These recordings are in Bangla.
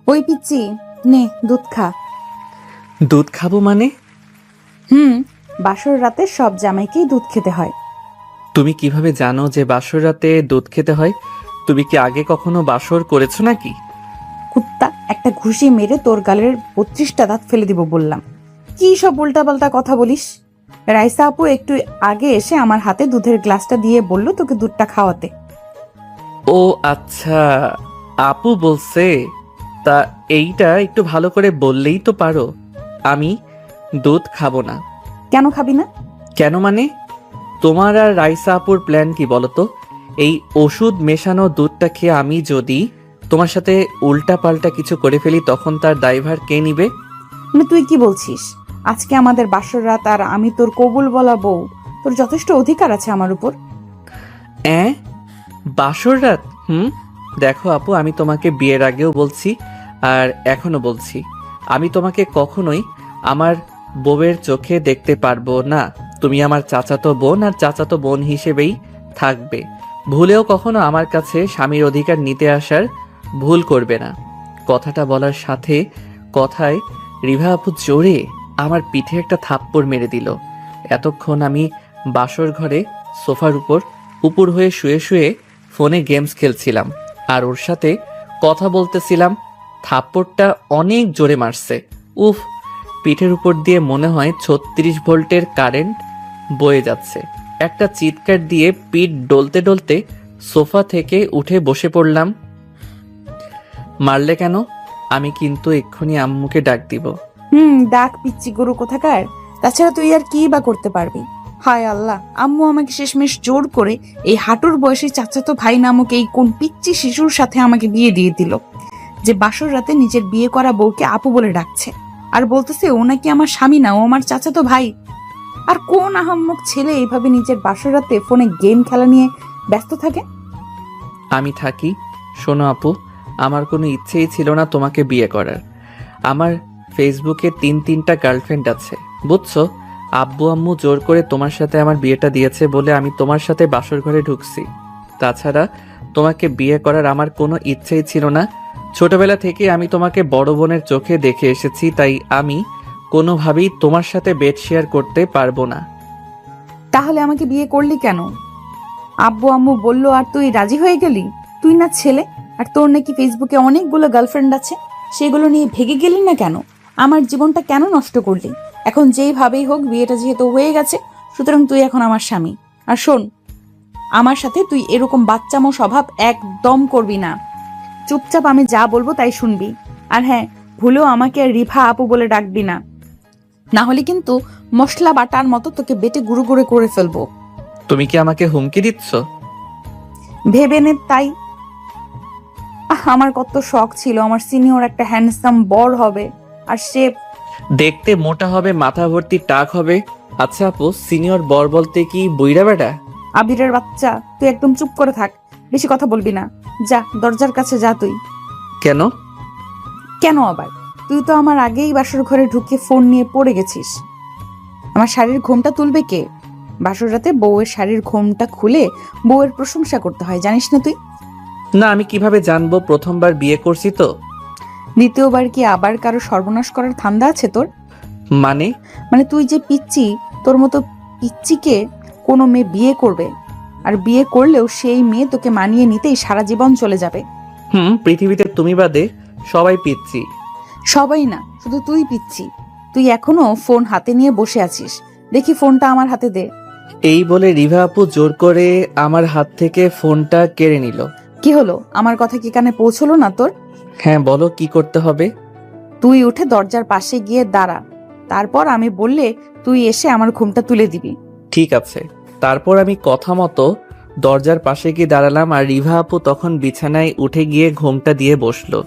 ওই পিচ্ছি, নে দুধ খা। দুধ খাবো মানে? বাসর রাতে সব জামাইকেই দুধ খেতে হয়। তুমি কিভাবে জানো যে বাসর রাতে দুধ খেতে হয়? তুমি কি আগে কখনো বাসর করেছো নাকি? কুত্তা, একটা ঘুষি মেরে তোর গালের 32টা দাঁত ফেলে দিব বললাম। কি সব উল্টাপাল্টা কথা বলিস? রাইসা আপু একটু আগে এসে আমার হাতে দুধের গ্লাসটা দিয়ে বলল তোকে দুধটা খাওয়াতে। ও আচ্ছা, আপু বলছে। তা এইটা একটু ভালো করে বললেই তো পারো। আমি দুধ খাবো না। কেন খাবি না? কেন মানে? তোমার আর রাইসা আপুর প্ল্যান কি বলো তো? এই ওষুধ মেশানো দুধটা খেয়ে আমি যদি তোমার সাথে উল্টা পাল্টা কিছু করে ফেলি তখন তার দায়ভার কে নিবে? মানে তুই কি বলছিস? আজকে আমাদের বাসর রাত আর আমি তোর কবুল বলা বউ। তোর যথেষ্ট অধিকার আছে আমার উপর। অ্যাঁ, বাসর রাত? দেখো আপু, আমি তোমাকে বিয়ের আগেও বলছি আর এখনো বলছি, আমি তোমাকে কখনোই আমার বউয়ের চোখে দেখতে পারবো না। তুমি আমার চাচাতো বোন আর চাচাতো বোন হিসেবেই থাকবে। ভুলেও কখনো আমার কাছে স্বামীর অধিকার নিতে আসার ভুল করবে না। কথাটা বলার সাথে কথায় রিভা আপু জোরে আমার পিঠে একটা থাপ্পড় মেরে দিল। এতক্ষণ আমি বাসর ঘরে সোফার উপর উপুর হয়ে শুয়ে শুয়ে ফোনে গেমস খেলছিলাম আর ওর সাথে কথা বলতেছিলাম। থাপ্পড়টা অনেক জোরে মারছে। উফ, পিঠের উপর দিয়ে মনে হয় 36 ভোল্টের কারেন্ট বয়ে যাচ্ছে। একটা চিৎকার দিয়ে পিঠ ডলতে ডলতে সোফা থেকে উঠে বসে পড়লাম। মারলে কেন? আমি কিন্তু এক্ষুনি আম্মুকে ডাক দিব। ডাক পিচ্ছি গরু কোথাকার। তাছাড়া তুই আর কি বা করতে পারবি? হায় আল্লাহ, আম্মু আমাকে শেষমেশ জোর করে এই হাঁটুর বয়সী চাচাতো ভাই নামক এই কোন পিচ্ছি শিশুর সাথে আমাকে বিয়ে দিয়ে দিল, যে বাসর রাতে নিজের বিয়ে করা বউকে আপু বলে ডাকছে আর বলতেছে ও নাকি আমার স্বামী না, ও আমার চাচাতো ভাই। আর কোন আহাম্মক ছেলে এইভাবে নিজের বাসর রাতে ফোনে গেম খেলা নিয়ে ব্যস্ত থাকে? আমি থাকি। শোনো আপু, আমার কোনো ইচ্ছেই ছিল না তোমাকে বিয়ে করার। আমার ফেসবুকে 3-3টা গার্লফ্রেন্ড আছে, বুঝছো? আব্বু আম্মু জোর করে তোমার সাথে আমার বিয়েটা দিয়েছে বলে আমি তোমার সাথে বাসর ঘরে ঢুকছি। তাছাড়া তোমাকে বিয়ে করার আমার কোনো ইচ্ছেই ছিল না। ছোটবেলা থেকে আমি তোমাকে বড় বোনের চোখে দেখে এসেছি, তাই আমি কোনোভাবেই তোমার সাথে বেড শেয়ার করতে পারবো না। তাহলে আমাকে বিয়ে করলি কেন? আব্বু আম্মু বললো আর তুই রাজি হয়ে গেলি? তুই না ছেলে, আর তোর নাকি ফেসবুকে অনেকগুলো গার্লফ্রেন্ড আছে, সেগুলো নিয়ে ভেগে গেলি না কেন? আমার জীবনটা কেন নষ্ট করলি? এখন যেইভাবেই হোক বিয়েটা যেহেতু হয়ে গেছে, সুতরাং তুই এখন আমার স্বামী। আর শোন, আমার সাথে তুই এরকম বাচ্চামো স্বভাব একদম করবি না। চুপচাপ আমি যা বলবো তাই শুনবি। আর হ্যাঁ, ভুলেও আমাকে আর রিভা আপু বলে ডাকবি না, না হলে কিন্তু মশলা বাটার মতো তোকে বেটে গুঁড়ো গুঁড়ো করে ফেলবো। তুমি কি আমাকে হুমকি দিচ্ছ? ভেবে নে তাই। আমার কত শখ ছিল আমার সিনিয়র একটা হ্যান্ডসাম বর হবে, আর সে দেখতে মোটা হবে, মাথা ভর্তি টাক হবে। আচ্ছা আপু, সিনিয়র বর বলতে কি বুইড়া বেটা? আবিরের বাচ্চা। তুই একদম চুপ করে থাক, বেশি কথা বলবি না। যা, দরজার কাছে যা তুই। কেন? কেন আবার? তুই তো আমার আগেই বাসর ঘরে ঢুকে ফোন নিয়ে পড়ে গেছিস। আমার শাড়ির ঘোমটা তুলবে কে? বাসর রাতে বউয়ের শাড়ির ঘোমটা খুলে বউয়ের প্রশংসা করতে হয়, জানিস না তুই? না, আমি কিভাবে জানবো? প্রথমবার বিয়ে করছি তো। দ্বিতীয়বার কি আবার কারো সর্বনাশ করার ধান্দা আছে তোর? মানে? মানে তুই যে পিচ্চি, তোর মতো পিচ্চিকে কোনো মেয়ে বিয়ে করবে, আর বিয়ে করলেও সেই মেয়ে তোকে মানিয়ে নিতেই সারা জীবন চলে যাবে। পৃথিবীতে তুমি বাদে সবাই পিচ্ছি। সবাই না, শুধু তুই পিচ্চি। তুই এখনো ফোন হাতে নিয়ে বসে আছিস। দেখি ফোনটা আমার হাতে দে। এই বলে রিভা আপু জোর করে আমার হাত থেকে ফোনটা কেড়ে নিল। কি হলো? আমার কথা কি কানে পৌঁছলো না তোর? হ্যাঁ বলো, কি করতে হবে? তুই উঠে দরজার পাশে গিয়ে দাঁড়া, তারপর আমি বললে তুই এসে আমার ঘুমটা তুলে দিবি। ঠিক আছে। তারপর আমি কথা মতো দরজার পাশে গিয়ে দাঁড়ালাম আর রিভা আপু তখন বিছানায় উঠে গিয়ে ঘোমটা দিয়ে বসলো।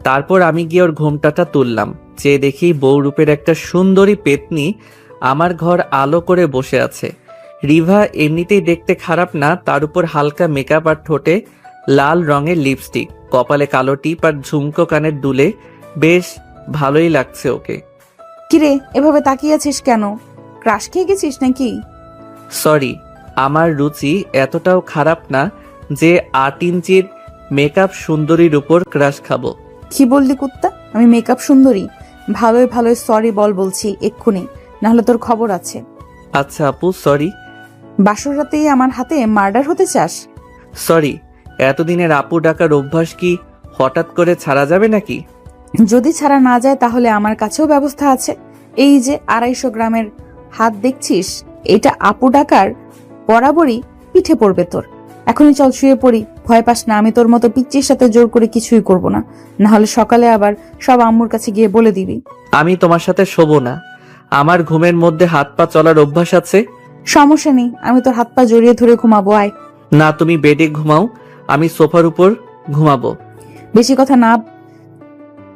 তারপর আমি গিয়ে ওর ঘোমটাটা তুললাম। চেয়ে দেখি বউরূপের একটা সুন্দরী পেতনি আমার ঘর আলো করে বসে আছে। রিভা এমনিতেই দেখতে খারাপ না, তার উপর হালকা মেকআপ আর ঠোঁটে লাল রঙের লিপস্টিক, কপালে কালো টিপ আর ঝুমকো কানের দুলে। বেশ ভালোই লাগছে ওকে। কিরে, এভাবে তাকিয়ে আছিস কেন? ক্রাশ খেয়ে গেছিস নাকি? সরি, আমার রুচি এতটাও খারাপ না যে 8 ইঞ্চির মেকআপ সুন্দরীর উপর ক্রাশ খাবো। কি বললি কুত্তা? আমি মেকআপ সুন্দরী? ভালোই ভালোই সরি বল বলছি এক্ষুনি, নাহলে তোর খবর আছে। আচ্ছা আপু, সরি। বাসর রাতেই আমার হাতে মার্ডার হতে চাস? সরি। এতদিনের আপু ডাকার অভ্যাস কি হঠাৎ করে ছাড়া যাবে নাকি? যদি ছাড়া না যায় তাহলে আমার কাছেও ব্যবস্থা আছে। এই যে 250 গ্রামের হাত দেখছিস, এটা আপু ডাকার বরাবরই পিঠে পড়বে তোর। এখনই চল শুয়ে পড়ি। ভয় পাস না, আমি তোর মতো পিচ্চির সাথে জোর করে কিছুই করব না, নাহলে সকালে আবার সব আম্মুর কাছে গিয়ে বলে দিবি। আমি তোমার সাথে শোবো না। আমার ঘুমের মধ্যে হাত পা চলার অভ্যাস আছে। সমস্যা নেই, আমি তোর হাত পা জড়িয়ে ধরে ঘুমাবো। আয়। না, তুমি বেডে ঘুমাও, আমি সোফার উপর ঘুমাবো।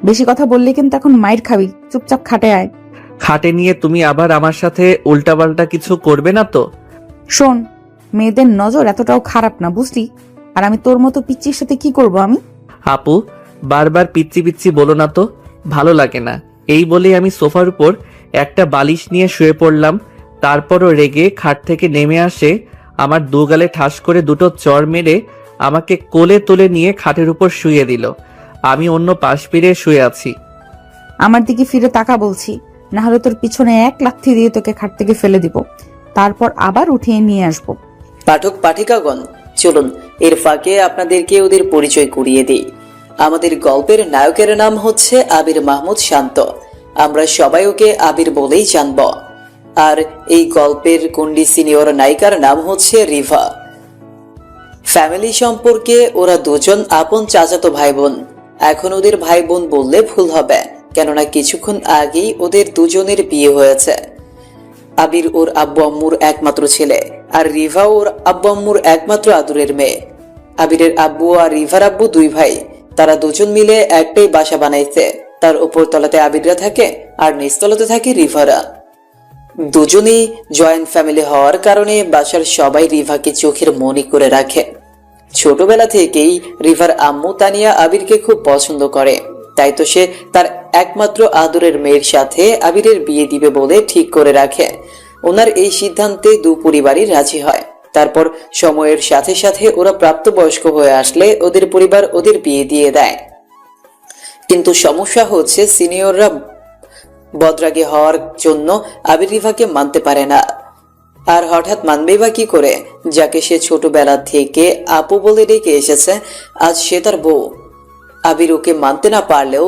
বেশি কথা বললে কিন্তু এখন মাইর খাবি। চুপচাপ খাটে আয়। খাটে নিয়ে তুমি আবার আমার সাথে উল্টাপাল্টা কিছু করবে না তো? শোন, মেয়েদের নজর এতটাও খারাপ না, বুঝলি? আর আমি তোর মতো পিচ্চির সাথে কি করব আমি? আপু, বারবার পিচ্ছি পিচ্ছি বলো না তো, ভালো লাগে না। এই বলে আমি সোফার উপর একটা বালিশ নিয়ে শুয়ে পড়লাম। তারপরও রেগে খাট থেকে নেমে আসে, আমার দুগালে ঠাস করে দুটো চর মেরে আমাকে কোলে তুলে নিয়ে খাটের উপর শুয়ে দিল। আমি অন্য পাশ ফিরে শুয়ে আছি। আমার দিকে ফিরে তাকা বলছি, না হলে তোর পিছনে এক লাথি দিয়ে তোকে খাট থেকে ফেলে দিব, তারপর আবার উঠিয়ে নিয়ে আসবো। পাঠক পাঠিকাগণ, চলুন এর ফাঁকে আপনাদেরকে ওদের পরিচয় করিয়ে দিই। আমাদের গল্পের নায়কের নাম হচ্ছে আবির মাহমুদ শান্ত। আমরা সবাই ওকে আবির বলেই জানব। আর এই গল্পের কুন্ডি সিনিয়র নায়িকার নাম হচ্ছে রিভা। ফ্যামিলি সম্পর্কে ওরা দুজন আপন চাচাতো ভাই বোন। এখন ওদের ভাই বোন বললে ভুল হবে, কেননা কিছুক্ষণ আগেই ওদের দুজনের বিয়ে হয়েছে। আবির ওর আব্বু আম্মুর একমাত্র ছেলে, আর রিভা ওর আব্বু আম্মুর একমাত্র আদরের মেয়ে। আবিরের আব্বু আর রিভার আব্বু দুই ভাই। তারা দুজন মিলে একটাই বাসা বানাইছে। তার উপর তলাতে আবিররা থাকে আর নিচতলাতে থাকে রিভারা। দুজনেই জয়েন্ট ফ্যামিলি হওয়ার কারণে বাসার সবাই রিভাকে চোখের মনি করে রাখে। ছোটবেলা থেকেই রিভার আম্মু তানিয়া আবিরকে খুব পছন্দ করে, তাই তো সে তার একমাত্র আদরের মেয়ের সাথে আবিরের বিয়ে দিবে বলে ঠিক করে রাখে। ওনার এই সিদ্ধান্তে দু পরিবারই রাজি হয়। তারপর সময়ের সাথে সাথে ওরা প্রাপ্তবয়স্ক হয়ে আসলে ওদের পরিবার ওদের বিয়ে দিয়ে দেয়। কিন্তু সমস্যা হচ্ছে সিনিয়ররা বদরাগী হওয়ার জন্য আবির রিভাকে মানতে পারে না। আর হঠাৎ মানবেই বা কি করে, যাকে সে ছোটবেলা থেকে আপু বলে ডেকে এসেছে, আজ সে তার বউ। আবির ওকে মানতে না পারলেও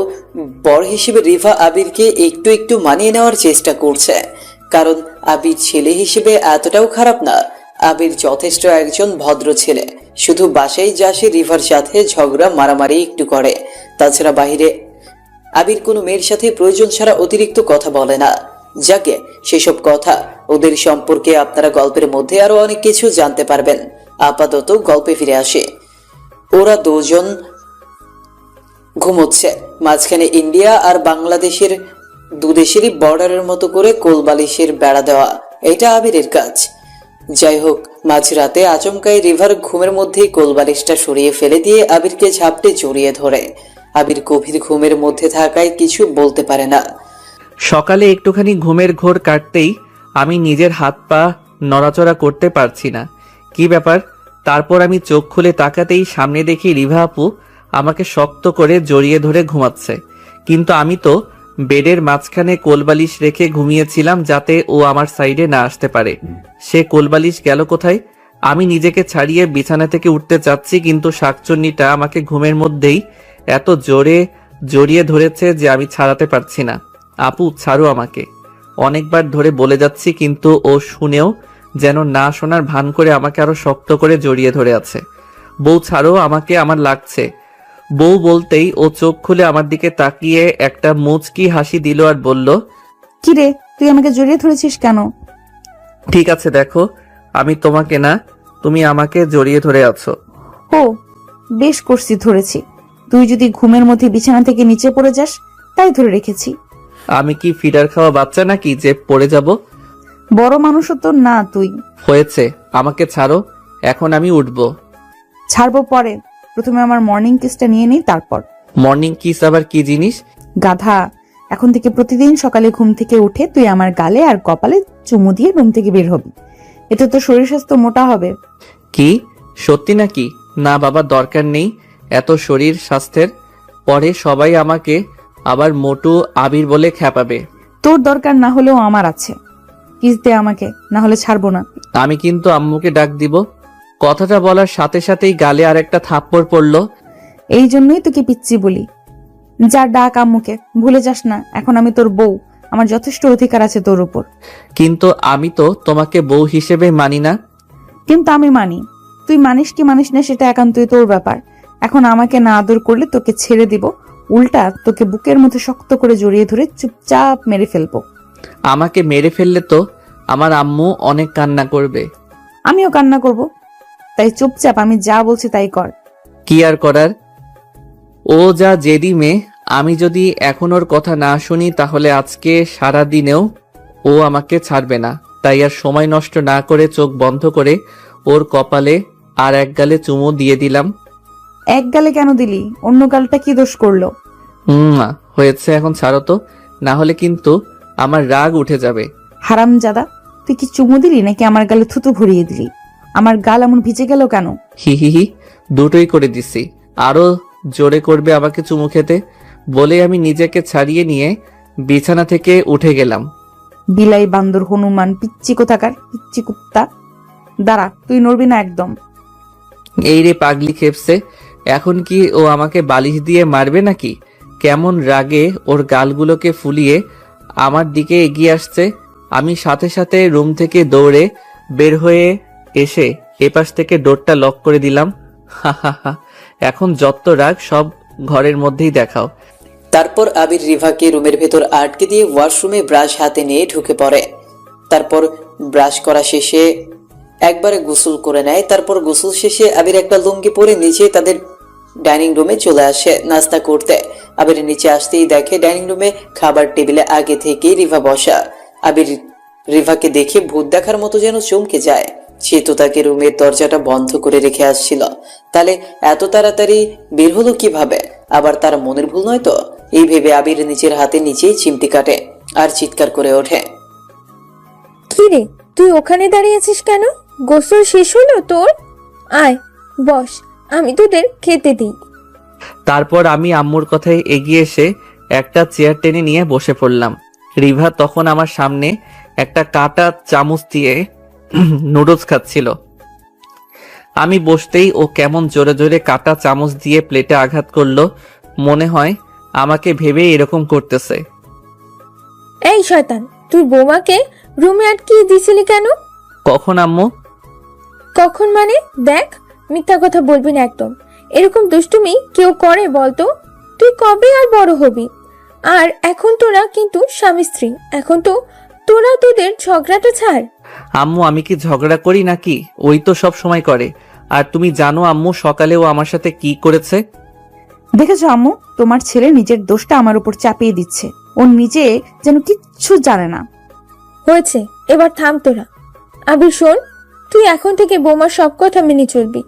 বর হিসেবে রিভা আবিরকে একটু একটু মানিয়ে নেওয়ার চেষ্টা করছে, কারণ আবির ছেলে হিসেবে এতটাও খারাপ না। আবির যথেষ্ট একজন ভদ্র ছেলে। শুধু বাসায় যা সে রিভার সাথে ঝগড়া মারামারি একটু করে, তাছাড়া বাহিরে আবির কোনো মেয়ের সাথে প্রয়োজন ছাড়া অতিরিক্ত কথা বলে না। যাকে সেসব কথা ওদের সম্পর্কে আপনারা গল্পের মধ্যে আরো অনেক কিছু জানতে পারবেন। আপাতত গল্পে ফিরে আসে। ওরা দুজন ঘুমোচ্ছে। মাঝখানে ইন্ডিয়া আর বাংলাদেশের দুদেশেরই বর্ডারের মতো করে কোলবালিশের বেড়া দেওয়া, এটা আবিরের কাজ। যাই হোক, মাঝরাতে আচমকাই রিভার ঘুমের মধ্যেই কোলবালিশটা সরিয়ে ফেলে দিয়ে আবিরকে ঝাপটে জড়িয়ে ধরে। আবির গভীর ঘুমের মধ্যে থাকায় কিছু বলতে পারে না। সকালে একটুখানি ঘুমের ঘোর কাটতেই আমি নিজের হাত পা নড়াচড়া করতে পারছি না। কি ব্যাপার? তারপর আমি চোখ খুলে তাকাতেই সামনে দেখি রিভা আপু আমাকে শক্ত করে জড়িয়ে ধরে ঘুমাচ্ছে। কিন্তু আমি তো বেডের মাঝখানে কোলবালিশ রেখে ঘুমিয়েছিলাম যাতে ও আমার সাইডে না আসতে পারে। সে কোলবালিশ গেল কোথায়? আমি নিজেকে ছাড়িয়ে বিছানা থেকে উঠতে চাচ্ছি, কিন্তু শাকচুন্নিটা আমাকে ঘুমের মধ্যেই এত জোরে জড়িয়ে ধরেছে যে আমি ছাড়াতে পারছি না। আপু, ছাড়ো আমাকে। অনেকবার ধরে বলে যাচ্ছি, কিন্তু ও শুনেও যেন না শোনার ভান করে আমাকে আরো শক্ত করে জড়িয়ে ধরে আছে। বউ, ছাড়ো আমাকে, আমার লাগছে। বউ বলতেই ও চোখ খুলে আমার দিকে তাকিয়ে একটা মুচকি হাসি দিল আর বলল, কি রে, তুই আমাকে জড়িয়ে ধরেছিস কেন? ঠিক আছে, দেখো আমি তোমাকে না, তুমি আমাকে জড়িয়ে ধরে আছো। ও, বেশ করছি, ধরেছি। তুই যদি ঘুমের মধ্যে বিছানা থেকে নিচে পড়ে যাস, তাই ধরে রেখেছি। আমি কি ফিডার খাওয়া বাচ্চা নাকি যে পড়ে যাব? বড় মানুষও তো না তুই। হয়েছে, আমাকে ছাড়ো, এখন আমি উঠবো। ছাড়বো পরে, প্রথমে আমার মর্নিং কিসটা নিয়ে নেই, তারপর। মর্নিং কিস আবার কি জিনিস? গাধা, এখন থেকে প্রতিদিন সকালে ঘুম থেকে উঠে তুই আমার গালে আর কপালে চুমু দিয়ে রুম থেকে বের হবি। এতে তো শরীর স্বাস্থ্য মোটা হবে। কি সত্যি নাকি? না বাবা, দরকার নেই এত শরীর স্বাস্থ্যের। পরে সবাই আমাকে আবার মোটু আবির বলে খ্যাপাবে। তোর দরকার না হলেও আমার আছে, কিস দে আমাকে, না হলে ছাড়বো না। আমি কিন্তু আম্মুকে ডাক দিব। কথাটা বলার সাথে সাথেই গালে আরেকটা থাপ্পড় পড়লো। এই জন্যই তোকে পিচ্ছি বলি। যা ডাক আম্মুকে, ভুলে যাস না এখন আমি তোর বউ, আমার যথেষ্ট অধিকার আছে তোর উপর। কিন্তু আমি তো তোমাকে বউ হিসেবে মানি না। কিন্তু আমি মানি, তুই মানিস কি মানিস না সেটা একান্তই তোর ব্যাপার। এখন আমাকে না আদর করলে তোকে ছেড়ে দিব, উল্টা তোকে বুকের মধ্যে শক্ত করে জড়িয়ে ধরে চুপচাপ মেরে ফেলবো। আমাকে মেরে ফেললে তো আমার আম্মু অনেক কান্না করবে। আমিও কান্না করব, তাই চুপচাপ আমি যা বলছি তাই কর। কি আর করার, ও যা জেদি মেয়ে। আমি যদি এখন ওর কথা না শুনি তাহলে আজকে সারা দিনেও ও আমাকে ছাড়বে না। তাই আর সময় নষ্ট না করে চোখ বন্ধ করে ওর কপালে আর এক গালে চুমু দিয়ে দিলাম। এক গালে কেন দিলি? অন্য গালটা কি দোষ করলো? হয়েছে, এখন ছাড়ো তো, না হলে কিন্তু আমার রাগ উঠে যাবে। হারামজাদা, তুই কি চুমু দিলি নাকি আমার গালে থুতু ভরিয়ে দিলি? আমার গাল এমন ভিজে গেল কেন? হি হি হি, দুটোই করে দিছি। আরো জোরে করবে আমাকে চুমু খেতে বলে আমি নিজেকে ছাড়িয়ে নিয়ে বিছানা থেকে উঠে গেলাম। বিলাই বান্দর হনুমান, পিচ্চি কোথাকার, পিচ্চি কুত্তা। দাঁড়া, তুই নড়বি না একদম। এই রে পাগলি খেপছে, এখন কি ও আমাকে বালিশ দিয়ে মারবে নাকি? কেমন রাগে ওর গালগুলোকে ফুলিয়ে আমার দিকে এগিয়ে আসছে। আমি সাথে সাথে রুম থেকে দৌড়ে বের হয়ে এসে এপাশ থেকে ডোরটা লক করে দিলাম। হা হা হা, এখন যত রাগ সব ঘরের মধ্যেই দেখাও। তারপর আবির রিভাকে রুমের ভেতর আটকে দিয়ে ওয়াশরুমে ব্রাশ হাতে নিয়ে ঢুকে পড়ে। তারপর ব্রাশ করা শেষে একবারে গোসল করে নেয়। তারপর গোসল শেষে আবির একটা লুঙ্গি পরে নিচে তাদের ডাইনিং রুমে চলে আসে নাস্তা করতে। আবির নিচে আসতেই দেখে ডাইনিং রুমে খাবার টেবিলে আগে থেকেই রিভা বসা। আবির রিভাকে দেখে ভূত দেখার মতো যেন চমকে যায়। সে তো তাকে রুমের দরজাটা বন্ধ করে রেখে আসছিল, তাহলে এত তাড়াতাড়ি বের হলো কিভাবে? আবার তার মনের ভুল নয় তো? এই ভেবে আবির নিজের হাতে নিচেই চিমটি কাটে আর চিৎকার করে ওঠে। কি রে, তুই ওখানে দাঁড়িয়ে আছিস কেন? গোসল শেষ হলো তোর? আয় বস, আমি তোদের খেতে দিই। তারপর আমি আম্মুর কথায় এগিয়ে এসে একটা চেয়ার টেনে নিয়ে বসে পড়লাম। রিভা তখন আমার সামনে একটা কাঁটা চামচ দিয়ে নুডলস খাচ্ছিল। আমি বসতেই ও কেমন জোরে জোরে কাঁটা চামচ দিয়ে প্লেটে আঘাত করলো। মনে হয় আমাকে ভেবে এরকম করতেছে। এই শয়তান, তুই বৌমাকে রুমে আটকিয়ে দিছিলি কেন? কখন আম্মু? কখন মানে? দেখ, মিথ্যা কথা বলবি না একদম। এরকম দুষ্টুমি কেউ করে বলতো? তুই কবে আর বড় হবি? আর এখন তোরা কিন্তু স্বামী স্ত্রী, এখন তো তোরা তোদের ঝগড়াটা ছাড়। আম্মু আমি কি ঝগড়া করি নাকি? ওই তো সব সময় করে। আর তুমি জানো আম্মু সকালে ও আমার সাথে কি করেছে? দেখেছো আম্মু, তোমার ছেলে নিজের দোষটা আমার উপর চাপিয়ে দিচ্ছে। ও নিজে যেন কিচ্ছু জানে না। হয়েছে, এবার থাম তোরা। আবির শোন, তুই এখন থেকে বৌমার সব কথা মেনে চলবি,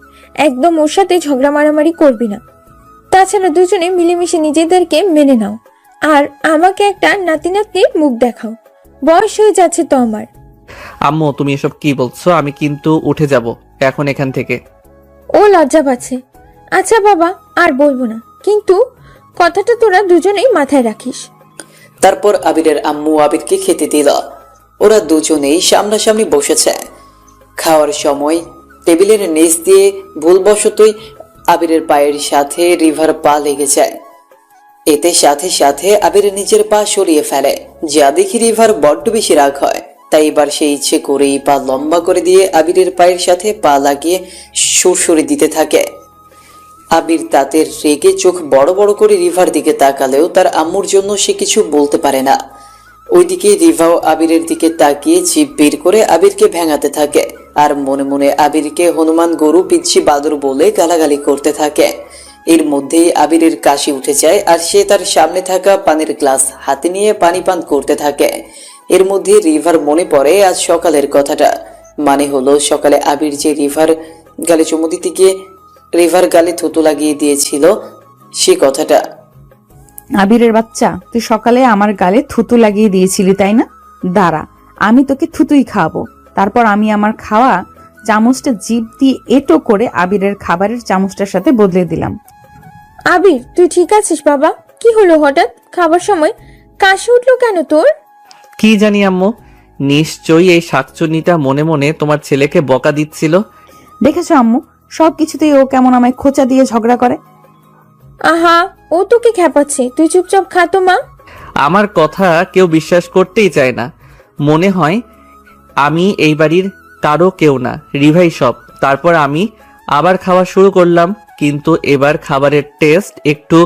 একদম ওর সাথে ঝগড়া মারামারি করবি না। তাছাড়া দুজনে মিলেমিশে নিজেদেরকে মেনে নাও, আর আমাকে একটা নাতি নাতনির মুখ দেখাও। বয়স হয়ে যাচ্ছে তো আমার। আম্মু তুমি এসব কি বলছো? আমি কিন্তু উঠে যাব এখন এখান থেকে। ও লজ্জা পাচ্ছে। আচ্ছা বাবা, আর বলবো না, কিন্তু কথাটা তোরা দুজনেই মাথায় রাখিস। তারপর আবিরের আম্মু আবিরকে খেতে দিল। ওরা দুজনেই সামনাসামনি বসেছে। খাওয়ার সময় টেবিলের নিচ দিয়ে ভুলবশতই আবিরের পায়ের সাথে রিভার পা লেগে যায়। এতে সাথে সাথে আবির নিজের পা সরিয়ে ফেলে, যা দেখি রিভার বড্ড বেশি রাগ হয়। তাই এবার সে ইচ্ছে করেই পা লম্বা করে দিয়ে আবিরের পায়ের সাথে পা লাগিয়ে সুরসুরি দিতে থাকে। আবির তাতে রেগে চোখ বড় বড় করে রিভার দিকে তাকালেও তার আম্মুর জন্য সে কিছু বলতে পারে না। ওইদিকে রিভাও আবিরের দিকে তাকিয়ে জিভ বের করে আবিরকে ভেঙাতে থাকে আর মনে মনে আবিরকে হনুমান গরু পিচ্ছি বাদর বলে গালাগালি করতে থাকে। এর মধ্যেই আবিরের কাশি উঠে যায় আর সে তার সামনে থাকা পানির গ্লাস হাতে নিয়ে পানি পান করতে থাকে। এর মধ্যে রিভার মনে পড়ে আজ সকালের কথাটা। মানে হলো সকালে আবির যে রিভার গালে চুমু দিতে গিয়ে রিভার গালে থুতু লাগিয়ে দিয়েছিল সে কথাটা। আবিরের বাচ্চা, তুই সকালে আমার গালে থুতু লাগিয়ে দিয়েছিলি তাই না? দাঁড়া, আমি তোকে থুতুই খাওয়াবো। তারপর আমি আমার খাওয়া চামচটা জিভ দিয়ে এঁটো করে আবিরের খাবারের চামচটার সাথে বদলে দিলাম। আবির, তুই ঠিক আছিস বাবা? কি হলো হঠাৎ? খাবার সময় কাশি উঠলো কেন তোর? কি জানি আম্মু, নিশ্চয়ই এই শাকচুন্নিটা মনে মনে তোমার ছেলেকে বকা দিচ্ছিল। দেখেছো আম্মু, সব কিছুতেই ও কেমন আমায় খোঁচা দিয়ে ঝগড়া করে। আহা, ও তোকে খেপাচ্ছে, তুই চুপচাপ খা তো মা। আমার কথা কেউ বিশ্বাস করতেই চায় না। মনে হয় আমি এই বাড়ির কারো কেউ না, রিভাই সব। তারপর আমি আবার খাওয়া শুরু করলাম, কিন্তু এবার খাবারের টেস্ট একটু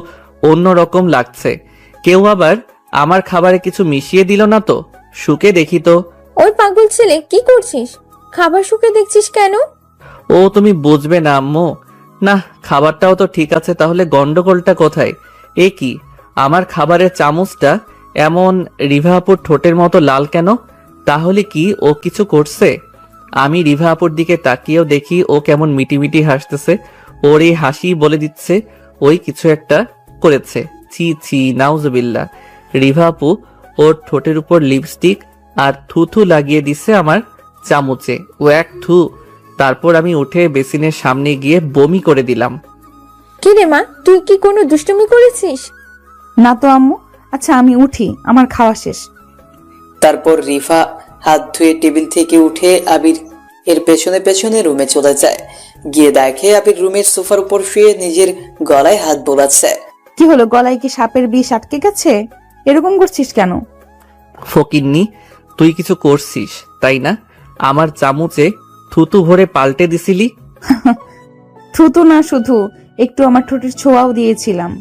অন্যরকম লাগছে। কেউ আবার আমার খাবারে কিছু মিশিয়ে দিল না তো? শুকে দেখি তো। ওই পাগল ছেলে, কি করছিস? খাবার শুকে দেখছিস কেন? ও তুমি বুঝবে না আম্মু। না, খাবারটাও তো ঠিক আছে, তাহলে গন্ডগোলটা কোথায়? এ কি, আমার খাবারের চামচটা এমন রিভা আপুর ঠোঁটের মতো লাল কেন? তাহলে কি ও কিছু করছে? আমি রিভা আপুর দিকে তাকিয়েও দেখি ও কেমন মিটিমিটি হাসতেছে। ওর এই হাসি বলে দিচ্ছে ওই কিছু একটা করেছে। ছি ছি, নাউজুবিল্লাহ। রিভা আপু ওর ঠোঁটের উপর লিপস্টিক আর থুথু লাগিয়ে দিছে আমার চামচে। ও এক থু। তারপর আমি উঠে বেসিনের সামনে গিয়ে বমি করে দিলাম। কি রে মা, তুই কি কোনো দুষ্টুমি করেছিস? না তো আম্মু। আচ্ছা আমি উঠি, আমার খাওয়া শেষ। তারপর রিফা হাত ধুয়ে টেবিল থেকে উঠে আবির এর পেছনে পেছনে রুমে চলে যায়। গিয়ে দেখে আবির রুমের সোফার উপর শুয়ে নিজের গলায় হাত বোলাচ্ছে। কি হলো, গলায় কি সাপের বিষ আটকে গেছে? এরকম করছিস কেন? ফকিন্নি, তুই কিছু করছিস তাই না? আমার চামচে থুতু ভরে পাল্টে দিছিলি। থুতু না, শুধু একটু আমার ঠোঁটের ছোঁয়াও দিয়েছিলাম।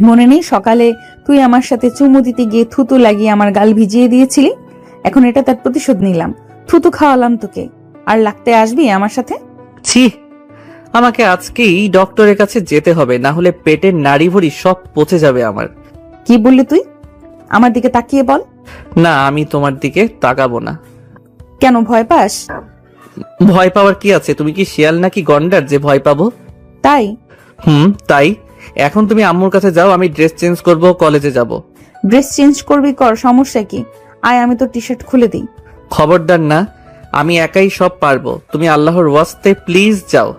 মনে নেই সকালে তুই আমার সাথে চুমু দিতে গিয়ে থুতু লাগিয়ে আমার গাল ভিজিয়ে দিয়েছিলি? এখন এটা তার প্রতিশোধ নিলাম। থুতু খাওয়ালাম তোকে, আর লাগতে আসবি আমার সাথে? ছি, আমাকে আজকেই ডক্টরের কাছে যেতে হবে, না হলে পেটের নাড়ি ভুঁড়ি সব পচে যাবে আমার। কি বললি তুই? আমার দিকে তাকিয়ে বল। না, আমি তোমার দিকে তাকাবো না। কেন, ভয় পাস? ভয় পাওয়ার কি আছে? তুমি কি শিয়াল নাকি গন্ডার যে ভয় পাবো? তাই? তাই। এখন তুমি আম্মুর কাছে যাও, আমি ড্রেস চেঞ্জ করব, কলেজে যাব। ড্রেস চেঞ্জ করবি কর, সমস্যা কি? আয় আমি তোর টি শার্ট খুলে দিই। খবরদার না, আমি একাই সব পারবো। তুমি আল্লাহর ওয়াস্তে প্লিজ যাও।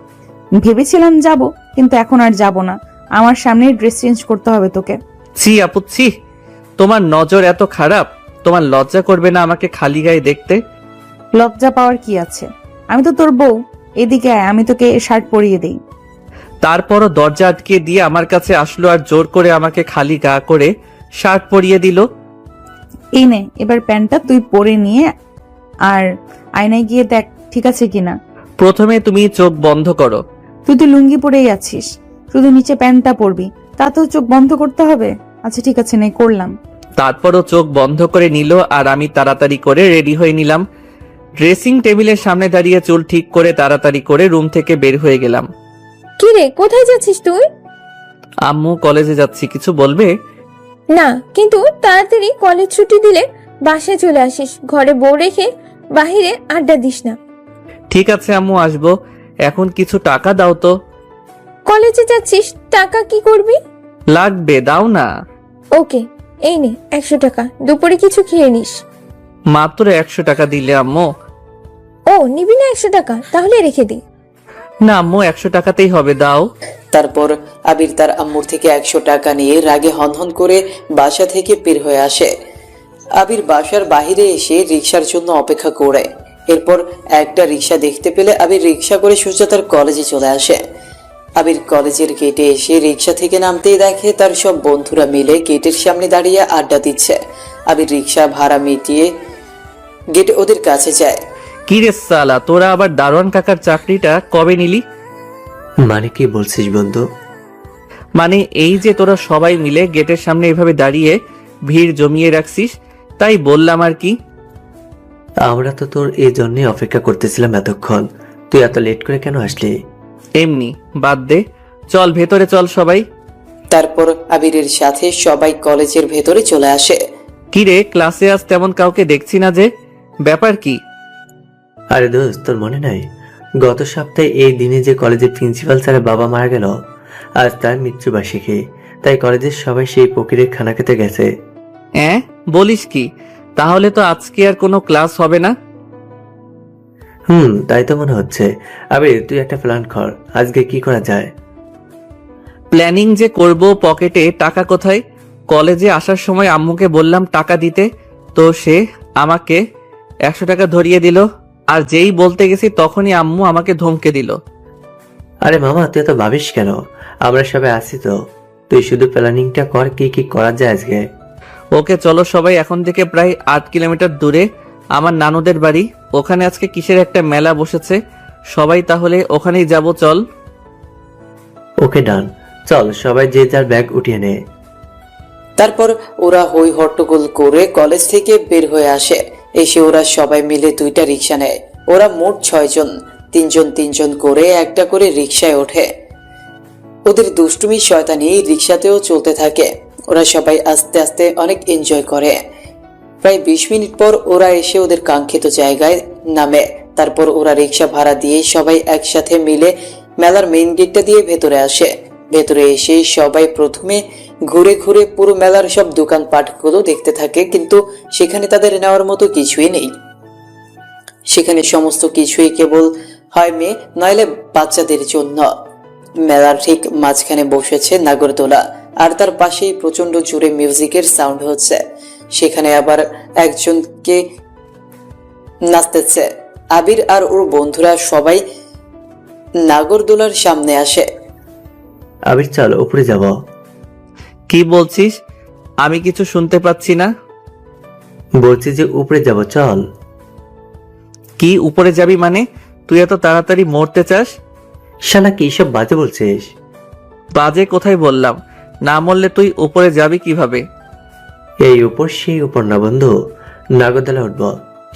ভেবেছিলাম যাব, কিন্তু এখন আর যাব না। আমার সামনেই ড্রেস চেঞ্জ করতে হবে তোকে। ছি আপু ছি, তোমার নজর এত খারাপ? তোমার লজ্জা করবে না আমাকে খালি গায়ে দেখতে? লজ্জা পাওয়ার কি আছে? আমি তো তোর বউ। এদিকে আয়, আমি তোকে শার্ট পরিয়ে দিই। তারপরও দরজা আটকে দিয়ে আমার কাছে আসলো আর জোর করে আমাকে খালি গা করে শার্ট পরিয়ে দিল। এই নে, এবার প্যান্টটা তুই পরে নিয়ে আর আয়নায় গিয়ে দেখ ঠিক আছে কিনা। প্রথমে তুমি চোখ বন্ধ করো। তুই তো লুঙ্গি পরেই আছিস, শুধু নিচে প্যান্টটা পরবি, তাতেও চোখ বন্ধ করতে হবে? আচ্ছা ঠিক আছে, নে, করলাম। তারপরও চোখ বন্ধ করে নিল আর আমি তাড়াতাড়ি করে রেডি হয়ে নিলাম। ড্রেসিং টেবিলের সামনে দাঁড়িয়ে চুল ঠিক করে তাড়াতাড়ি করে রুম থেকে বের হয়ে গেলাম। কি রে, কোথায় যাচ্ছিস তুই? আম্মু, কলেজে যাচ্ছি। কিছু বলবে? না, কিন্তু তাড়াতাড়ি কলেজ ছুটি দিলে বাসায় চলে আসিস। ঘরে বউ রেখে বাহিরে আড্ডা দিস না। ঠিক আছে আম্মু, আসবো। এখন কিছু টাকা দাও তো। কলেজে যাচ্ছিস, টাকা কি করবি? লাগবে, দাও না। ওকে, এই নে 100 টাকা, দুপুরে কিছু খেয়ে নিস। মাত্র 100 টাকা দিলে আম্মু? ও, নিবি না 100 টাকা? তাহলে রেখে দি। না আম্মু, 100 টাকাতেই হবে, দাও। তারপর আবির তার আম্মুর থেকে 100 টাকা নিয়ে রাগে হনহন করে বাসা থেকে বের হয়ে আসে। আবির বাসার বাইরে এসে রিক্সার জন্য অপেক্ষা করে। এরপর একটা রিক্সা দেখতে পেলে আবির রিক্সা করে সোজা তার কলেজে চলে আসে। আবির কলেজের গেটে এসে রিক্সা থেকে নামতেই দেখে তার সব বন্ধুরা মিলে গেটের সামনে দাঁড়িয়ে আড্ডা দিচ্ছে। আবির রিক্সা ভাড়া মিটিয়ে গেটে ওদের কাছে যায়। কি রে সালা, তোরা আবার দারোয়ান কাকার চাকরিটা কবে নিলি? মানে কি বলছিস বন্ধু? মানে এই যে তোরা সবাই মিলে গেটের সামনে এভাবে দাঁড়িয়ে ভিড় জমিয়ে রাখছিস, তাই বললাম আর কি। আমরা তো তোর এই জন্যই অপেক্ষা করতেছিলাম এতক্ষণ। তুই এত লেট করে কেন আসলি? এমনি, বাদ দে, চল ভেতরে চল সবাই। তারপর আবিরের সাথে সবাই কলেজের ভেতরে চলে আসে। কি রে, ক্লাসে আজ তেমন কাউকে দেখছি না যে, ব্যাপার কি? আরে দোস্ত, তোর মনে নাই গত সপ্তাহে এই দিনে যে কলেজের প্রিন্সিপাল স্যারের বাবা মারা গেল? আজ তার মৃত্যুবার্ষিকী, তাই কলেজের সবাই সেই ফকিরের খানা খেতে গেছে। বলিস কি? তাহলে তো আজকে আর কোনো ক্লাস হবে না। তাই তো মনে হচ্ছে। আবে তুই একটা প্ল্যান কর, আজকে কি করা যায়? প্ল্যানিং যে করব, পকেটে টাকা কোথায়? কলেজে আসার সময় আম্মুকে বললাম টাকা দিতে, তো সে আমাকে 100 টাকা ধরিয়ে দিল। আর যেই বলতে গেছি তখনই আম্মু আমাকে ধমকে দিল। আরে মামা, তুই তো ভাবিস কেন? আমরা সবাই আছি তো। তুই শুধু প্ল্যানিংটা কর, কি কি করা যায় আজকে। ওকে চলো সবাই, এখন থেকে প্রায় 8 কিলোমিটার দূরে আমার নানুদের বাড়ি। ওখানে আজকে কিসের একটা মেলা বসেছে, সবাই তাহলে ওখানেই যাব, চল। ওকে ডান, চল সবাই যে যার ব্যাগ উঠিয়ে নে। তারপর ওরা হই হট্টগোল করে কলেজ থেকে বের হয়ে আসে। এসে ওরা সবাই মিলে 2টা রিক্সা নেয়। ওরা মোট 6 জন, 3 জন করে একটা করে রিক্সায় ওঠে। ওদের দুষ্টুমি শয়তানি রিক্সাতেও চলতে থাকে। ওরা সবাই আস্তে আস্তে অনেক এনজয় করে। প্রায় 20 মিনিট পর ওরা এসে ওদের কাঙ্ক্ষিত জায়গায় নামে। তারপর ওরা রিক্সা ভাড়া দিয়ে সবাই একসাথে মিলে মেলার মেইন গেটটা দিয়ে ভেতরে আসে। ভেতরে এসে সবাই প্রথমে ঘুরে ঘুরে পুরো মেলার সব দোকানপাটগুলো দেখতে থাকে, কিন্তু সেখানে তাদের নেওয়ার মতো কিছুই নেই। সেখানে সমস্ত কিছুই কেবল হয় মেয়ে নইলে বাচ্চাদের জন্য। মেলার ঠিক মাঝখানে বসেছে নাগরদোলা, আর তার পাশেই প্রচন্ড জোরে মিউজিকের সাউন্ড হচ্ছে। সেখানে আবার একজনকে নাচতেছে। আবির আর ওর বন্ধুরা সবাই নাগরদোলার সামনে আসে। আবির চল উপরে যাব। কি বলছিস? আমি কিছু শুনতে পাচ্ছি না। বলছি যে উপরে যাব, চল। কি উপরে যাবি মানে? তুই এত তাড়াতাড়ি মরতে চাস? শালা কি সব বাজে বলছিস? বাজে কোথায় বললাম? না মরলে তুই উপরে যাবি কিভাবে? এই উপর সেই উপর না বন্ধু, নাগরদোলা উঠব,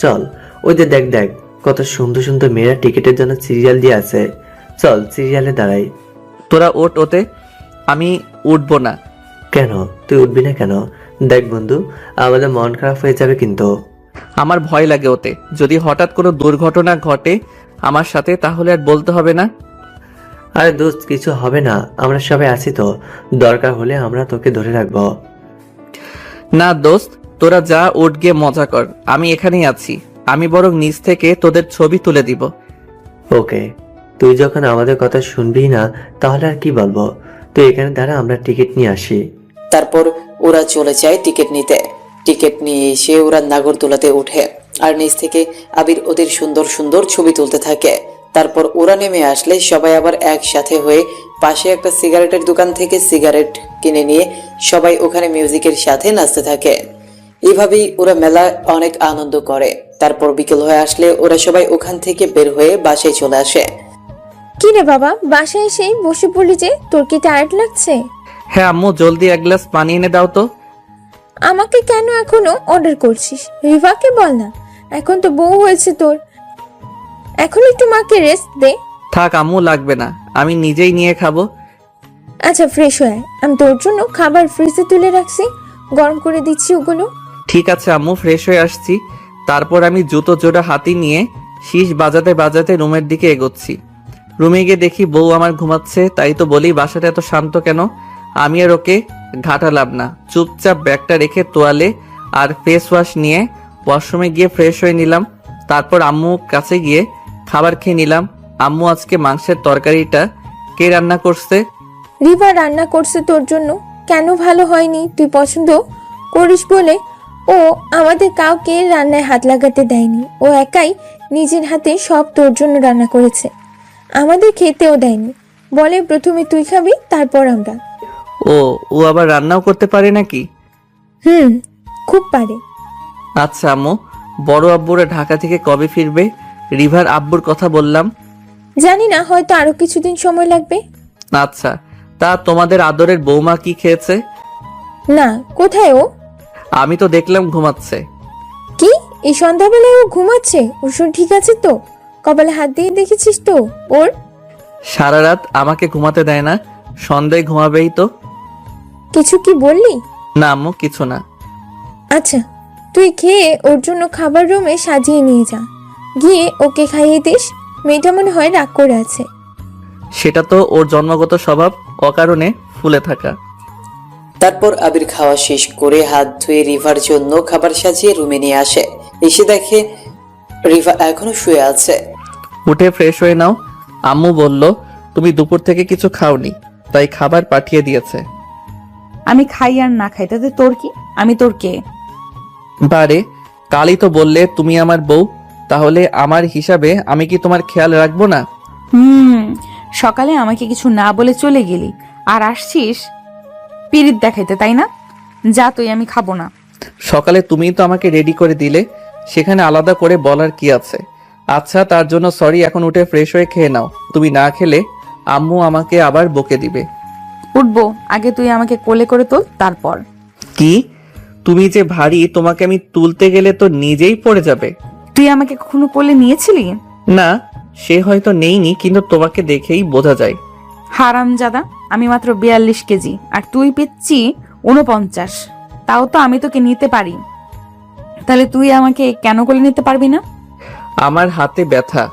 চল। ওই যে দেখ দেখ, কত সুন্দর সুন্দর মেয়েরা টিকিটের জন্য সিরিয়াল দিয়ে আছে। চল সিরিয়ালে দাঁড়াই। তোরা ওঠ ওতে, আমি উঠবো না। কেন তুই উঠবি না কেন? দেখ বন্ধু, আমাদের মন খারাপ হয়ে যাবে কিন্তু। আমার ভয় লাগে ওতে। যদি হঠাৎ কোনো দুর্ঘটনা ঘটে আমার সাথে, তাহলে আর বলতে হবে না। আরে দোস্ত, কিছু হবে না, আমরা সবাই আছি তো। দরকার হলে আমরা তোকে ধরে রাখবো। না দোস্ত, তোরা যা, উঠ গিয়ে মজা কর, আমি এখানেই আছি। আমি বরং নিচ থেকে তোদের ছবি তুলে দিব। ওকে, তুই যখন আমাদের কথা শুনবি না তাহলে আর কি বলবো। তুই এখানে দাঁড়া, আমরা টিকিট নিয়ে আসি। তারপর ওরা চলে যায় টিকিট নিতে। টিকিট নিয়ে এসে ওরা নাগরদোলাতে ওঠে, আর নিচ থেকে আবির ওদের সুন্দর সুন্দর ছবি তুলতে থাকে। তারপর ওরা নেমে আসলে সবাই আবার একসাথে হয়ে পাশে একটা সিগারেটের দোকান থেকে সিগারেট কিনে নিয়ে সবাই ওখানে মিউজিকের সাথে নাচতে থাকে। এভাবেই ওরা মেলায় অনেক আনন্দ করে। তারপর বিকেল হয়ে আসলে ওরা সবাই ওখান থেকে বের হয়ে বাসায় চলে আসে। কি রে বাবা, বাসায় এসেই বসে পড়লি যে? তোর কি টায়ার্ড লাগছে? হ্যাঁ আম্মু, জলদি এক গ্লাস পানি এনে দাও তো। আমাকে কেন এখনো অর্ডার করছিস? রিভাকে বল না, এখন তো বউ হয়েছে তোর। এখন একটু মাকে রেস্ট দে। থাক আম্মু, লাগবে না, আমি নিজেই নিয়ে খাবো। আচ্ছা ফ্রেশ হয়ে আয়, আমি তোর জন্য খাবার ফ্রিজে তুলে রাখছি, গরম করে দিচ্ছি ওগুলো। ঠিক আছে আম্মু, ফ্রেশ হয়ে আসছি। তারপর আমি জুতো জোড়া হাতি নিয়ে শীষ বাজাতে বাজাতে রুমের দিকে এগোচ্ছি। রুমে গিয়ে দেখি বউ আমার ঘুমাচ্ছে। তাই তো বলি বাসাটা এত শান্ত কেন। আমি আর ওকে ঘাটালাম না, চুপচাপ ব্যাগটা রেখে তোয়ালে আর ফেস ওয়াশ নিয়ে ওয়াশরুমে গিয়ে ফ্রেশ হয়ে নিলাম। তারপর আম্মু কাছে গিয়ে খাবার খেয়ে নিলাম। আম্মু, আজকে মাংসের তরকারিটা কে রান্না করছে? রিভা রান্না করছে তোর জন্য। কেন ভালো হয়নি? তুই পছন্দ করিস বলে ও আমাদের কাউকে রান্নায় হাত লাগাতে দেয়নি। ও একাই নিজের হাতে সব তোর জন্য রান্না করেছে, আমাদের খেতেও দেয়নি। বলে প্রথমে তুই খাবি, তারপর আমরা। ও আবার রান্নাও করতে পারে নাকি? খুব পারে। আচ্ছা আম্মু, বড় আব্বুরা ঢাকা থেকে কবে ফিরবে? রিভার আব্বুর কথা বললাম। জানি না, হয়তো আরো কিছুদিন সময় লাগবে। আচ্ছা, তা তোমাদের আদরের বৌমা কি খেয়েছে? না, কোথায় ও? আমি তো দেখলাম ঘুমাচ্ছে। কি এই সন্ধ্যাবেলায় ও ঘুমাচ্ছে? ওর শরীর ঠিক আছে তো? কপালে হাত দিয়ে দেখেছিস তো ওর? সারা রাত আমাকে ঘুমাতে দেয় না, সন্ধ্যায় ঘুমাবেই তো। কিছু কি বললি? না আম্মু, কিছু না। আচ্ছা, তুই খেয়ে ওর জন্য খাবার রুমে সাজিয়ে নিয়ে যা, গিয়ে ওকে খাইয়ে দিস। মেয়েটা মনে হয় রাগ করে আছে। সেটা তো ওর জন্মগত স্বভাব, অকারণে ফুলে থাকা। তারপর আবির খাওয়া শেষ করে হাত ধুয়ে রিভার জন্য খাবার সাজিয়ে রুমে নিয়ে আসে। এসে দেখে রিভা এখনো শুয়ে আছে। উঠে ফ্রেশ হয়ে নাও। আম্মু বলল তুমি দুপুর থেকে কিছু খাওনি। তাই খাবার পাঠিয়ে দিয়েছে। আমি খাই আর না খাই তাতে তোর কি? আমি তোর কে? বারে, কালই তো বললে তুমি আমার বউ, তাহলে আমার হিসাবে আমি কি তোমার খেয়াল রাখবো না? সকালে আমাকে কিছু না বলে চলে গেলি, আর আসছিস পিরিত দেখাইতে, তাই না? যা তুই, আমি খাবো না। সকালে তুমিই তো আমাকে রেডি করে দিলে, সেখানে আলাদা করে বলার কি আছে? আচ্ছা, তার জন্য সরি। এখন উঠে ফ্রেশ হয়ে খেয়ে নাও। তুমি না খেলে আম্মু আমাকে আবার বকে দিবে। উঠবো, আগে তুই আমাকে কোলে করে তোল, তারপর। কি? তুমি যে ভারী, তোমাকে আমি তুলতে গেলে তো নিজেই পড়ে যাবে। তুই আমাকে কখনো কোলে নিয়েছিলি? না, সে হয়তো নেইনি, কিন্তু তোমাকে দেখেই বোঝা যায়। হারামজাদা, আমি মাত্র 42 কেজি আর তুই পেচ্ছি 49। তাও তো আমি তোকে নিতে পারি, তাহলে তুই আমাকে কেন কোলে নিতে পারবি না? আমার হাতে ব্যথা।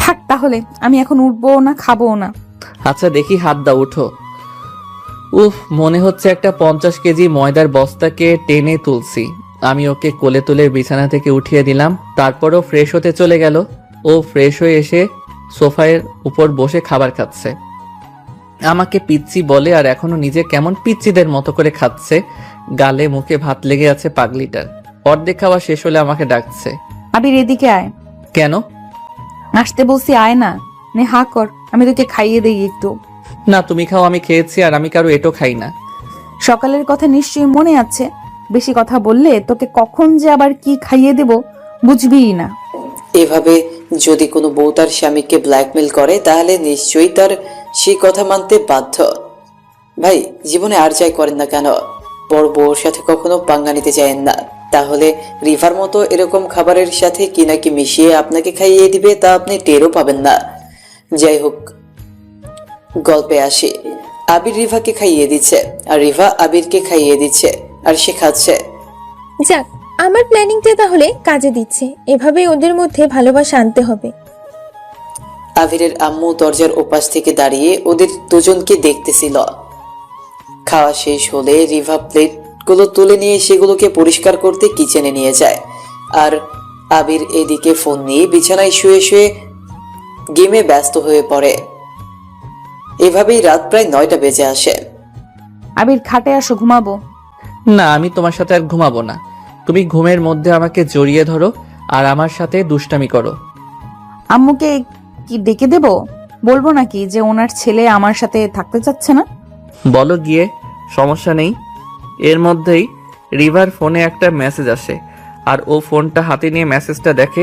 থাক তাহলে, আমি এখন উঠবো না, খাবো না। আচ্ছা দেখি, হাত দাও, উঠো। উফ, মনে হচ্ছে একটা 50 কেজি ময়দার বস্তাকে টেনে তুলছি। আমি ওকে কোলে তুলে বিছানা থেকে উঠিয়ে দিলাম, তারপরও ফ্রেশ হতে চলে গেল। ও ফ্রেশ হয়ে এসে সোফার উপর বসে খাবার খাচ্ছে। আমাকে পিচ্চি বলে, আর এখনো নিজে কেমন পিচ্চিদের মতো করে খাচ্ছে। গালে মুখে ভাত লেগে আছে পাগলিটার। অর্ধেক খাওয়া শেষ হলে আমাকে ডাকছে। আবির, এদিকে আয়। কেন? আসতে বলছি, আয় না। নে হা কর, আমি তোকে খাইয়ে দেই একটু। না, তুমি খাও, আমি খেয়েছি, আর আমি কারো এটো খাই না। সকালের কথা নিশ্চয়ই মনে আছে। বেশি কথা বললে তোকে কখন যে আবার কি খাইয়ে দেব বুঝবিই না। এভাবে যদি কোনো বউ তার স্বামীকে ব্ল্যাকমেল করে তাহলে নিশ্চয়ই তার সেই কথা মানতে বাধ্য। ভাই, জীবনে আর যাই করেন না কেন, বড় বউর সাথে কখনো পাঙ্গা নিতে চাইেন না। তাহলে রিভার মতো এরকম খাবারের সাথে কি না কি মিশিয়ে আপনাকে খাইয়ে দিবে, তা আপনি টেরও পাবেন না। যাই হোক, গল্পে আসি। আবির রিভাকে খাইয়ে দিচ্ছে, আর রিভা আবিরকে খাইয়ে দিচ্ছে, আর সে খাচ্ছে। যাক, আমার প্ল্যানিংটা তাহলে কাজে দিচ্ছে। এভাবেই ওদের মধ্যে ভালোবাসা আনতে হবে। আবিরের আম্মু দরজার ওপাশ থেকে দাঁড়িয়ে ওদের দুজনকে দেখতেছিল। খাওয়া শেষ হলে রিভা প্লেটগুলো তুলে নিয়ে সেগুলোকে পরিষ্কার করতে কিচেনে নিয়ে যায়, আর আবির এদিকে ফোন নিয়ে বিছানায় শুয়ে শুয়ে গেমে ব্যস্ত হয়ে পড়ে। এভাবেই রাত প্রায় 9টা বেজে আসে। আবির, খাটে আসো, ঘুমাবো। না, আমি তোমার সাথে আর ঘুমাবো না। তুমি ঘুমের মধ্যে আমাকে জড়িয়ে ধরো আর আমার সাথে দুষ্টামি করো। আম্মুকে কি ডেকে দেব? বলবো নাকি যে ওনার ছেলে আমার সাথে থাকতে চাচ্ছে না? বলো গিয়ে, সমস্যা নেই। এর মধ্যেই রিভার ফোনে একটা মেসেজ আসে, আর ও ফোনটা হাতে নিয়ে মেসেজটা দেখে।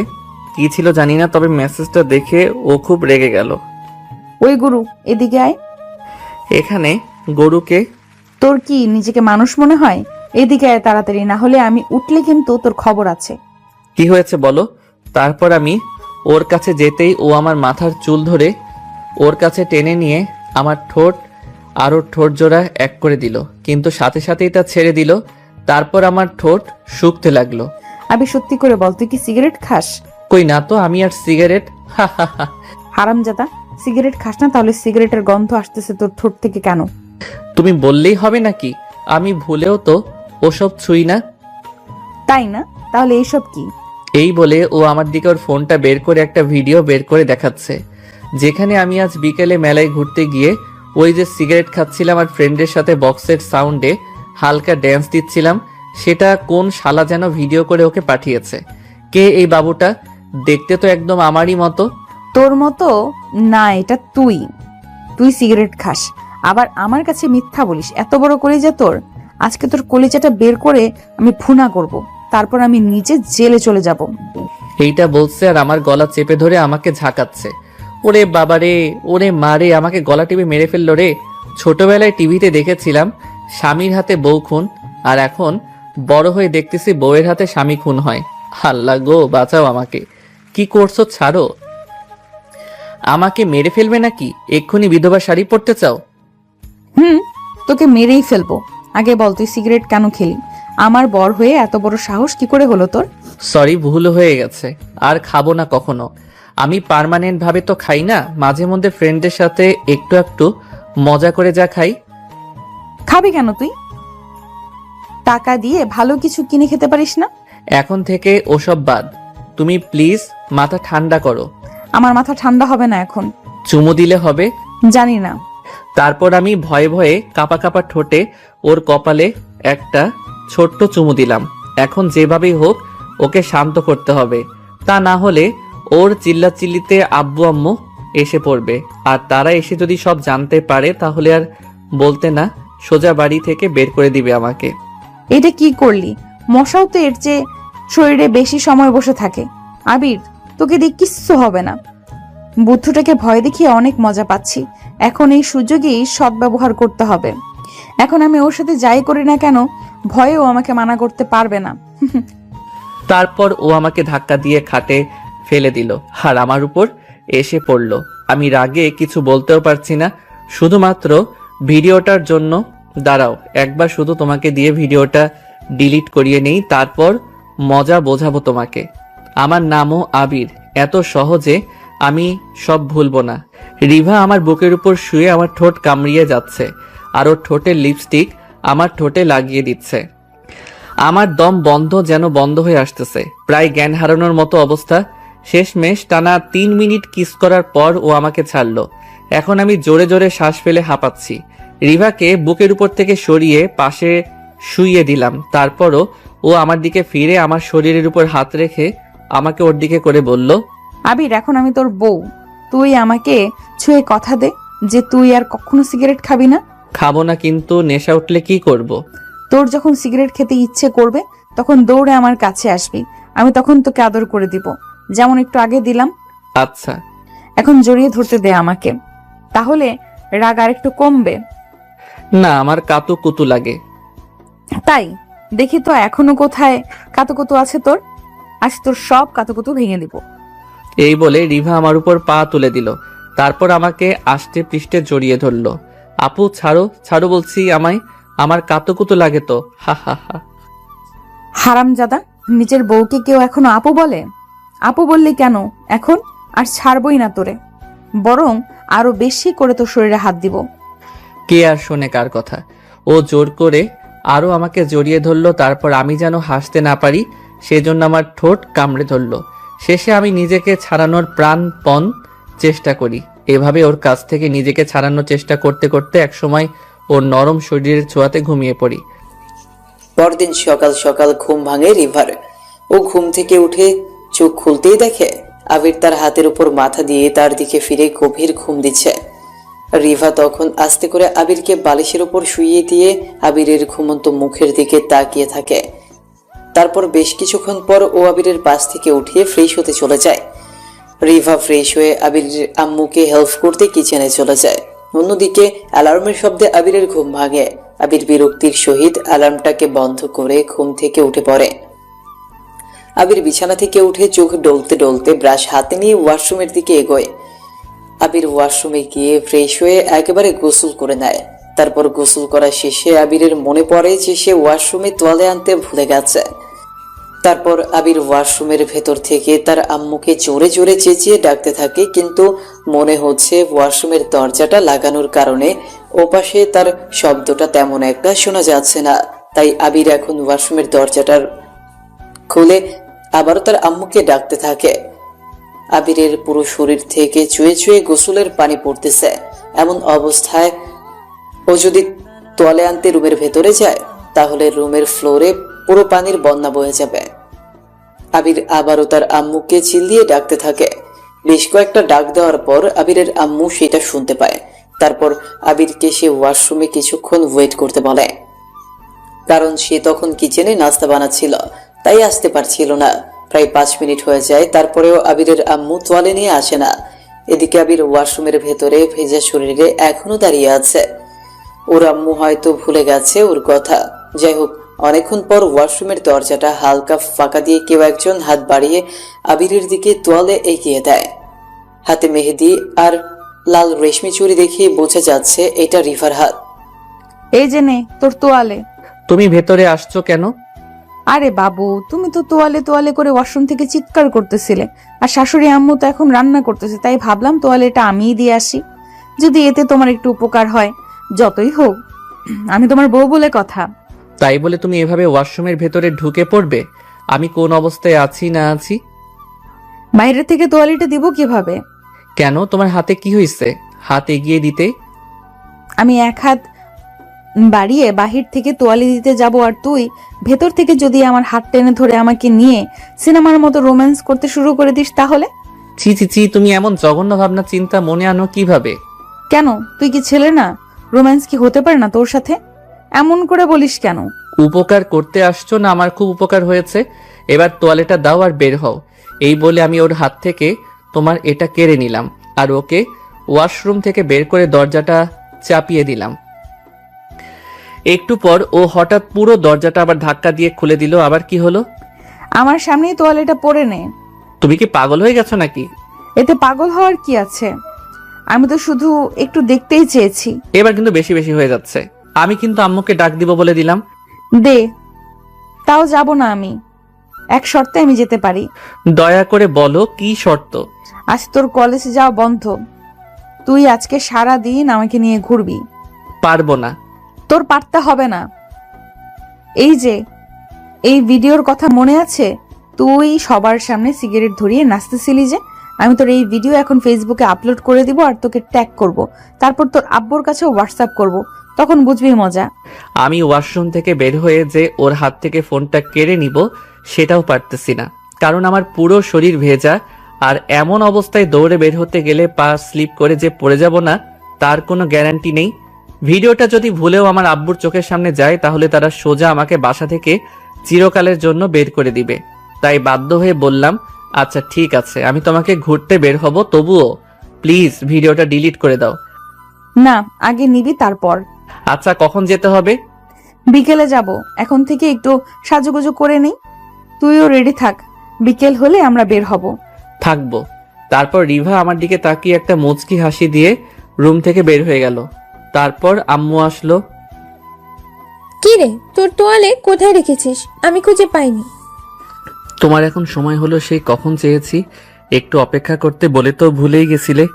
কি ছিল জানি না, তবে মেসেজটা দেখে ও খুব রেগে গেল। ওই গুরু, এদিকে আয়। এখানে গরুকে? তোর কি নিজেকে মানুষ মনে হয়? এদিকে আয় তাড়াতাড়ি, না হলে আমি উঠলে কিন্তু তোর খবর আছে। কি হয়েছে বলো। তারপর আমি ওর কাছে যেতেই ও আমার মাথার চুল ধরে ওর কাছে টেনে নিয়ে আমার ঠোঁট আর ওর ঠোঁট জোড়া এক করে দিল, কিন্তু সাথে সাথেই তা ছেড়ে দিল। তারপর আমার ঠোঁট শুকতে লাগলো। আবির, সত্যি করে বল, তুই কি সিগারেট খাস? কই না তো, আমি আর সিগারেট। হা হা হা। হারামজাদা, সিগারেট খাস না? তাহলে সিগারেটের গন্ধ আসতেছে তোর ঠোঁট থেকে কেন? তুমি বললেই হবে নাকি? আমি ভুলেও তো ওসব ছুঁই না। তাই না? তাহলে এইসব কি? এই বলে ও আমার দিকে ওর ফোনটা বের করে একটা ভিডিও বের করে দেখাচ্ছে, যেখানে আমি আজ বিকেলে মেলায় ঘুরতে গিয়ে ওই যে সিগারেট খাচ্ছিলাম আর ফ্রেন্ডের সাথে বক্সের সাউন্ডে হালকা ড্যান্স দিচ্ছিলাম, সেটা কোন শালা যেন ভিডিও করে ওকে পাঠিয়েছে। কে এই বাবুটা? দেখতে তো একদম আমারই মতো। তোর মতো না, এটা তুই। তুই সিগারেট খাস, আবার আমার কাছে মিথ্যা বলিস। এত বড় কলিজা তোর! আজকে তোর কলিজাটা বের করে আমি ভুনা করব, তারপর আমি নিজে জেলে চলে যাব। এইটা বলছে আর আমার গলা চেপে ধরে আমাকে ঝাঁকাচ্ছে। ওরে বাবারে, ওরে মারে, আমাকে গলা টিপে মেরে ফেললো রে। ছোটবেলায় টিভিতে দেখেছিলাম স্বামীর হাতে বউ খুন, আর এখন বড় হয়ে দেখতেছি বউয়ের হাতে স্বামী খুন হয়। আল্লাহ গো, বাঁচাও আমাকে। কি করছো? ছাড়ো। আমাকে মেরে ফেলবে নাকি? এক্ষুনি বিধবা শাড়ি পরতে চাও? তোকে মেরেই ফেলবো। আগে বল, তুই সিগারেট কেন খেলি? আমার বর হয়ে এত বড় সাহস কি করে হলো তোর? সরি, ভুল হয়ে গেছে। আর খাবো না কখনো। আমি পার্মানেন্ট ভাবে তো খাই না, মাঝে মধ্যে ফ্রেন্ডদের সাথে একটু একটু মজা করে যা খাই। খাবি কেন তুই? টাকা দিয়ে ভালো কিছু কিনে খেতে পারিস না? এখন থেকে ওসব বাদ। তুমি প্লিজ মাথা ঠান্ডা করো। আমার মাথা ঠান্ডা হবে না এখন। চুমু দিলে হবে? জানি না। তারপর আমি ভয়ে ভয়ে কাঁপা কাঁপা ঠোঁটে ওর কপালে একটা ছোট্ট চুমু দিলাম। এখন যেভাবেই হোক ওকে শান্ত করতে হবে, তা না হলে ওর চিল্লাচিল্লিতে আব্বু আম্মু এসে পড়বে, আর তারা এসে যদি সব জানতে পারে তাহলে আর বলতে না, সোজা বাড়ি থেকে বের করে দিবে আমাকে। এটা কি করলি? মশাও তো এর চেয়ে শরীরে বেশি সময় বসে থাকে। আবির, তোকে দিয়ে কিচ্ছু হবে না। বুদ্ধটাকে ভয় দেখিয়ে অনেক মজা পাচ্ছি। এখন এই সুযোগেই সদ্ব্যবহার করতে হবে। এখন আমি ওর সাথে যাই করি না কেন, ভয়েও আমাকে মানা করতে পারবে না। তারপর ও আমাকে ধাক্কা দিয়ে খাটে ফেলে দিল আর আমার উপর এসে পড়ল। আমি রাগে কিছু বলতেও পারছি না, শুধুমাত্র ভিডিওটার জন্য। দাঁড়াও, একবার শুধু তোমাকে দিয়ে ভিডিওটা ডিলিট করিয়ে নেই, তারপর মজা বোঝাবো তোমাকে। আমার নামও আবির, এত সহজে আমি সব ভুলবো না। রিভা আমার বুকের উপর শুয়ে আমার ঠোঁট কামড়িয়ে যাচ্ছে আর ওর ঠোঁটের লিপস্টিক আমার ঠোঁটে লাগিয়ে দিচ্ছে। আমার দম যেন বন্ধ হয়ে আসতেছে, প্রায় জ্ঞান হারানোর মতো অবস্থা। শেষমেশ টানা 3 মিনিট কিস করার পর ও আমাকে ছাড়লো। এখন আমি জোরে জোরে শ্বাস ফেলে হাঁপাচ্ছি। রিভাকে বুকের উপর থেকে সরিয়ে পাশে শুইয়ে দিলাম। তারপরও ও আমার দিকে ফিরে আমার শরীরের উপর হাত রেখে আমাকে ওর দিকে করে বলল, আবির, এখন আমি তোর বউ, তুই আমাকে ছুঁয়ে কথা দে যে তুই আর কখনো সিগারেট খাবি না। খাবো না, কিন্তু নেশা উঠলে কি করব। তোর যখন সিগারেট খেতে ইচ্ছে করবে তখন দৌড়ে আমার কাছে আসবি, আমি তখন তোকে আদর করে দিব, যেমন একটু আগে দিলাম। আচ্ছা। এখন জড়িয়ে ধরতে দে আমাকে, তাহলে রাগ আর একটু কমবে। না, আমার কাতু কুতু লাগে। তাই দেখি তো এখনো কোথায় কাতুকুতু আছে তোর। আজ তোর সব কাতুকুতু ভেঙে দিব। এই বলে রিভা আমার উপর পা তুলে দিল, তারপর আমাকে আষ্টে পৃষ্ঠে জড়িয়ে ধরলো। আপু ছাড়ো, ছাড়ো বলছি, আমায়, আমার কাতুকুতু লাগে তো, হা হা হা। হারামজাদা, নিজের বউকে কেউ এখনো আপু বলে? আপু বললি কেন এখন? আর ছাড়বই না তোরে, বরং আরো বেশি করে তোর শরীরে হাত দিব। কে আর শোনে কার কথা। ও জোর করে আরো আমাকে জড়িয়ে ধরলো, তারপর আমি যেন হাসতে না পারি সেজন্য আমার ঠোঁট কামড়ে ধরলো। শেষে আমি নিজেকে ছাড়ানোর প্রাণপণ চেষ্টা করি। এভাবে ওর কাছ থেকে নিজেকে ছাড়ানোর চেষ্টা করতে করতে একসময় ওর নরম শরীরের ছোঁয়াতে ঘুমিয়ে পড়ি। পরদিন সকাল সকাল ঘুম ভাঙে রিভার। ও ঘুম থেকে উঠে চোখ খুলতেই দেখে আবির তার হাতের উপর মাথা দিয়ে তার দিকে ফিরে গভীর ঘুম দিচ্ছে। রিভা তখন আস্তে করে আবিরকে বালিশের উপর শুইয়ে দিয়ে আবিরের ঘুমন্ত মুখের দিকে তাকিয়ে থাকে। তারপর বেশ কিছুক্ষণ পর ও আবিরের পাশ থেকে উঠিয়ে ফ্রেশ হতে চলে যায়। রিভা ফ্রেশ হয়ে আবিরের আম্মুকে হেল্প করতে কিচেনে চলে যায়। অন্যদিকে অ্যালার্মের শব্দে আবিরের ঘুম ভাঙে। আবির বিরক্তির সহিত অ্যালার্মটাকে বন্ধ করে ঘুম থেকে উঠে পড়ে। আবির বিছানা থেকে উঠে চোখ ডলতে ডলতে ব্রাশ হাতে নিয়ে ওয়াশরুমের দিকে এগোয়। আবির ওয়াশরুমে গিয়ে ফ্রেশ হয়ে একেবারে গোসল করে নেয়। তারপর গোসল করা শেষে আবিরের মনে পড়ে যে সে ওয়াশরুমে তোয়ালে আনতে ভুলে গেছে। তারপর আবির ওয়াশরুমের ভেতর থেকে তার আম্মুকে জোরে জোরে চেঁচিয়ে ডাকতে থাকে, কিন্তু মনে হচ্ছে ওয়াশরুমের দরজাটা লাগানোর কারণে ওপাশে তার শব্দটা তেমন একটা শোনা যাচ্ছে না। তাই আবির এখন ওয়াশরুমের দরজাটার খুলে আবারও তার আম্মুকে ডাকতে থাকে। আবিরের পুরো শরীর থেকে চুয়ে চুয়ে গোসলের পানি পড়তেছে। এমন অবস্থায় ও যদি তোয়ালে আনতে রুমের ভেতরে যায় তাহলে রুমের ফ্লোরে পুরো পানির বন্যা বয়ে যাবে। আবির আবারও তার আম্মুকে চিল্লিয়ে ডাকতে থাকে। বেশ কয়েকটা ডাক দেওয়ার পর আবিরের আম্মু সেটা শুনতে পায়। তারপর আবিরকে সে ওয়াশরুমে কিছুক্ষণ ওয়েট করতে বলে, কারণ সে তখন কিচেনে নাস্তা বানাচ্ছিল, তাই আসতে পারছিল না। প্রায় 5 মিনিট হয়ে যায়, তারপরেও আবিরের আম্মু তোয়ালে নিয়ে আসে না। এদিকে আবির ওয়াশরুমের ভেতরে ভেজা শরীরে এখনো দাঁড়িয়ে আছে। ওর আম্মু হয়তো ভুলে গেছে ওর কথা। যাই হোক, অনেকক্ষণ পর ওয়াশরুমের দরজাটা হালকা ফাঁকা দিয়ে কেউ একজন হাত বাড়িয়ে আবিরের দিকে তোয়ালে এগিয়ে দেয়। হাতে মেহেদি আর লাল রেশমি চুড়ি দেখে বোঝা যাচ্ছে এটা রিভার হাত। এই যে নে তোর তোয়ালে। তুমি ভেতরে আসছো কেন? আরে বাবু, তুমি তো তোয়ালে তোয়ালে করে ওয়াশরুম থেকে চিৎকার করতেছিলে, আর শাশুড়ি আম্মু তো এখন রান্না করতেছে, তাই ভাবলাম তোয়ালেটা আমিই দিয়ে আসি, যদি এতে তোমার একটু উপকার হয়। যতই হোক, আমি তোমার বউ বলে কথা। তাই বলে তুমি এভাবে ওয়াশরুমের ভেতরে ঢুকে পড়বে? আমি কোন অবস্থায় আছি না আছি? বাইরে থেকে তোয়ালিটা দিব কিভাবে? কেন, তোমার হাতে কি হয়েছে? হাত এগিয়ে দিতে। আমি এক হাত বাড়িয়ে বাহির থেকে তোয়ালে দিতে যাব, আর তুই ভেতর থেকে যদি আমার হাত টেনে ধরে আমাকে নিয়ে সিনেমার মতো রোম্যান্স করতে শুরু করে দিস তাহলে? ছি ছি ছি, তুমি এমন জঘন্য ভাবনা চিন্তা মনে আনো কিভাবে? কেন, তুই কি ছেলে না? রোম্যান্স কি হতে পারে না তোর সাথে? এমন করে বলিস কেন? উপকার করতে আসছো না? আমার খুব উপকার হয়েছে। এবার তোয়ালেটা দাও আর বের হও। এই বলে আমি ওর হাত থেকে তোমার এটা কেড়ে নিলাম আর ওকে ওয়াশরুম থেকে বের করে দরজাটা চাপিয়ে দিলাম। একটু পর ও হঠাৎ পুরো দরজাটা আবার ধাক্কা দিয়ে খুলে দিল। আবার কি হলো? আমার সামনেই তোয়ালেটা পরে নে। তুমি কি পাগল হয়ে গেছো নাকি? এতে পাগল হওয়ার কি আছে? আমি তো শুধু একটু দেখতেই চেয়েছি। এবার কিন্তু বেশি বেশি হয়ে যাচ্ছে। আমি কিন্তু আম্মুকে ডাক দিব বলে দিলাম। দে, তাও যাব না আমি। এক শর্তে আমি যেতে পারি। দয়া করে বলো কি শর্ত? আজ তোর কলেজে যাওয়া বন্ধ। তুই আজকে সারা দিন আমাকে নিয়ে ঘুরবি। পারবো না। তোর পারতে হবে না। এই যে এই ভিডিওর কথা মনে আছে? তুই সবার সামনে সিগারেট ধরিয়ে নাচতেছিলি যে, আমি তোর এই ভিডিও এখন ফেসবুকে আপলোড করে দিব আর তোকে ট্যাগ করব। তারপর তোর আব্বুর কাছে হোয়াটসঅ্যাপ করব। তখন বুঝবি মজা। আমি ওয়াশরুম থেকে বের হয়ে যে ওর হাত থেকে ফোনটা কেড়ে নিব সেটাও পারতেছি না, কারণ আমার পুরো শরীর ভেজা। আর এমন অবস্থায় দৌড়ে বের হতে গেলে পা স্লিপ করে যে পড়ে যাব না তার কোনো গ্যারান্টি নেই। ভিডিওটা যদি ভুলেও আমার আব্বুর চোখের সামনে যায় তাহলে তারা সোজা আমাকে বাসা থেকে চিরকালের জন্য বের করে দিবে। তাই বাধ্য হয়ে বললাম, আচ্ছা ঠিক আছে, আমি তোমাকে ঘুরতে বের হব, তবুও প্লিজ ভিডিওটা ডিলিট করে দাও। না, আগে নিবি তারপর। আচ্ছা, কখন যেতে হবে? বিকেলে যাব। এখন থেকে একটু সাজুগুজু করে নেই। তুইও রেডি থাক, বিকেল হলে আমরা বের হব। থাকবো। তারপর রিভা আমার দিকে তাকিয়ে একটা মুচকি হাসি দিয়ে রুম থেকে বের হয়ে গেল। তারপর আম্মু আসলো। কি রে, তোর তোয়ালে কোথায় রেখেছিস? আমি খুঁজে পাইনি। তোমার এখন সময় হলো সেই কখন চেয়েছি, একটু অপেক্ষা করতে বলে তো ভুলেই গেছিলে।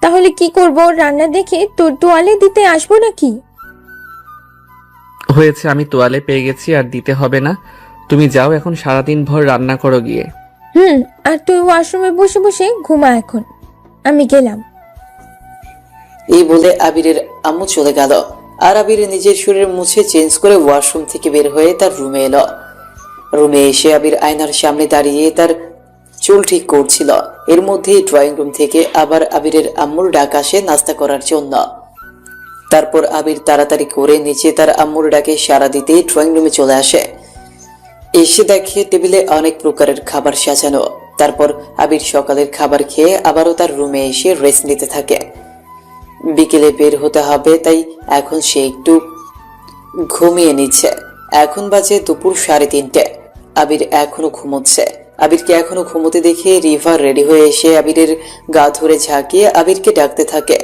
তাহলে কি করবো? রান্না দেখে তোর তোয়ালে দিতে আসবো নাকি? হয়েছে, আমি তোয়ালে পেয়ে গেছি, আর দিতে হবে না। তুমি যাও, এখন সারাদিন ভর রান্না করো গিয়ে। আর তুই ওয়াশরুমে বসে বসে ঘুমা এখন। আমি গেলাম। এই বলে আবিরের আম্মু চলে গেল। আর আবির নিজের শরীর মুছে চেঞ্জ করে ওয়াশরুম থেকে বের হয়ে তার রুমে এলো। রুমে এসে আবির আয়নার সামনে দাঁড়িয়ে তার চুল ঠিক করছিল। এর মধ্যেই ড্রয়িং রুম থেকে আবার আবিরের আম্মুর ডাক আসে নাস্তা করার জন্য। তারপর আবির তাড়াতাড়ি করে নিচে তার আম্মুর ডাকে সাড়া দিতে ড্রয়িং রুমে চলে আসে। এসে দেখে টেবিলে অনেক প্রকারের খাবার সাজানো। তারপর আবির সকালের খাবার খেয়ে আবারও তার রুমে এসে রেস্ট নিতে থাকে। বিকেলে বের হতে হবে, তাই এখন সে একটু ঘুমিয়ে নিচ্ছে। এখন বাজে দুপুর 3:30। আবির এখনো ঘুমোচ্ছে। আবিরকে এখনো ঘুমোতে দেখে রিভা রেডি হয়ে এসে আবিরের গা ধরে ঝাঁকিয়ে আবিরকে ডাকতে থাকে।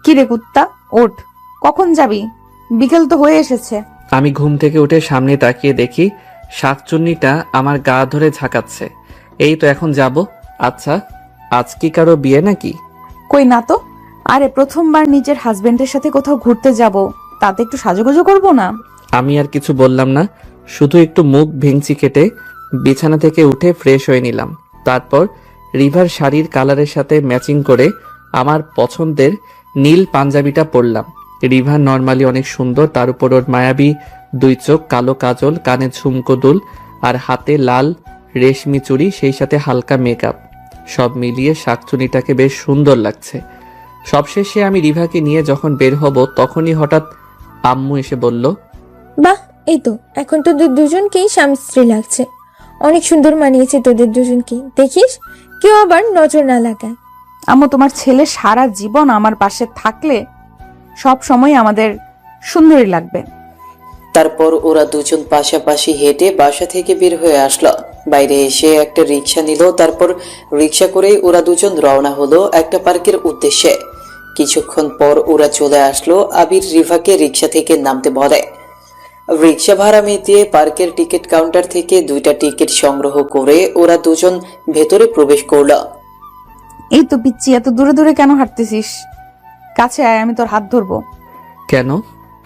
কি রে কুত্তা, ওঠ, কখন যাবি? বিকেল তো হয়ে এসেছে। আমি ঘুম থেকে উঠে সামনে তাকিয়ে দেখি শাকচুন্নিটা আমার গা ধরে ঝাঁকাচ্ছে। এই তো এখন যাব। আচ্ছা, আজ কি কারো বিয়ে নাকি? কই না তো। আরে প্রথমবার নিজের হাজবেন্ডের সাথে কোথাও ঘুরতে যাব, তাতে একটু সাজুগুজু করবো না? আমি আর কিছু বললাম না, শুধু একটু মুখ ভেঙচি কেটে বিছানা থেকে উঠে ফ্রেশ হয়ে নিলাম। তারপর রিভার শাড়ির কালারের সাথে ম্যাচিং করে আমার পছন্দের নীল পাঞ্জাবিটা পরলাম। রিভা নর্মালি অনেক সুন্দর, তার উপর ওর মায়াবী 2 চোখ, কালো কাজল, কানে ঝুমকো দুল আর হাতে লাল রেশমি চুড়ি, সেই সাথে হালকা মেকআপ। সব মিলিয়ে শাকচুনিটাকে বেশ সুন্দর লাগছে। সবশেষে আমি রিভাকে নিয়ে যখন বের হব তখনই হঠাৎ আম্মু এসে বলল, বাহ, এই তো এখন তোদের দুজনকেই স্বামী স্ত্রী লাগছে। অনেক সুন্দর মানিয়েছে তোদের দুজনকে। দেখিস কেউ আবার নজর না লাগায়। আম্মু, তোমার ছেলে সারা জীবন আমার পাশে থাকলে সব সময় আমাদের সুন্দরী লাগবে। তারপর ওরা দুজন পাশাপাশি হেঁটে বাসা থেকে বের হয়ে আসলো। বাইরে এসে একটা রিক্সা নিল। তারপর রিক্সা করে ওরা দুজন রওনা হলো একটা পার্কের উদ্দেশ্যে। কিছুক্ষণ পর ওরা চলে আসলো। আবির রিভাকে রিক্সা থেকে নামতে বলে। রিক্সা ভাড়া মিটিয়ে পার্কের টিকিট কাউন্টার থেকে 2টা টিকিট সংগ্রহ করে ওরা দুজন ভেতরে প্রবেশ করলো। এই তো পিচ্ছি, এত দূরে দূরে কেন হাঁটতেছিস? কাছে আয়, আমি তোর হাত ধরবো। কেন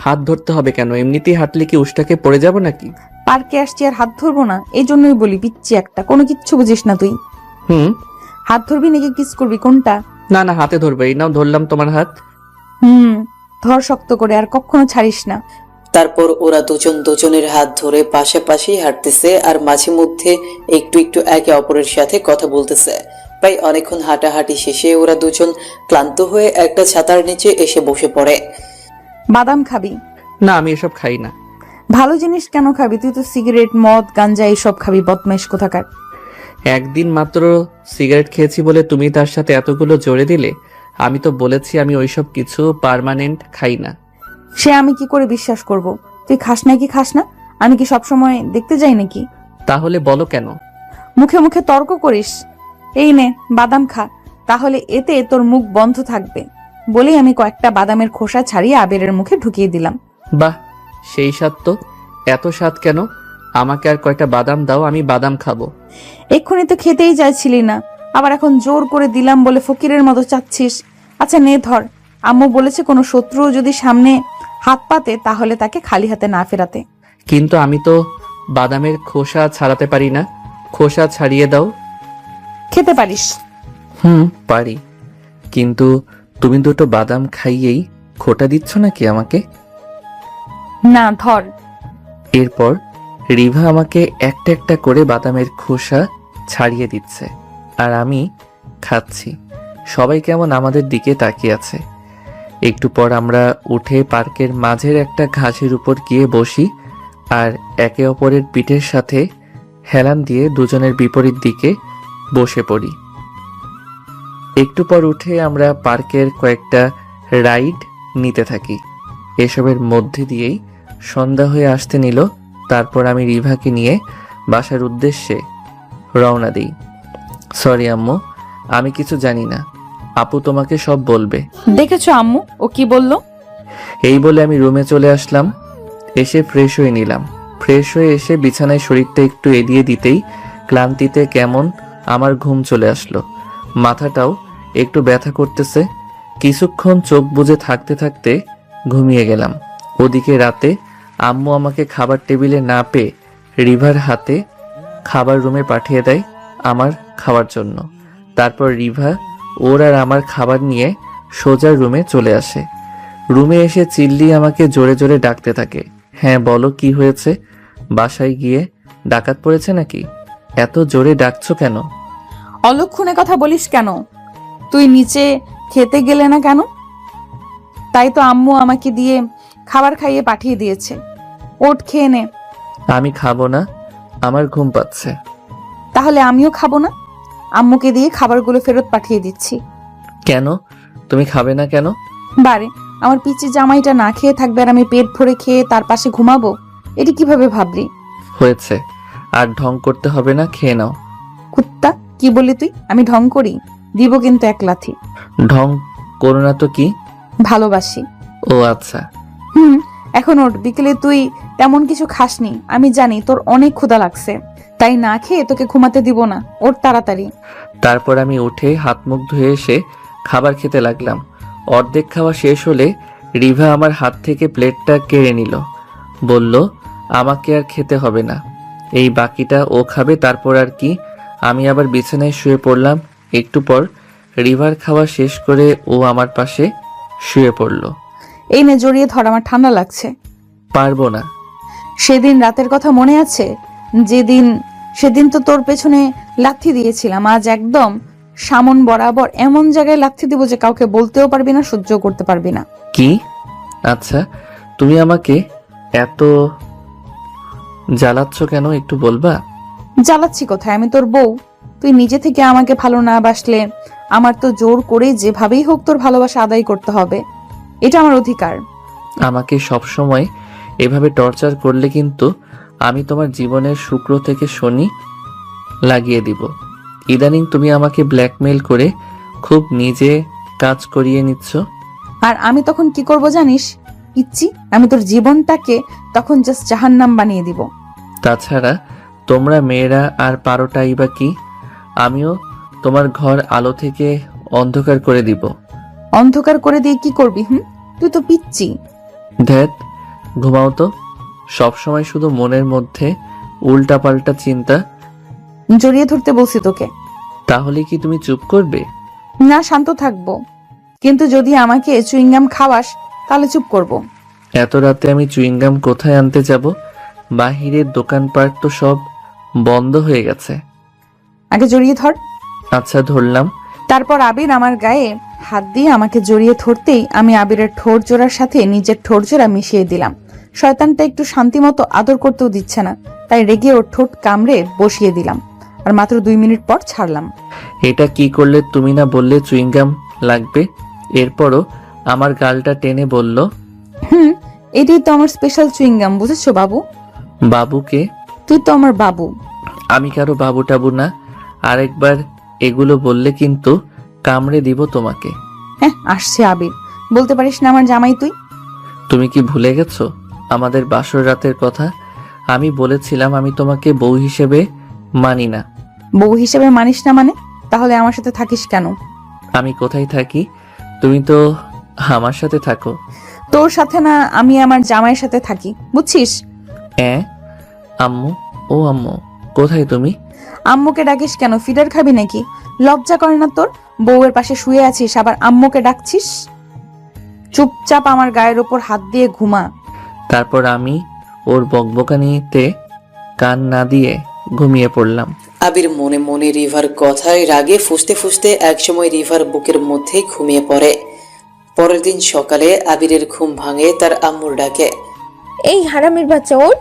হাত ধরতে হবে কেন? এমনিতেই হাঁটলে কি উষ্টাকে পড়ে যাব নাকি? পার্কে আসছি আর হাত ধরবো না? এই জন্যই বলি পিচ্ছি একটা, কোনো কিচ্ছু বুঝিস না তুই। হুম, হাত ধরবি নাকি কিস করবি, কোনটা? না না, হাতে ধরবে। এই নাও, ধরলাম তোমার হাত। ধর শক্ত করে, আর কখনো ছাড়িস না। তারপর ওরা দুজন দুজনের হাত ধরে পাশাপাশি হাঁটতেছে আর মাঝে মধ্যে একটু একটু একে অপরের সাথে কথা বলতেছে। প্রায় অনেকক্ষণ হাঁটাহাঁটি শেষে ওরা দুজন ক্লান্ত হয়ে একটা ছাতার নিচে এসে বসে পড়ে। বাদাম খাবি? না, আমি এসব খাই না। ভালো জিনিস কেন খাবি? তুই তো সিগারেট, মদ, গাঞ্জা এইসব খাবি, বদমাইশ কোথাকার। একদিন মাত্র সিগারেট খেয়েছি বলে তুমি তার সাথে এতগুলো জোরে দিলে। আমি তো বলেছি আমি ওইসব কিছু পার্মানেন্ট খাই না। সে আমি কি করে বিশ্বাস করব? তুই খাস না কি খাস না? আমি কি সবসময় দেখতে যাই নাকি? তাহলে বলো কেন? মুখে মুখে তর্ক করিস। এই নে বাদাম খা, তাহলে এতে তোর মুখ বন্ধ থাকবে। বলেই আমি কয়েকটা বাদামের খোসা ছাড়িয়ে আবিরের মুখে ঢুকিয়ে দিলাম। বাহ, সেই স্বাদ তো। এত স্বাদ কেন? আমাকে আর কয়টা বাদাম দাও, আমি বাদাম খাবো। এক্ষুনি তো খেতেই চাইছিলি না, আবার এখন জোর করে দিলাম বলে ফকিরের মতো চাচ্ছিস। আচ্ছা নে ধর। আম্মু বলেছে কোনো শত্রু যদি সামনে হাত পাতে তাহলে তাকে খালি হাতে না ফেরাতে। কিন্তু আমি তো বাদামের খোসা ছাড়াতে পারি না। খোসা ছাড়িয়ে দাও। খেতে পারিস? পারি, কিন্তু তুমি দুটো বাদাম খাইয়েই খোটা দিচ্ছ নাকি আমাকে? না, ধর। এরপর রিভা আমাকে একটা একটা করে বাদামের খোসা ছাড়িয়ে দিচ্ছে আর আমি খাচ্ছি। সবাই কেমন আমাদের দিকে তাকিয়ে আছে। একটু পর আমরা উঠে পার্কের মাঝের একটা ঘাসের উপর গিয়ে বসি আর একে অপরের পিঠের সাথে হেলান দিয়ে দুজনের বিপরীত দিকে বসে পড়ি। একটু পর উঠে আমরা পার্কের কয়েকটা রাইড নিতে থাকি। এসবের মধ্যে দিয়েই সন্ধ্যা হয়ে আসতে নিল। তারপর আমি রিভাকে নিয়ে বাসার উদ্দেশ্যে রওনা দিই। সরি আম্মু, আমি কিছু জানি না। আপু তোমাকে সব বলবে। দেখেছো আম্মু ও কি বলল? এই বলে আমি রুমে চলে আসলাম। এসে ফ্রেশ হয়ে নিলাম। ফ্রেশ হয়ে এসে বিছানায় শরীরটা একটু এলিয়ে দিতেই ক্লান্তিতে কেমন আমার ঘুম চলে আসলো। মাথাটাও একটু ব্যথা করতেছে। কিছুক্ষণ চোখ বুজে থাকতে থাকতে ঘুমিয়ে গেলাম। ওদিকে রাতে আম্মু আমাকে খাবার টেবিলে না পেয়ে রিভার হাতে খাবার রুমে পাঠিয়ে দেয় আমার খাওয়ার জন্য। তারপর রিভা ওর আর আমার খাবার নিয়ে সোজা রুমে চলে আসে। রুমে এসে চিল্লি আমাকে জোরে জোরে ডাকতে থাকে। হ্যাঁ বলো, কি হয়েছে? বাসায় গিয়ে ডাকাত পড়েছে নাকি? এত জোরে ডাকছো কেন? অলক্ষণে কথা বলিস কেন? তুই নিচে খেতে গেলে না কেন? তাই তো আম্মু আমাকে দিয়ে খাবার খাইয়ে পাঠিয়ে দিয়েছে। ওঠ, খেয়ে নে। আমি খাবো না, আমার ঘুম পাচ্ছে। তাহলে আমিও খাবো না। আম্মুকে দিয়ে খাবারগুলো ফেরত পাঠিয়ে দিচ্ছি। কেন? তুমি খাবে না কেন? বারে, আমার পিচি জামাইটা না খেয়ে থাকবে আর আমি পেট ভরে খেয়ে তার পাশে ঘুমাবো? এটি কিভাবে ভাবলি? হয়েছে, আর ঢং করতে হবে না, খেয়ে নাও। কুত্তা, কি বলি তুই? আমি ঢং করি? দিব কিন্তু এক লাথি। ঢং করো না তো কি? ভালোবাসি। ও আচ্ছা। এখন ওঠ, বিকেলে তুই তেমন কিছু খাসনি, আমি জানি তোর অনেক ক্ষুধা লাগছে, তাই না খেয়ে তোকে ঘুমাতে দিব না। ওঠ তাড়াতাড়ি। তারপর আমি উঠে হাত মুখ ধুয়ে এসে খাবার খেতে লাগলাম। অর্ধেক খাওয়া শেষ হলে রিভা আমার হাত থেকে প্লেটটা কেড়ে নিল। বলল আমাকে আর খেতে হবে না, এই বাকিটা ও খাবে। তারপর আর কি, আমি আবার বিছানায় শুয়ে পড়লাম। একটু পর রিভার খাওয়া শেষ করে ও আমার পাশে শুয়ে পড়ল। এই নে, জড়িয়ে ধর, আমার ঠান্ডা লাগছে। পারবো না। সেদিন রাতের কথা মনে আছে? সেদিন তো তোর পেছনে লাথি দিয়েছিলাম। আজ একদম সামন বরাবর এমন জায়গায় লাথি দিব যে কাউকে বলতেও পারবি না, সহ্য করতে পারবি না। কি? আচ্ছা, তুমি আমাকে এত জ্বালাচ্ছ কেন, একটু বলবা? জ্বালাচ্ছি কোথায়? আমি তোর বউ। তুই নিজে থেকে আমাকে ভালো না বাসলে আমার তো জোর করে যেভাবেই হোক তোর ভালোবাসা আদায় করতে হবে। এটা আমার অধিকার। আমাকে সব সময় এভাবে টর্চার করলে কিন্তু আমি তোমার জীবনের শুক্র থেকে শনি লাগিয়ে দিব। ইদানিং তুমি আমাকে ব্ল্যাকমেইল করে খুব নিজে কাজ করিয়ে নিচ্ছ। আর আমি তখন কি করব জানিস? ইচ্ছি আমি তোর জীবনটাকে তখন জাস্ট জাহান্নাম বানিয়ে দিব। তাছাড়া তোমরা মেয়েরা আর পারোটাই বা কি? আমিও তোমার ঘর আলো থেকে অন্ধকার করে দিব। অন্ধকার করে দিয়ে কি করবি? তুই তো পিচ্ছি। ধ্যাত, ঘুমাও তো। সবসময় শুধু মনের মধ্যে উল্টাপাল্টা চিন্তা। জড়িয়ে ধরতে বলছি তোকে। তাহলে কি তুমি চুপ করবে? না, শান্ত থাকবো। কিন্তু যদি আমাকে চুইংগাম খাওয়াস তাহলে চুপ করব। এত রাতে আমি চুইংগাম কোথায় আনতে যাব? বাহিরের দোকানপাট তো সব বন্ধ হয়ে গেছে। আগে জড়িয়ে ধর। আচ্ছা, ধরলাম। তারপর আবির আমার গায়ে হাত দিয়ে আমাকে জড়িয়ে ধরতেই আমি আবিরের ঠোঁট জোড়ার সাথে নিজের ঠোঁট জোড়া মিশিয়ে দিলাম। শয়তানটা একটু শান্তিমতো আদর করতেও দিচ্ছে না, তাই রেগে ওর ঠোঁট কামড়ে বসিয়ে দিলাম আর মাত্র 2 মিনিট পর ছাড়লাম। এটা কি করলে? তুমি না বললে চুইংগাম লাগবে? এরপরও আমার গালটা টেনে বলল, এটাই তো আমার স্পেশাল চুইংগাম, বুঝেছো বাবু? বাবুকে? তুই তো আমার বাবু। আমি কারো বাবু টাবু না। আরেকবার এগুলো বললে কিন্তু কামড়ে দিব তোমাকে। হ্যাঁ, আসছে আবির। বলতে পারিস না আমার জামাই তুই? তুমি কি ভুলে গেছো আমাদের বাসর রাতের কথা? আমি বলেছিলাম আমি তোমাকে বউ হিসেবে মানি না। বউ হিসেবে মানিস না মানে? তাহলে আমার সাথে থাকিস কেন? আমি কোথায় থাকি? তুমি তো আমার সাথে থাকো। তোর সাথে না, আমি আমার জামাইয়ের সাথে থাকি, বুঝছিস? হ্যাঁ আম্মু। ও আম্মু, কোথায় তুমি? আম্মুকে ডাকিস কেন? ফিডার খাবি নাকি? লজ্জা করে না তোর? বউয়ের পাশে শুয়ে আছিস, আবার আম্মুকে ডাকছিস? চুপচাপ আমার গায়ের ওপর হাত দিয়ে ঘুমা। তারপর আমি ওর বকবকানিতে কান না দিয়ে ঘুমিয়ে পড়লাম। আবির মনে মনে রিভার কথায় রাগে ফুঁসতে ফুঁসতে একসময় রিভার বুকের মধ্যে ঘুমিয়ে পড়ে। পরের দিন সকালে আবিরের ঘুম ভাঙে তার আম্মুর ডাকে। এই হারামের বাচ্চা, ওর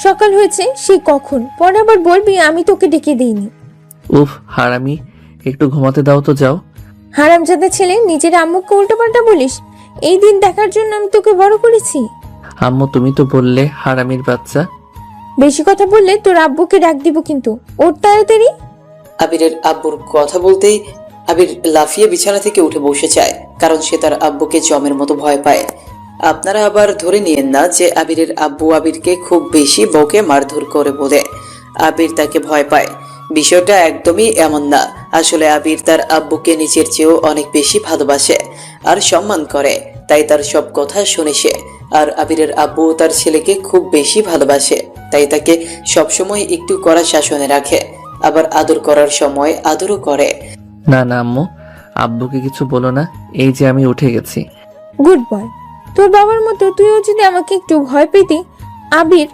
সকাল হয়েছে সে কখন? পরে আবার বলবি আমি তোকে ডেকে দিইনি। উফ হারামি, একটু ঘুমাতে দাও তো, যাও। হারামজাদা ছেলে, নিজের আম্মুকে উল্টোপাল্টা বলিস? এই দিন দেখার জন্য আমি তোকে বড় করেছি। আম্মু, তুমি তো বললে হারামির বাচ্চা। বেশি কথা বললে তোর আব্বুকে ডাক দিব কিন্তু। ওর তাড়াতাড়ি। আবিরের আব্বুর কথা বলতেই আবির লাফিয়ে বিছানা থেকে উঠে বসে যায়, কারণ সে তার আব্বুকে জমের মতো ভয় পায়। আপনারা আবার ধরে নিয়েন না যে আবিরের আব্বু আবিরকে খুব বেশি বকে মারধর করে বলে আবির তাকে ভয় পায়। বিষয়টা একদমই এমন না। আসলে আবির তার আব্বুকে নিজের চেয়েও অনেক বেশি ভালোবাসে আর সম্মান করে, তাই তার সব কথা শুনে সে। আর আবিরের আব্বু তার ছেলেকে খুব বেশি ভালোবাসে, তাই তাকে সবসময় একটু কড়া শাসনে রাখে, আবার আদর করার সময় আদরও করে। না না আম্মু, আব্বুকে কিছু বলো না। এই যে আমি উঠে গেছি। Good boy. তোর বাবার মতো তুইও যদি আমাকে একটু ভয় পেতি। আবির,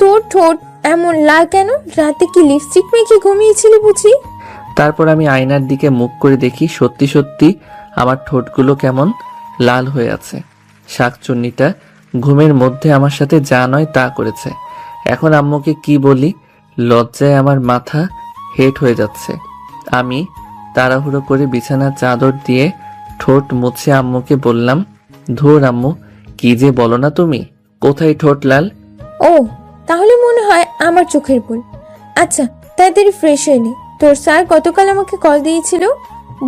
তোর ঠোঁট এমন লাল কেন? রাতে কি লিপস্টিক মেখে ঘুমিয়েছিলি বুঝি? তারপর আমি আয়নার দিকে মুখ করে দেখি সত্যি সত্যি আমার ঠোঁটগুলো কেমন লাল হয়ে আছে। শাকচুন্নিটা ঘুমের মধ্যে আমার সাথে যা নয় তা করেছে। এখন আম্মুকে কি বলি? লজ্জায় আমার মাথা হেট হয়ে যাচ্ছে। আমি তাড়াহুড়ো করে বিছানার চাদর দিয়ে ঠোঁট মুছে আম্মুকে বললাম, ধুর আম্মু, কি যে বলো না তুমি, কোথায় ঠোঁট লাল? ও, তাহলে মনে হয় আমার চোখের ভুল। আচ্ছা, তাড়াতাড়ি ফ্রেশ হয়ে নে। তোর স্যার গতকাল আমাকে কল দিয়েছিল,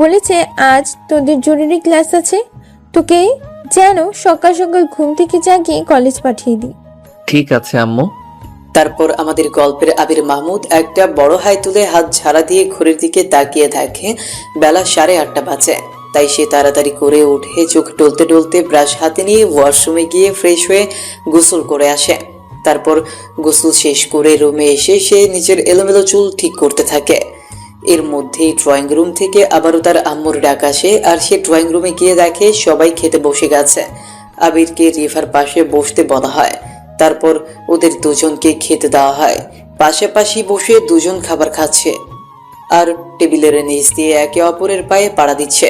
বলেছে আজ তোদের জরুরি ক্লাস আছে, তোকে যেন সকাল সকাল ঘুম থেকে জাগিয়ে কলেজ পাঠিয়ে দিই। ঠিক আছে আম্মু। তারপর আমাদের গল্পের আবির মাহমুদ একটা বড় হাই তুলে হাত ঝাড়া দিয়ে ঘড়ির দিকে তাকিয়ে দেখে বেলা 8:30 বাজে। তাই সে তাড়াতাড়ি করে উঠে চোখ টলতে টলতে ব্রাশ হাতে নিয়ে ওয়াশরুমে গিয়ে ফ্রেশ হয়ে গোসল করে আসে। তারপর গোসল শেষ করে রুমে এসে সে নিজের এলোমেলো চুল ঠিক করতে থাকে। এর মধ্যেই ড্রয়িং রুম থেকে আবারও তার আম্মুর ডাক আসে, আর সে ড্রয়িং রুমে গিয়ে দেখে সবাই খেতে বসে গেছে। আবিরকে রিভার পাশে বসতে বলা হয়। তারপর ওদের দুজনকে খেতে দেওয়া হয়। পাশাপাশি বসে দুজন খাবার খাচ্ছে আর টেবিলের নিচ দিয়ে একে অপরের পায়ে পাড়া দিচ্ছে।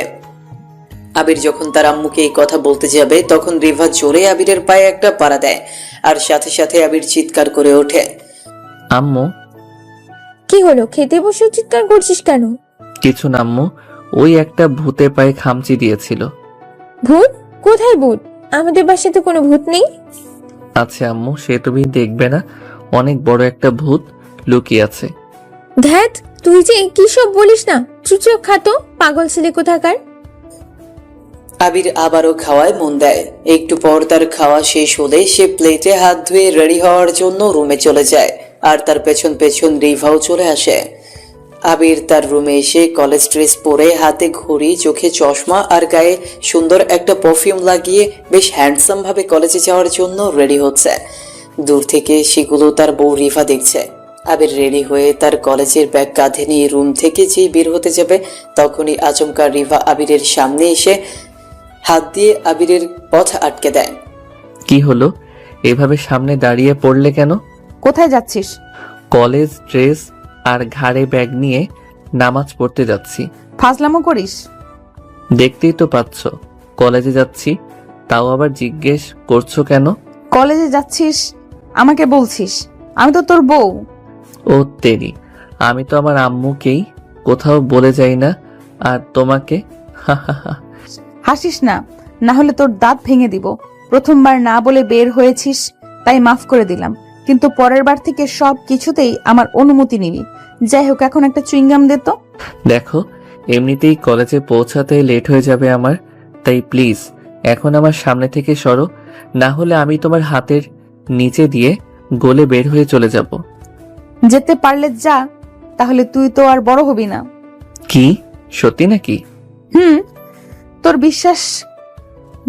আবির যখন তার আম্মুকে এই কথা বলতে যাবে, তখন রিভা জোরে আবিরের পায়ে একটা পাড়া দেয়, আর সাথে সাথে আবির চিৎকার করে ওঠে। আম্মু। কি হলো? খেতে বসে চিৎকার করছিস কেন? কিছু না আম্মু, ওই একটা ভূতে পায়ে খামচি দিয়েছিল। ভূত? কোথায় ভূত? আমাদের বাসায় তো কোনো ভূত নেই। আচ্ছা আম্মু, সে তুমি দেখবে না, অনেক বড় একটা ভূত লুকিয়ে আছে। ধ্যাত, তুই যে কি সব বলিস না। চুপচাপ খাতো, পাগল ছেলে কোথাকার। আবির আবারও খাওয়ায় মন দেয়। একটু পর তার খাওয়া শেষ হলে সে প্লেটে হাত ধুয়ে রেডি হওয়ার জন্য রুমে চলে যায়, আর তার পেছন পেছন রিভাও চলে আসে। আবির তার রুমে এসে কলেজ ড্রেস পরে, হাতে ঘড়ি, চোখে চশমা আর গায়ে সুন্দর একটা পারফিউম লাগিয়ে বেশ হ্যান্ডসাম ভাবে কলেজে যাওয়ার জন্য রেডি হচ্ছে। দূর থেকে সেগুলো তার বউ রিভা দেখছে। আবির রেডি হয়ে তার কলেজের ব্যাগ কাঁধে নিয়ে রুম থেকে যেই বের হতে যাবে, তখনই আচমকা রিভা আবিরের সামনে এসে হাত দিয়ে আবিরের পথ আটকে দেয়। কি হলো, এভাবে সামনে দাঁড়িয়ে পড়লে কেন? কোথায় যাচ্ছিস? কলেজ ড্রেস আর ঘাড়ে ব্যাগ নিয়ে নামাজ পড়তে যাচ্ছি। ফাজলামো করিস? দেখতেই তো পাচ্ছ কলেজে যাচ্ছি, তাও আবার জিজ্ঞেস করছো কেন? কলেজে যাচ্ছিস আমাকে বলছিস, আমি তো তোর বউ। ও তেরি, আমি তো আমার আম্মুকেই কোথাও বলে যাই না, আর তোমাকে? হাসিস না, না হলে তোর দাঁত ভেঙে দিব। প্রথমবার না বলে বের হয়েছিস তাই মাফ করে দিলাম, কিন্তু পরের বার থেকে সব কিছুতেই আমার অনুমতি নিবি। যাই হোক, এখন একটা চুইংগাম দে তো। দেখো, এমনিতেই কলেজে পৌঁছাতে লেট হয়ে যাবে আমার, তাই প্লিজ এখন আমার সামনে থেকে সরো, না হলে আমি তোমার হাতের নিচে দিয়ে গলে বের হয়ে চলে যাব। যেতে পারলে যা, তাহলে তুই তো আর বড় হবি না। কি সত্যি নাকি? তোর বিশ্বাস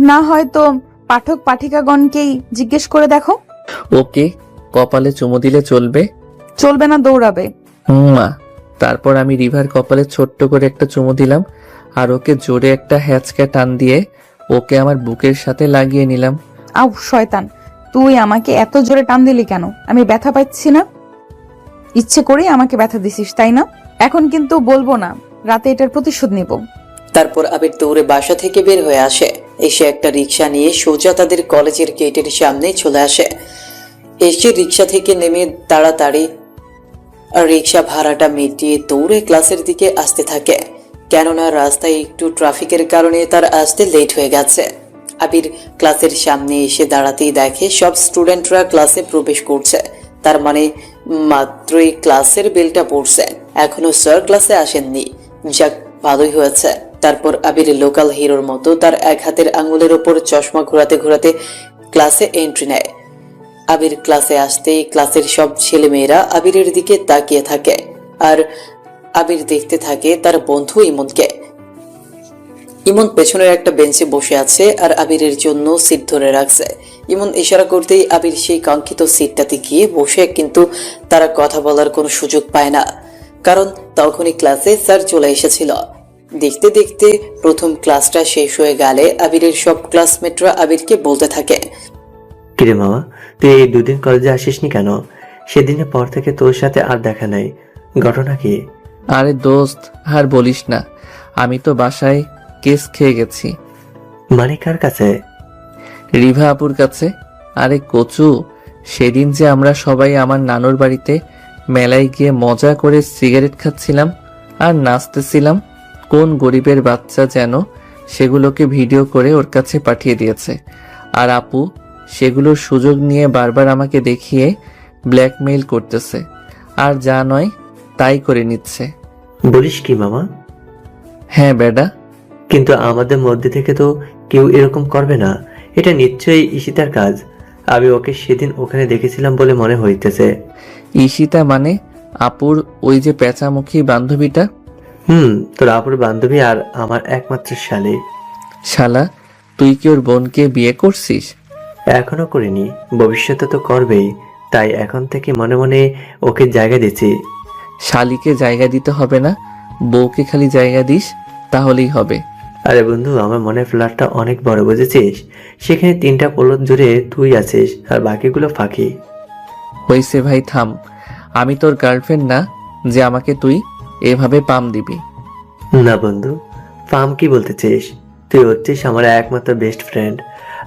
না হয় তো পাঠক পাঠিকাগণকেই জিজ্ঞেস করে দেখো। ওকে, কপালে চুমু দিলে চলবে? চলবে না, দৌড়াবে। মা। তারপর আমি রিভার কপালে ছোট্ট করে একটা চুমু দিলাম, আর ওকে জোরে একটা হ্যাচকা টান দিয়ে ওকে আমার বুকের সাথে লাগিয়ে নিলাম। আউ শয়তান, তুই আমাকে এত জোরে টান দিলি কেন? আমি ব্যথা পাচ্ছি না? ইচ্ছে করেই আমাকে ব্যথা দিছিস তাই না? এখন কিন্তু বলবো না, রাতে এটার প্রতিশোধ নিব। তারপর আবির দৌড়ে বাসা থেকে বের হয়ে আসে, এসে একটা রিক্সা নিয়ে সোজা তাদের কলেজের গেটের সামনে চলে আসে। এসে রিক্সা থেকে নেমে তাড়াতাড়ি রিক্সা ভাড়াটা মিটিয়ে দৌড়ে ক্লাসের দিকে আসতে থাকে, কেননা রাস্তায় একটু ট্রাফিকের কারণে তার আসতে লেট হয়ে গেছে। আবির ক্লাসের সামনে এসে দাঁড়াতেই দেখে সব স্টুডেন্টরা ক্লাসে প্রবেশ করছে, তার মানে মাত্রই ক্লাসের বেলটা পড়ছে, এখনো স্যার ক্লাসে আসেননি। যাক, ভালোই হয়েছে। তারপর আবির লোকাল হিরোর মতো তার এক হাতের আঙুলের ওপর চশমা ঘোরাতে ঘোরাতে ক্লাসে এন্ট্রি নেয়। আবির ক্লাসে আসতেই ক্লাসের সব ছেলেমেয়েরা আবিরের দিকে তাকিয়ে থাকে, আর আবির দেখতে থাকে তার বন্ধু ইমনকে। ইমন পেছনের একটা বেঞ্চে বসে আছে আর আবিরের জন্য সিট ধরে রাখছে। ইমন ইশারা করতেই আবির সেই কাঙ্ক্ষিত সিটটাতে গিয়ে বসে, কিন্তু তারা কথা বলার কোনো সুযোগ পায় না, কারণ তখনই ক্লাসে স্যার চলে এসেছিল। দেখতে দেখতে প্রথম ক্লাসটা শেষ হয়ে গেলে আবিরের সব ক্লাসমেটরা আবিরকে বলতে থাকে, কিরে মামা, তুই এই দুদিন কলেজে আসিসনি কেন? সেদিনের পর থেকে তোর সাথে আর দেখা নাই, ঘটনা কি? আরে দোস্ত, আর বলিস না, আমি তো বাসায় কেস খেয়ে গেছি। মানে কার কাছে? রিভা আপুর কাছে। আরে কচু, সেদিন যে আমরা সবাই আমার নানুর বাড়িতে মেলায় গিয়ে মজা করে সিগারেট খাচ্ছিলাম আর নাচতেছিলাম, কোন গরিবের বাচ্চা যেন সেগুলোকে ভিডিও করে ওর কাছে পাঠিয়ে দিয়েছে, আর আপু সেগুলোর সুযোগ নিয়ে বারবার আমাকে দেখিয়ে ব্ল্যাকমেইল করতেছে, আর যা নয় তাই করে নিচ্ছে। বলিস কি মামা? হ্যাঁ বেডা। কিন্তু আমাদের মধ্যে থেকে তো কেউ এরকম করবে না, এটা নিশ্চয়ই ঈশিতার কাজ। আমি ওকে সেদিন ওখানে দেখেছিলাম বলে মনে হইতেছে। ঈশিতা মানে আপুর ওই যে পেঁচামুখী বান্ধবীটা? তোর আপুর বান্ধবী আর আমার একমাত্র শালী। শালা, তুই কি ওর বোনকে বিয়ে করছিস? এখনো করিনি, ভবিষ্যতে তো করবেই, তাই এখন থেকে মনে মনে ওকে জায়গা দিচ্ছি। শালিকে জায়গা দিতে হবে না, বউকে খালি জায়গা দিস, তাহলেই হবে। আরে বন্ধু, আমার মনের ফ্ল্যাটটা অনেক বড়, বুঝেছিস? সেখানে 3টা পলট জুড়ে তুই আছিস আর বাকিগুলো ফাঁকি। হইছে ভাই, থাম। আমি তোর গার্লফ্রেন্ড না যে আমাকে তুই এভাবে পাম দিবি। না বন্ধু, ফার্ম কি বলতেছিস? তুই হচ্ছিস আমার একমাত্র বেস্ট ফ্রেন্ড,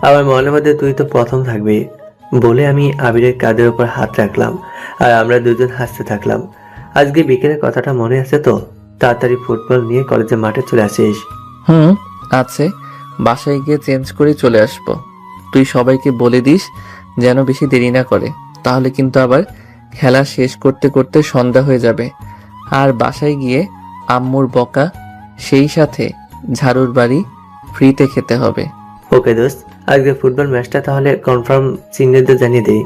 আমার মনের মধ্যে তুই তো প্রথম থাকবি। বলে আমি আবিরের কাঁধের উপর হাত রাখলাম আর আমরা দুজন হাসতে থাকলাম। আজকে বিকেলের কথাটা মনে আছে তো? তাড়াতাড়ি ফুটবল নিয়ে কলেজের মাঠে চলে আসিস। আছে, বাসায় গিয়ে চেঞ্জ করে চলে আসবো। তুই সবাইকে বলে দিস যেন বেশি দেরি না করে, তাহলে কিন্তু আবার খেলা শেষ করতে করতে সন্ধ্যা হয়ে যাবে, আর বাসায় গিয়ে আম্মুর বকা, সেই সাথে ঝাড়ুর বাড়ি ফ্রিতে খেতে হবে। ওকে দোস্ত, আজকে ফুটবল ম্যাচটা তাহলে কনফার্ম সিনিয়রদের জানিয়ে দেই।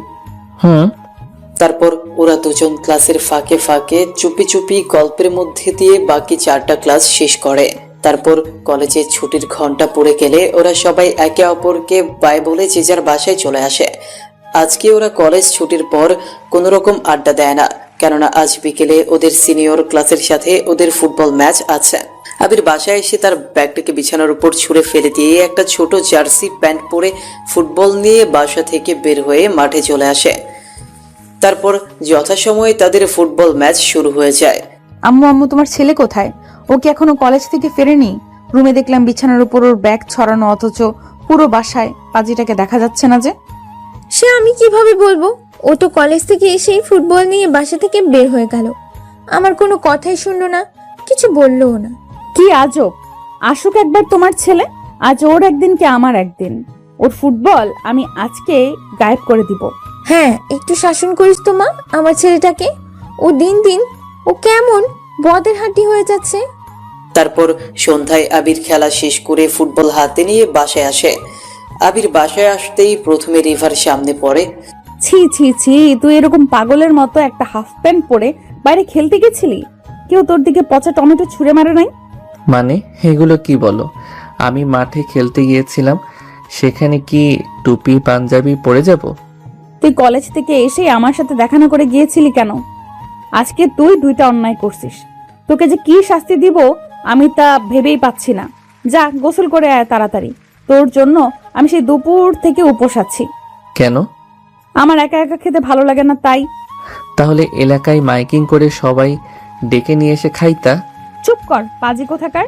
তারপর ওরা দুজন ক্লাসের ফাঁকে ফাঁকে চুপি চুপি গল্পের মধ্যে দিয়ে বাকি 4টা ক্লাস শেষ করে। তারপর কলেজে ছুটির ঘন্টা পড়ে গেলে ওরা সবাই একে অপরকে বাই বলে যে যার বাসায় চলে আসে। আজকে ওরা কলেজ ছুটির পর কোনো রকম আড্ডা দেয় না, কেননা আজ বিকেলে ওদের সিনিয়র ক্লাসের সাথে ওদের ফুটবল ম্যাচ আছে। আবির বাসায় এসে তার ব্যাগটাকে বিছানার উপর ছুঁড়ে ফেলে দিয়ে একটা ছোট জার্সি প্যান্ট পরে ফুটবল নিয়ে বাসা থেকে বের হয়ে মাঠে চলে আসে। তারপর যথাসময়ে তাদের ফুটবল ম্যাচ শুরু হয়ে যায়। আম্মু আম্মু তোমার ছেলে কোথায়? ও কি এখনো কলেজ থেকে ফেরেনি? রুমে দেখলাম বিছানার উপর ওর ব্যাগ ছড়ানো, অথচ পুরো বাসায় পাজিটাকে দেখা যাচ্ছে না যে। সে আমি কিভাবে বলবো? ও তো কলেজ থেকে এসেই ফুটবল নিয়ে বাসা থেকে বের হয়ে গেল। আমার কোনো কথাই শুনলো না, কিছু বললোও না। কি আজব! আসুক একবার তোমার ছেলে, আজ ওর একদিন কি আমার একদিন। ওর ফুটবল আমি আজকে গায়েব করে দিব। হ্যাঁ, একটু শাসন করিস তো মা আমার ছেলেটাকে। ও দিন দিন ও কেমন বদের হাঁটি হয়ে যাচ্ছে। তারপর সন্ধ্যায় আবির খেলা শেষ করে ফুটবল হাতে নিয়ে বাসায় আসে। আবির বাসায় আসতেই প্রথমে রিভার সামনে পড়ে। ছি ছি ছি, তুই এরকম পাগলের মতো একটা হাফ প্যান্ট পরে বাইরে খেলতে গেছিলি? কেউ তোর দিকে পচা টমেটো ছুঁড়ে মারে নাই? মানে এগুলো কি বলো? আমি মাঠে খেলতে গিয়েছিলাম, সেখানে কি টুপি পাঞ্জাবি পরে যাব? তুই কলেজ থেকে এসে আমার সাথে দেখা না করে গিয়েছিলি কেন? আজকে তুই দুইটা অন্যায় করছিস। তোকে যে কি শাস্তি দিব আমি তা ভেবেই পাচ্ছি না। যা গোসল করে আয় তাড়াতাড়ি। তোর জন্য আমি সেই দুপুর থেকে উপোস আছি। কেন? আমার একা একা খেতে ভালো লাগে না তাই। তাহলে এলাকায় মাইকিং করে সবাই ডেকে নিয়ে এসে খাইতা। চুপ কর পাজি কোথাকার।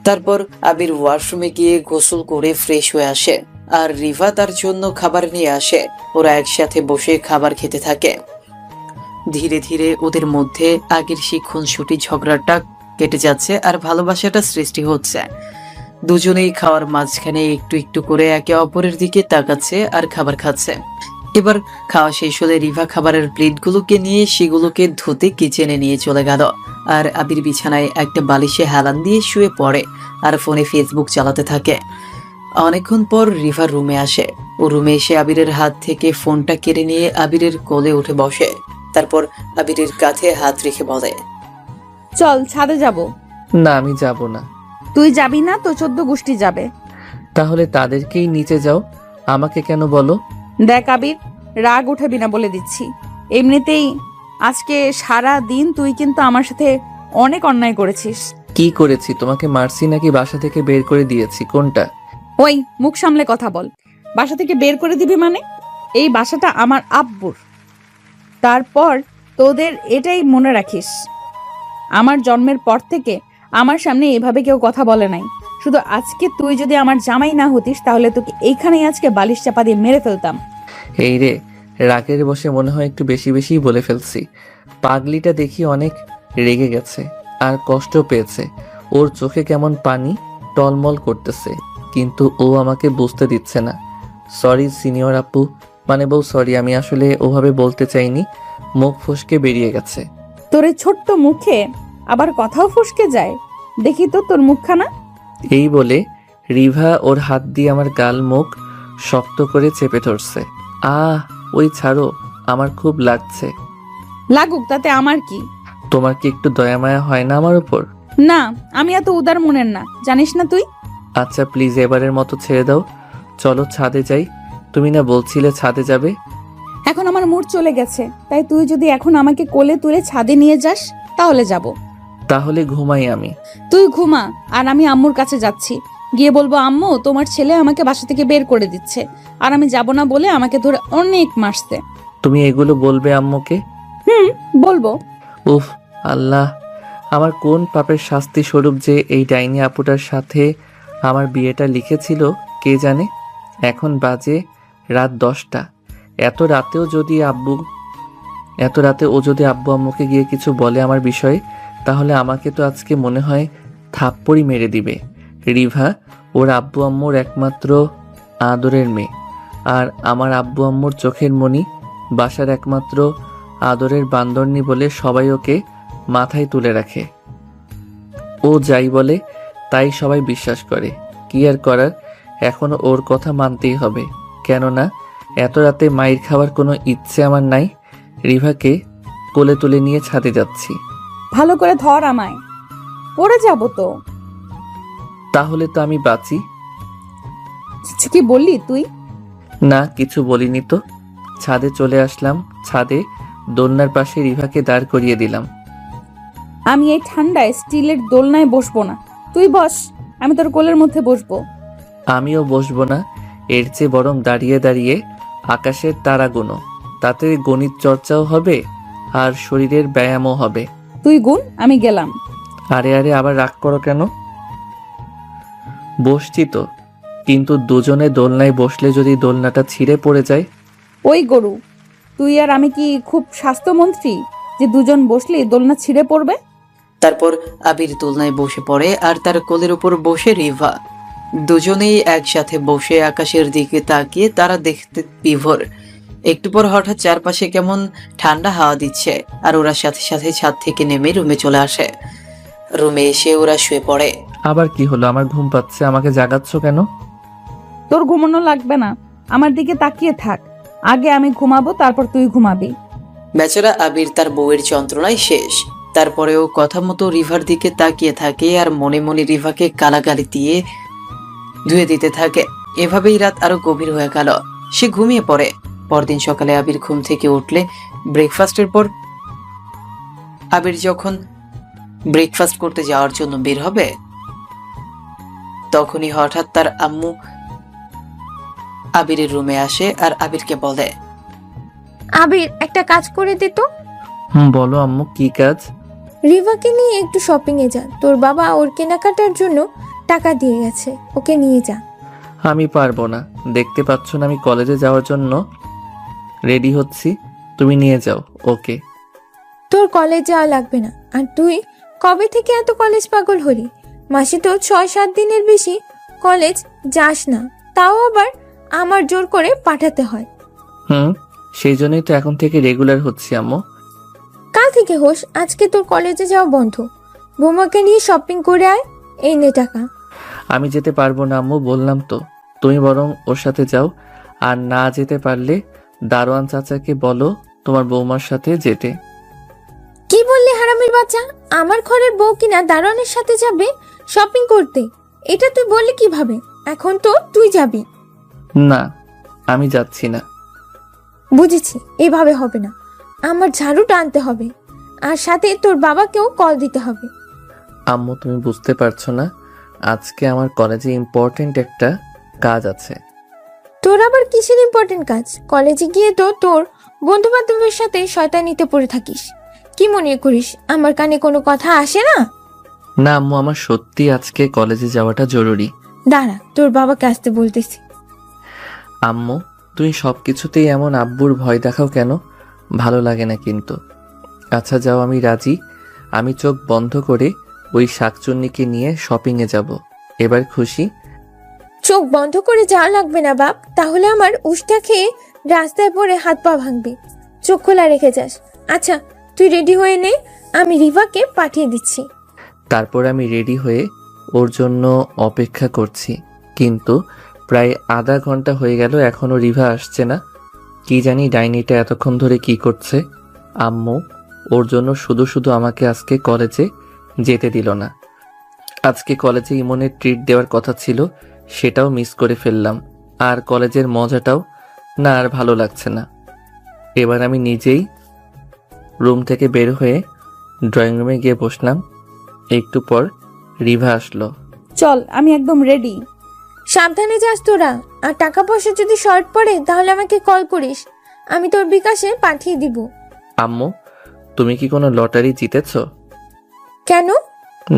তারপর আবির ওয়াশরুমে গিয়ে গোসল করে ফ্রেশ হয়ে আসে আর রিভা তার জন্য খাবার নিয়ে আসে। ওরা একসাথে বসে খাবার খেতে থাকে। ধীরে ধীরে ওদের মধ্যে আগের সেই খুনসুটি ঝগড়াটা কেটে যাচ্ছে আর ভালোবাসাটা সৃষ্টি হচ্ছে। দুজনেই খাওয়ার মাঝখানে একটু একটু করে একে অপরের দিকে তাকাচ্ছে আর খাবার খাচ্ছে। এবার খাওয়া শেষ হলে রিভা খাবারের প্লেটগুলোকে নিয়ে সেগুলোকে ধুতে কিচেনে নিয়ে চলে গেল। আর আবির বিছানায় একটা বালিশে হেলান দিয়ে শুয়ে পড়ে আর ফোনে ফেসবুক চালাতে থাকে। অনেকক্ষণ পর রিভা রুমে আসে। ও রুমে এসে আবিরের হাত থেকে ফোনটা কেড়ে নিয়ে আবিরের কোলে উঠে বসে। তারপর আবিরের কাঁধে হাত রেখে বলে, চল ছাদে যাব। না, আমি যাব না। তুই যাবি না তো 14 গোষ্ঠী যাবে। তাহলে তাদেরকেই নিচে যাও, আমাকে কেন বলো? দেখ আবির, রাগ উঠাবি না বলে দিচ্ছি। এমনিতেই আজকে সারা দিন তুই কিন্তু আমার সাথে অনেক অন্যায় করেছিস। কি করেছি? তোমাকে মারছি নাকি বাসা থেকে বের করে দিয়েছি? কোনটা? ওই মুখ সামলে কথা বল। বাসা থেকে বের করে দিবি মানে? এই বাসাটা আমার আব্বুর। তারপর তোদের এটাই মনে রাখিস, আমার জন্মের পর থেকে আমার সামনে এভাবে কেউ কথা বলে নাই। শুধু আজকে তুই যদি আমার জামাই না হতিস তাহলে তোকে এইখানেই আজকে বালিশ চাপা দিয়ে মেরে ফেলতাম। এই রে, রাগের বসে মনে হয় একটু বেশি বেশি বলে ফেলছি। পাগলিটা দেখি অনেক রেগে গেছে আর কষ্ট পেয়েছে। ওর চোখে কেমন পানি টলমল করতেছে, কিন্তু ও আমাকে বুঝতে দিচ্ছে না। সরি সিনিয়র আপু, মানে বউ সরি, আমি আসলে ওভাবে বলতে চাইনি, মুখ ফসকে বেরিয়ে গেছে। তোর এই ছোট্ট মুখে আবার কথাও ফসকে যায়, দেখি তো তোর মুখখানা। এই বলে রিভা ওর হাত দিয়ে আমার গাল মুখ শক্ত করে চেপে ধরছে। ওই ছাড়ো, আমার খুব লাগছে। লাগুক, তাতে আমার কি? তোমার কি একটু দয়া মায়া হয় না আমার উপর? না, আমি এত উদার মনের না, জানিস না তুই। আচ্ছা প্লিজ এবারের মতো ছেড়ে দাও, চলো ছাদে যাই। তুমি না বলছিলে ছাদে যাবে? এখন আমার মুড চলে গেছে, তাই তুই যদি এখন আমাকে কোলে তুলে ছাদে নিয়ে যাস তাহলে যাব। তাহলে ঘুমাই আমি। তুই ঘুমা, আর আমি আম্মুর কাছে যাচ্ছি। গিয়ে বলবো, আম্মু তোমার ছেলে আমাকে বাসা থেকে বের করে দিচ্ছে, আর আমি যাব না বলে আমাকে ধরে অনেক মারছে। তুমি এগুলো বলবে আম্মুকে? বলবো। উফ আল্লাহ, আমার কোন পাপের শাস্তি স্বরূপ যে এই ডাইনি আপুটার সাথে আমার বিয়েটা লিখেছিল কে জানে। এখন বাজে রাত 10টা। এত রাতে ও যদি আব্বু আম্মুকে গিয়ে কিছু বলে আমার বিষয়ে, তাহলে আমাকে তো আজকে মনে হয় থাপ্পড়ই মেরে দিবে। রিভা ওর আব্বু আম্মুর একমাত্র আদরের মেয়ে, আর আমার আব্বু আম্মুর চোখের মণি, বাসার একমাত্র আদরের বান্দরনি বলে সবাই ওকে মাথায় তুলে রাখে। ও যাই বলে তাই সবাই বিশ্বাস করে। কি আর করার, এখনো ওর কথা মানতেই হবে। কেননা এত রাতে মাইর খাওয়ার কোনো ইচ্ছে আমার নাই। রিভাকে কোলে তুলে নিয়ে ছাদে যাচ্ছি। ভালো করে ধর আমায়, পড়ে যাব তো। তাহলে তো আমি বাঁচি। কিছু কি বললি তুই? না, কিছু বলিনি তো। ছাদে চলে আসলাম। ছাদে দোলনার পাশে রিভাকে দাঁড় করিয়ে দিলাম। আমি এই ঠান্ডায় স্টিলের দোলনায় বসবো না, তুই বস, আমি তোর কোলের মধ্যে বসবো। আমিও বসবো না, এর চেয়ে বরং দাঁড়িয়ে দাঁড়িয়ে আকাশের তারা গুনো, তাতে গণিত চর্চাও হবে আর শরীরের ব্যায়ামও হবে। তুই গুণ, আমি গেলাম। আরে আরে, আবার রাগ করো কেন? বসছি তো, কিন্তু দুজনে দোলনায় বসলে যদি দোলনাটা ছিঁড়ে পড়ে যায়? ওই গরু, তুই আর আমি কি খুব স্বাস্থ্যমন্ত্রী যে দুজন বসলে দোলনা ছিঁড়ে পড়বে? তারপর আবির দোলনায় বসে পড়ে আর তার কোলের উপর বসে রিভা। দুজনেই একসাথে বসে আকাশের দিকে তাকিয়ে তারা দেখতে বিভোর। একটু পর হঠাৎ চারপাশে কেমন ঠান্ডা হাওয়া দিচ্ছে আর ওরা সাথে সাথে ছাদ থেকে নেমে রুমে চলে আসে। রুমে এসে ওরা শুয়ে পড়ে। আবার কি হলো? আমার ঘুম পাচ্ছে, আমাকে জাগাচ্ছ কেন? তোর ঘুমানো লাগবে না, আমার দিকে তাকিয়ে থাক। আগে আমি ঘুমাবো, তারপর তুই ঘুমাবি। বেচারা আবির তার বউয়ের যন্ত্রণায় শেষ। তারপরেও কথা মতো রিভার দিকে তাকিয়ে থাকে আর মনে মনে রিভাকে গালাগালি দিয়ে ধুয়ে দিতে থাকে। এভাবেই রাত আরো গভীর হয়ে গেল। সে ঘুমিয়ে পড়ে। পরদিন সকালে আবির ঘুম থেকে উঠলে ব্রেকফাস্টের পর আবির যখন ব্রেকফাস্ট করতে যাওয়ার জন্য বের হবে, তখনই হঠাৎ তার আম্মু আবিরের রুমে আসে আর আবিরকে বলে, আবির, একটা কাজ করে দে তো। বলো আম্মু, কি কাজ? রিভাকে নিয়ে একটু শপিং এ যা, তোর বাবা ওর কেনাকাটার জন্য টাকা দিয়ে গেছে, ওকে নিয়ে যা। আমি পারবো না, দেখতে পাচ্ছ না আমি কলেজে যাওয়ার জন্য রেডি হচ্ছি। তুমি নিয়ে যাও ওকে। তোর কলেজ যাওয়া লাগবে না। আর তুই কবে থেকে এত কলেজ পাগল হলি? মাসে তো 6-7 দিনের বেশি কলেজ যাস না, তাও আবার আমার জোর করে পাঠাতে হয়। সেই জন্যই তো এখন থেকে রেগুলার হচ্ছি আম্মু। কাল থেকে হোস, আজকে তোর কলেজে যাওয়া বন্ধ। বোমাকে নিয়ে শপিং করে আয়, এই নে টাকা। আমি যেতে পারবো না আম্মু, বললাম তো। তুমি বরং ওর সাথে যাও, আর না যেতে পারলে দারোয়ান চাচাকে বলো তোমার বৌমার সাথে যেতে। কি বললি হারামির বাচ্চা? আমার ঘরের বউ কিনা দারোয়ানের সাথে যাবে শপিং করতে? এটা তুই বললি কিভাবে? এখন তো তুই যাবি। না, আমি যাচ্ছি না। বুঝেছি, এভাবে হবে না। আমার ঝাড়ুটা আনতে হবে, আর সাথে তোর বাবাকেও কল দিতে হবে। আম্মু, তুমি বুঝতে পারছো না, আজকে আমার কলেজে ইম্পর্টেন্ট একটা কাজ আছে। তোর আবার কিসের ইম্পর্টেন্ট কাজ? কলেজে গিয়ে তো তোর বন্ধু বান্ধবের সাথে শয়তানিতে পড়ে থাকিস। কি মনে করিস আমার কানে কোনো কথা আসে না? না আম্মু, আমার সত্যি আজকে কলেজে যাওয়াটা জরুরি। দাঁড়া, তোর বাবাকে আসতে বলতেছি। আম্মু, তুমি সবকিছুতেই এমন আব্বুর ভয় দেখাও কেন? ভালো লাগে না কিন্তু। আচ্ছা যাও, আমি রাজি। আমি চোখ বন্ধ করে ওই শাকচুন্নিকে নিয়ে শপিংয়ে যাব। এবার খুশি? চোখ বন্ধ করে যাওয়া লাগবে না বাপ, তাহলে আমার উষ্টা খেয়ে রাস্তায় পড়ে হাত পা ভাঙবে। চোখ খোলা রেখে যাস। আচ্ছা তুই রেডি হয়ে নে, আমি রিভাকে পাঠিয়ে দিচ্ছি। তারপর আমি রেডি হয়ে ওর জন্য অপেক্ষা করছি, কিন্তু প্রায় আধা ঘন্টা হয়ে গেল, এখনো রিভা আসছে না। কি জানি ডাইনিটা এতক্ষণ ধরে কি করছে। আম্মু ওর জন্য শুধু শুধু আমাকে আজকে কলেজে যেতে দিল না। আজকে কলেজে ইমনের ট্রিট দেওয়ার কথা ছিল, সেটাও মিস করে ফেললাম। আর কলেজের মজাটাও না, আর ভালো লাগছে না। এবার আমি নিজেই রুম থেকে বের হয়ে ড্রয়িং রুমে গিয়ে বসলাম। একটু পর রিভা আসলো। চল, আমি একদম রেডি। সাবধানে যাস তোরা, আর টাকা পয়সা যদি শর্ট পড়ে তাহলে আমাকে কল করিস, আমি তোর বিকাশে পাঠিয়ে দিব। আম্মু, তুমি কি কোনো লটারি জিতেছ? কেন?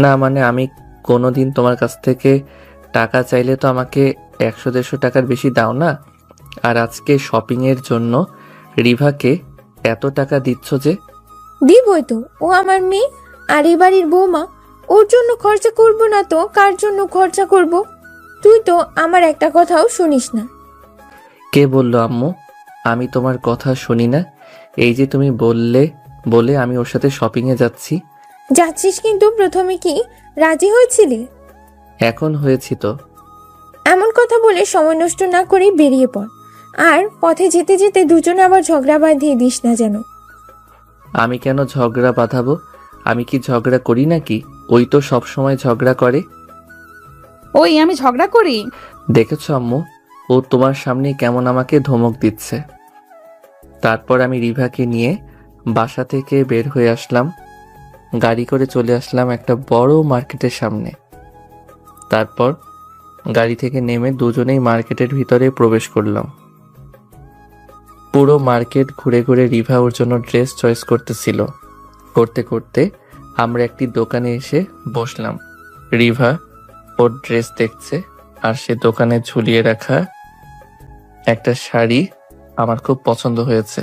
না মানে, আমি কোনোদিন তোমার কাছ থেকে টাকা চাইলে তো আমাকে 100-150 টাকার বেশি দাও না, আর আজকে শপিংয়ের জন্য রিভাকে এত টাকা দিচ্ছ যে? দিবই তো, ও আমার মেয়ে আর এই বাড়ির বৌমা। ওর জন্য খরচা করব না তো কার জন্য খরচা করব? তুই তো আমার একটা কথাও শুনিস না। কে বললো আম্মু আমি তোমার কথা শুনি না? এই যে তুমি বললে বলে আমি ওর সাথে শপিংয়ে যাচ্ছি। যাচ্ছিস, কিন্তু প্রথমে কি রাজি হয়েছিলি? এখন হয়েছি তো। এমন কথা বলে সময় নষ্ট না করে বেরিয়ে পড়, আর পথে যেতে যেতে দুজনে আবার ঝগড়া বাঁধিয়ে দিস না যেন। আমি কেন ঝগড়া বাঁধাবো? আমি কি ঝগড়া করি নাকি? ওই তো সব সময় ঝগড়া করে। ওই, আমি ঝগড়া করি? দেখেছো আম্মু, ও তোমার সামনে কেমন আমাকে ধমক দিচ্ছে। তারপর আমি রিভাকে নিয়ে বাসা থেকে বের হয়ে আসলাম। গাড়ি করে চলে আসলাম একটা বড় মার্কেটের সামনে। তারপর গাড়ি থেকে নেমে দুজনেই মার্কেটের ভিতরে প্রবেশ করলাম। পুরো মার্কেট ঘুরে ঘুরে রিভা ওর জন্য ড্রেস চয়েস করতেছিল। করতে করতে আমরা একটি দোকানে এসে বসলাম। রিভা ওর ড্রেস দেখছে আর সে দোকানে ঝুলিয়ে রাখা একটা শাড়ি আমার খুব পছন্দ হয়েছে,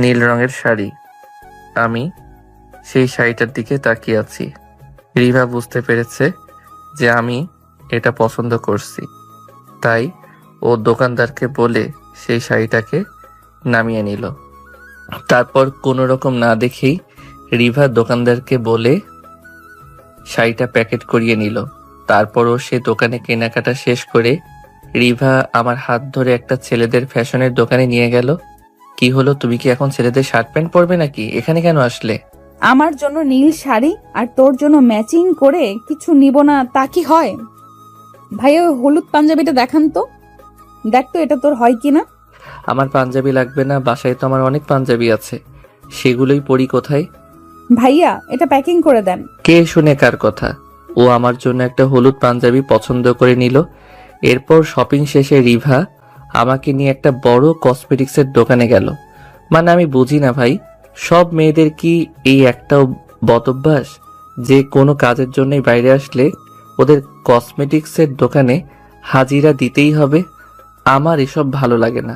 নীল রঙের শাড়ি। আমি সেই শাড়িটার দিকে তাকিয়ে আছি। রিভা বুঝতে পেরেছে যে আমি এটা পছন্দ করছি, তাই ও দোকানদারকে বলে সেই শাড়িটাকে নামিয়ে নিল। তারপর কোনো রকম না দেখেই রিভা দোকানদারকে বলে শাড়িটা প্যাকেট করিয়ে নিল। তারপরও সে দোকানে কেনাকাটা শেষ করে রিভা আমার হাত ধরে একটা ছেলেদের ফ্যাশনের দোকানে নিয়ে গেল। কি হলো, তুমি কি এখন ছেলেদের শার্ট প্যান্ট পরবে নাকি? এখানে কেন আসলে? আমার জন্য নীল শাড়ি আর তোর জন্য ম্যাচিং করে কিছু নিব না তা কি হয়? ভাইয়া ওই হলুদ পাঞ্জাবিটা দেখান তো, দেখ তো এটা তোর হয় কিনা। আমার পাঞ্জাবি লাগবে না, বাসায় তো আমার অনেক পাঞ্জাবি আছে, সেগুলোই পরি। কোথায়? ভাইয়া এটা প্যাকিং করে দেন। কে শুনে কার কথা? ও আমার জন্য একটা হলুদ পাঞ্জাবি পছন্দ করে নিল। এরপর শপিং শেষে রিভা আমাকে নিয়ে একটা বড় কসমেটিক্সের দোকানে গেল। মানে আমি বুঝি না ভাই, সব মেয়েদের কি এই একটাও বদভ্যাস যে কোনো কাজের জন্যই বাইরে আসলে ওদের কসমেটিক্সের দোকানে হাজিরা দিতেই হবে? আমার এসব ভালো লাগে না,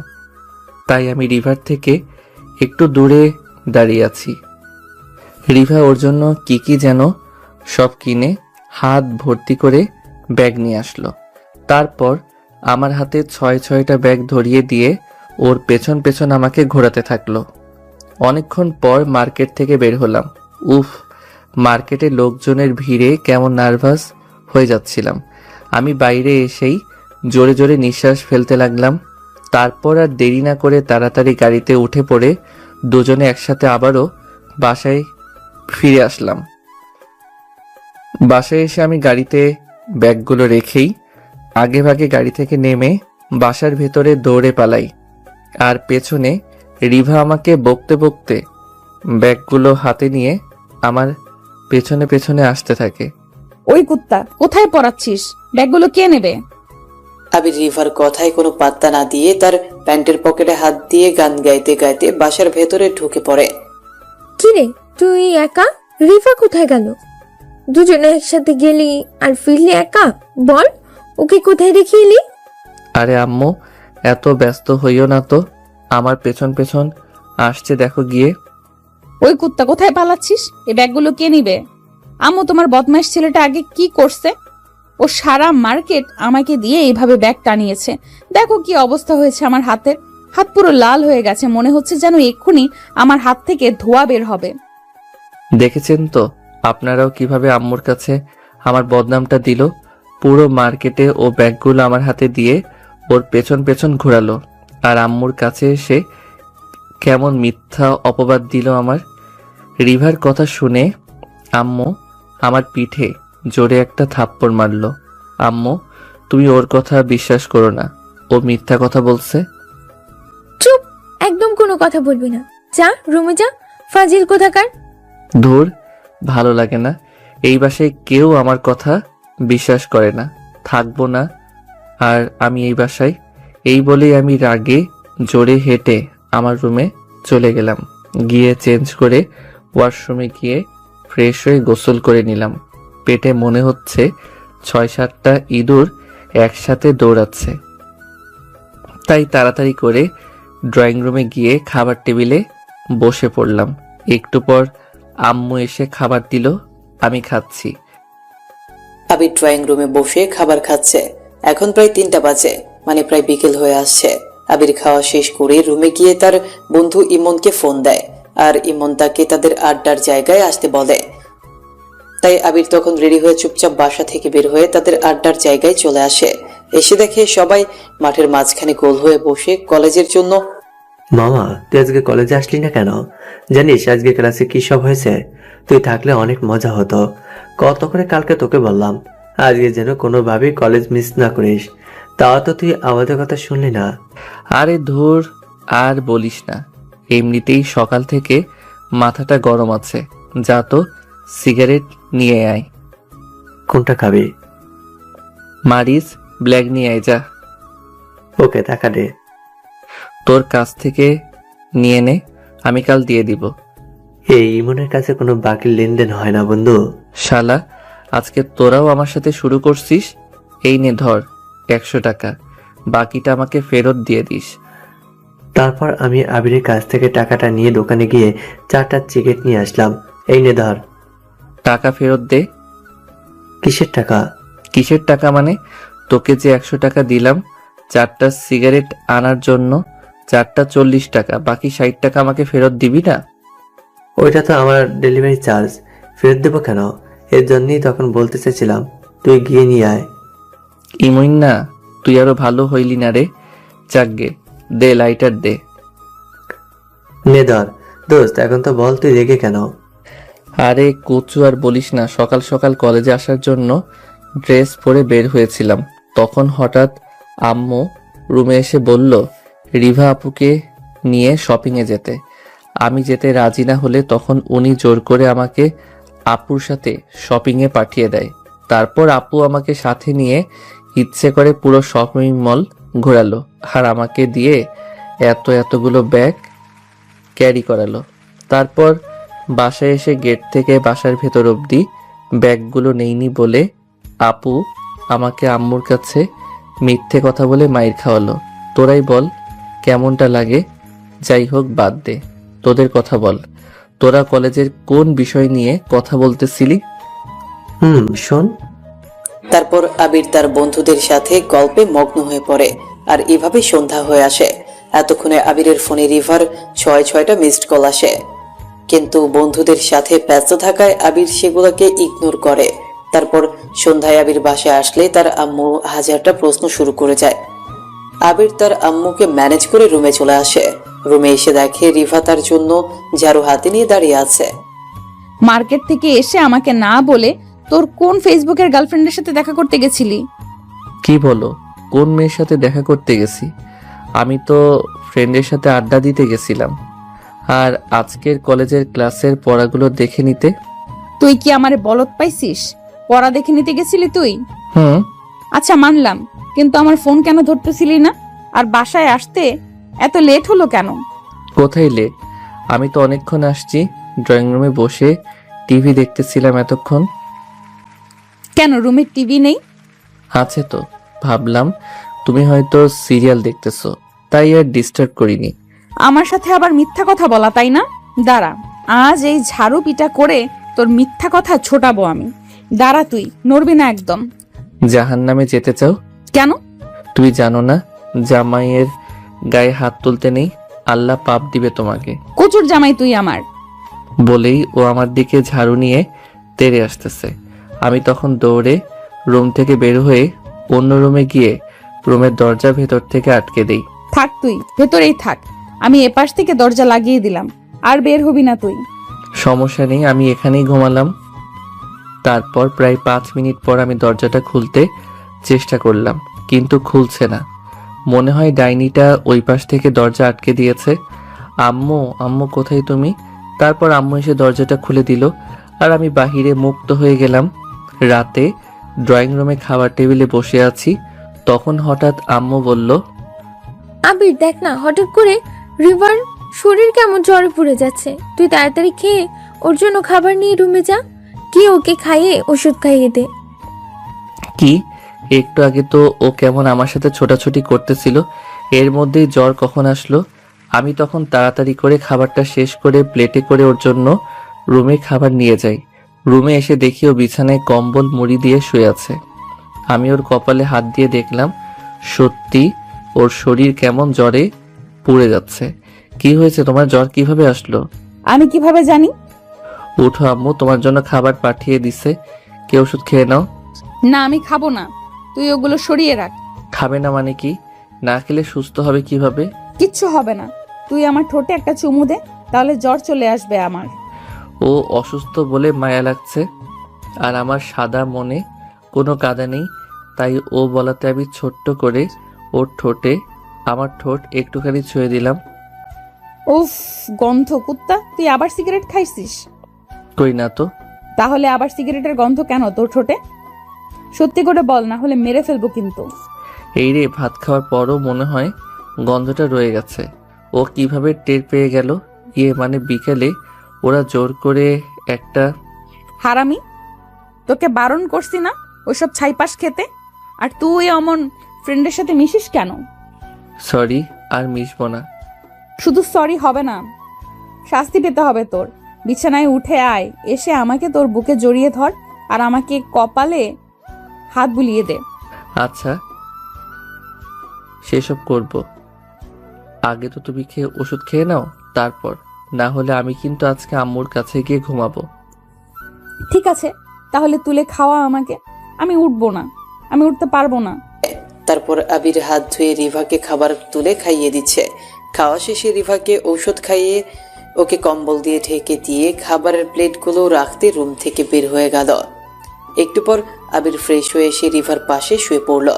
তাই আমি রিভার থেকে একটু দূরে দাঁড়িয়ে আছি। রিভা ওর জন্য কি কি যেন সব কিনে হাত ভর্তি করে ব্যাগ নিয়ে আসলো। তারপর আমার হাতে 6-6টা ব্যাগ ধরিয়ে দিয়ে ওর পেছন পেছন আমাকে ঘোরাতে থাকলো। অনেকক্ষণ পর মার্কেট থেকে বের হলাম। উফ, মার্কেটে লোকজনের ভিড়ে কেমন নার্ভাস হয়ে যাচ্ছিলাম। আমি বাইরে এসেই জোরে জোরে নিঃশ্বাস ফেলতে লাগলাম। তারপর আর দেরি না করে তাড়াতাড়ি গাড়িতে উঠে পড়ে দুজনে একসাথে আবারও বাসায় ফিরে আসলাম। বাসায় এসে আমি গাড়িতে ব্যাগগুলো রেখেই আগে ভাগে গাড়ি থেকে নেমে বাসার ভেতরে দৌড়ে পালাই। আর পেছনে রিভা আমাকে বকতে বকতে ব্যাগগুলো হাতে নিয়ে আমার পেছনে পেছনে আসতে থাকে। ওই কুত্তা, কোথায় পড়াচ্ছিস? ব্যাগগুলো কে নেবে? আবির রিভার কথায় কোনো পাত্তা না দিয়ে তার প্যান্টের পকেটে হাত দিয়ে গান গাইতে গাইতে বাসার ভেতরে ঢুকে পড়ে। কিরে তুই একা? রিফা কোথায় গেল? দুজনে একসাথে গেলি আর ফিরলি একা? বল, ওকে কোথায় রেখে এলি? আরে আম্মু, এত ব্যস্ত হইও না তো, আমার পেছন পেছন আসছে দেখো গিয়ে। ওই কুত্তা, কোথায় পালাচ্ছিস? এই ব্যাগগুলো কে নিবে? আম্মু, তোমার বদমাইশ ছেলেটা আগে কি করছে? ও সারা মার্কেট আমাকে দিয়ে এইভাবে ব্যাগ টানিয়েছে। দেখো কি অবস্থা হয়েছে আমার হাতের। হাত পুরো লাল হয়ে গেছে, মনে হচ্ছে যেন এক্ষুনি আমার হাত থেকে ধোঁয়া বের হবে। দেখেছেন তো আপনারাও কিভাবে আম্মুর কাছে আমার বদনামটা দিল। পুরো মার্কেটে ও ব্যাগগুলো আমার হাতে দিয়ে ওর পেছন পেছন ঘোরালো, আর আম্মুর কাছে এসে কেমন মিথ্যা অপবাদ দিল আমার। রিভার কথা শুনে আম্মু আমার পিঠে জোরে একটা থাপ্পড় মারলো। আম্মু, তুমি ওর কথা বিশ্বাস করো না, ও মিথ্যা কথা বলছে। চুপ, একদম কোনো কথা বলবি না। যা রুমে যা, ফাজিল কোথাকার। ধুর, ভালো লাগে না, এই বাসায় কেউ আমার কথা বিশ্বাস করে না, থাকবো না আর আমি এই বাসায়। এই বলেই আমি রাগে জোরে হেঁটে আমার রুমে চলে গেলাম। গিয়ে চেঞ্জ করে ওয়াশরুমে গিয়ে ফ্রেশ হয়ে গোসল করে নিলাম। পেটে মনে হচ্ছে 6-7টা ইঁদুর একসাথে দৌড়াচ্ছে, তাই তাড়াতাড়ি করে ড্রয়িং রুমে গিয়ে খাবার টেবিলে বসে পড়লাম। একটু পর আম্মু এসে খাবার দিল, আমি খাচ্ছি। আবির ড্রয়িং রুমে বসে খাবার খাচ্ছে। এখন প্রায় 3টা বাজে, মানে প্রায় বিকেল হয়ে আসছে। আবির খাওয়া শেষ করে রুমে গিয়ে তার বন্ধু ইমনকে ফোন দেয়, আর ইমন তাকে তাদের আড্ডার জায়গায় আসতে বলে। তাই আবির তখন রেডি হয়ে চুপচাপ বাসা থেকে বের হয়ে তাদের আড্ডার জায়গায় চলে আসে। এসে দেখে সবাই মাঠের মাঝখানে গোল হয়ে বসে কলেজের জন্য। মামা, তুই আজকে কলেজে আসলি না কেন? জানিস আজকে ক্লাসে কি সব হয়েছে? তুই থাকলে অনেক মজা হতো। কত করে কালকে তোকে বললাম আজকে যেন কোনোভাবেই কলেজ মিস না করিস, তাও তো তুই আমাদের কথা শুনলি না। আরে ধুর, আর বলিস না, এমনিতেই সকাল থেকে মাথাটা গরম আছে। যা তো সিগারেট নিয়ে আয়। কোনটা খাবি? মারিস ব্ল্যাক নিয়ে আয় যা। ওকে, টাকা দে। তোর কাছ থেকে নিয়ে নে, আমি কাল দিয়ে দিব। এই ইমনের কাছে কোনো বাকি লেনদেন হয় না বন্ধু। শালা, আজকে তোরাও আমার সাথে শুরু করছিস। এই নে ধর 100 টাকা, বাকিটা আমাকে ফেরত দিয়ে দিস। তারপর আমি আবিরের কাছ থেকে টাকাটা নিয়ে দোকানে গিয়ে 4টা সিগারেট নিয়ে আসলাম। এই নে ধর। টাকা ফেরত দে। কিসের টাকা? কিসের টাকা মানে? তোকে যে 100 টাকা দিলাম 4টা সিগারেট আনার জন্য, 4টা 40 টাকা, বাকি 60 টাকা আমাকে ফেরত দিবি না? ওইটা তো আমার ডেলিভারি চার্জ, ফেরত দেবো কেন? এর জন্যই তখন বলতে চাইছিলাম তুই গিয়ে নিয়ে আয়। ইমইন না, তুই আরো ভালো হইলি না রে। যাকগে, দে লাইটার দে। নে ধর। দোস্ত, এখন তো বল তুই রেগে কেন? আরে কচু আর বলিস না, সকাল সকাল কলেজে আসার জন্য ড্রেস পরে বের হয়েছিলাম, তখন হঠাৎ আম্মু রুমে এসে বলল রিভা আপুকে নিয়ে শপিংয়ে যেতে। আমি যেতে রাজি না হলে তখন উনি জোর করে আমাকে আপুর সাথে শপিংয়ে পাঠিয়ে দেয়। তারপর আপু আমাকে সাথে নিয়ে ইচ্ছে করে পুরো শপিং মল ঘোরালো আর আমাকে দিয়ে এতগুলো ব্যাগ ক্যারি করালো। তারপর বাসায় এসে গেট থেকে বাসার ভেতর অবধি ব্যাগগুলো নেইনি বলে আপু আমাকে আম্মুর কাছে মিথ্যে কথা বলে মাইর খাওয়ালো। তোরাই বল কেমনটা লাগে? যাই হোক, বাদ দে, তোদের কথা বল। তোরা কলেজের কোন বিষয় নিয়ে কথা বলতেছিলি? শোন। তারপর আবির তার বন্ধুদের সাথে গল্পে মগ্ন হয়ে পড়ে আর এভাবে সন্ধ্যা হয়ে আসে। এতক্ষণে আবিরের ফোনে রিভার 6টা মিসড কল আসে, কিন্তু বন্ধুদের সাথে ব্যস্ত থাকায় আবির সেগুলোকে ইগনোর করে। তারপর সন্ধ্যায় আবির বাসায় আসলে তার আম্মু হাজারটা প্রশ্ন শুরু করে যায়। আবির তার আম্মুকে ম্যানেজ করে রুমে চলে আসে। রুমে এসে দেখে রিভা তার জন্য ঝাড়ু হাতে নিয়ে দাঁড়িয়ে আছে। মার্কেট থেকে এসে আমাকে না বলে তোর কোন ফেসবুকের গার্লফ্রেন্ডের সাথে দেখা করতে গেছিলি? কি বলো? কোন মেয়ের সাথে দেখা করতে গেছি? আমি তো ফ্রেন্ডের সাথে আড্ডা দিতে গেছিলাম, আর আজকের কলেজের ক্লাসের পড়াগুলো দেখে নিতে। তুই কি আমারে বলদ পাইছিস? পড়া দেখে নিতে গেছিলি তুই? হুম। আচ্ছা মানলাম, কিন্তু আমার ফোন কেন ধরতেছিলি না? আর বাসায় আসতে এত লেট হলো কেন? কোথায় লেট? আমি তো অনেকক্ষণ আসছি, ড্রয়িং রুমে বসে টিভি দেখতেছিলাম এতক্ষণ। কেন রুমে টিভি নেই? আছে তো, ভাবলাম তুমি হয়তো সিরিয়াল দেখতেছো, তাই আর ডিস্টার্ব করিনি। আমার সাথে আবার মিথ্যা কথা বলা, তাই না? দাঁড়া, আজ এই ঝাড়ু পিটা করে তোর মিথ্যা কথা ছোটাবো আমি। দাঁড়া, তুই নড়বি না একদম। জাহান্নামে যেতে চাও? কেন? তুমি জানো না জামাইয়ের গায়ে হাত তুলতে নেই, আল্লাহ পাপ দিবে তোমাকে। কচুর জামাই তুই আমার। বলেই ও আমার দিকে ঝাড়ু নিয়ে তেড়ে আসতেছে। আমি তখন দৌড়ে রুম থেকে বের হয়ে অন্য রুমে গিয়ে রুমের দরজা ভেতর থেকে আটকে দেই। থাক, তুই ভেতরেই থাক, আমি এপাশ থেকে দরজা লাগিয়ে দিলাম, আর বের হবি না তুই। সমস্যা নেই, আমি এখানেই ঘুমালাম। তারপর প্রায় 5 মিনিট পর আমি দরজাটা খুলতে চেষ্টা করলাম, কিন্তু খুলছে না। মনে হয় ডাইনিটা ওই পাশ থেকে দরজা আটকে দিয়েছে। আম্মু, আম্মু কোথায় তুমি? তারপর আম্মু এসে দরজাটা খুলে দিল আর আমি বাহিরে মুক্ত হয়ে গেলাম। রাতে ড্রয়িং রুমে খাবার টেবিলে বসে আছি, তখন হঠাৎ আম্মু বলল, আবির দেখ না, হঠাৎ করে রিভার শরীর কেমন জ্বরে পড়ে যাচ্ছে। তুই তাড়াতাড়ি খেয়ে ওর জন্য খাবার নিয়ে রুমে যা, কি ওকে খাইয়ে ওষুধ খাইয়ে দে। কি? একটু আগে তো ও কেমন আমার সাথে ছোটাছুটি করতেছিল, এর মধ্যেই জ্বর কখন আসলো? আমি তখন তাড়াতাড়ি করে খাবারটা শেষ করে প্লেটে করে ওর জন্য রুমে খাবার নিয়ে যাই। রুমে এসে দেখি ও বিছানায় কম্বল মুড়ি দিয়ে শুয়ে আছে। আমি ওর কপালে হাত দিয়ে দেখলাম সত্যি ওর শরীর কেমন জ্বরে পুড়ে যাচ্ছে। কি হয়েছে তোমার? জ্বর কিভাবে আসলো? আমি কিভাবে জানি? উঠো আম্মু, তোমার জন্য খাবার পাঠিয়ে দিছে, কে ওষুধ খেয়ে নাও। না, আমি খাবো না, তুই ওগুলো সরিয়ে রাখ। খাবে না মানে কি? না খেলে সুস্থ হবে কিভাবে? কিচ্ছু হবে না, তুই আমার ঠোঁটে একটা চুমু দে, তাহলে জ্বর চলে আসবে আমার। ও অসুস্থ বলে মায়া লাগছে, আর আমার সাদা মনে কোনো কাদা নেই, তাই ও বলাতে আমি ছোট্ট করে ওর ঠোঁটে আমার ঠোঁট একটুখানি ছুঁয়ে দিলাম। উফ, গন্ধ কুত্তা, তুই আবার সিগারেট খাইছিস? কই না তো। তাহলে আবার সিগারেটের গন্ধ কেন তোর ঠোঁটে? সত্যি করে বল, না হলে মেরে ফেলবো কিন্তু। এই রে, ভাত খাওয়ার পরও মনে হয় গন্ধটা রয়ে গেছে। ও কিভাবে টের পেয়ে গেল? মানে বিকেলে ওরা জোর করে একটা... হারামি, তোকে বারণ করছি না ওইসব ছাইপাশ খেতে? আর তুই অমন ফ্রেন্ডের সাথে মিশিস কেন? সরি, আর মিশবো না। শুধু সরি হবে না, শাস্তি পেতে হবে তোর। বিছানায় উঠে আয়, এসে আমাকে তোর বুকে জড়িয়ে ধর আর আমাকে কপালে হাত বুলিয়ে দে। আচ্ছা, সেসব করব। আগে তো তুমি ওষুধ খেয়ে নাও, তারপর। না হলে আমি কিন্তু আজকে আম্মুর কাছে গিয়ে ঘুমাবো। ঠিক আছে, তাহলে তুলে খাওয়া আমাকে। আমি উঠবো না, আমি উঠতে পারবো না। তারপর আবির হাত ধুয়ে রিভাকে খাবার তুলে খাইয়ে দিচ্ছে। খাওয়া শেষে রিভাকে ঔষধ খাইয়ে ওকে কম্বল দিয়ে ঢেকে দিয়ে খাবারের প্লেটগুলো রাখতে রুম থেকে বের হয়ে গেল। একটু পর আবির ফ্রেশ হয়ে এসে রিভার পাশে শুয়ে পড়ল।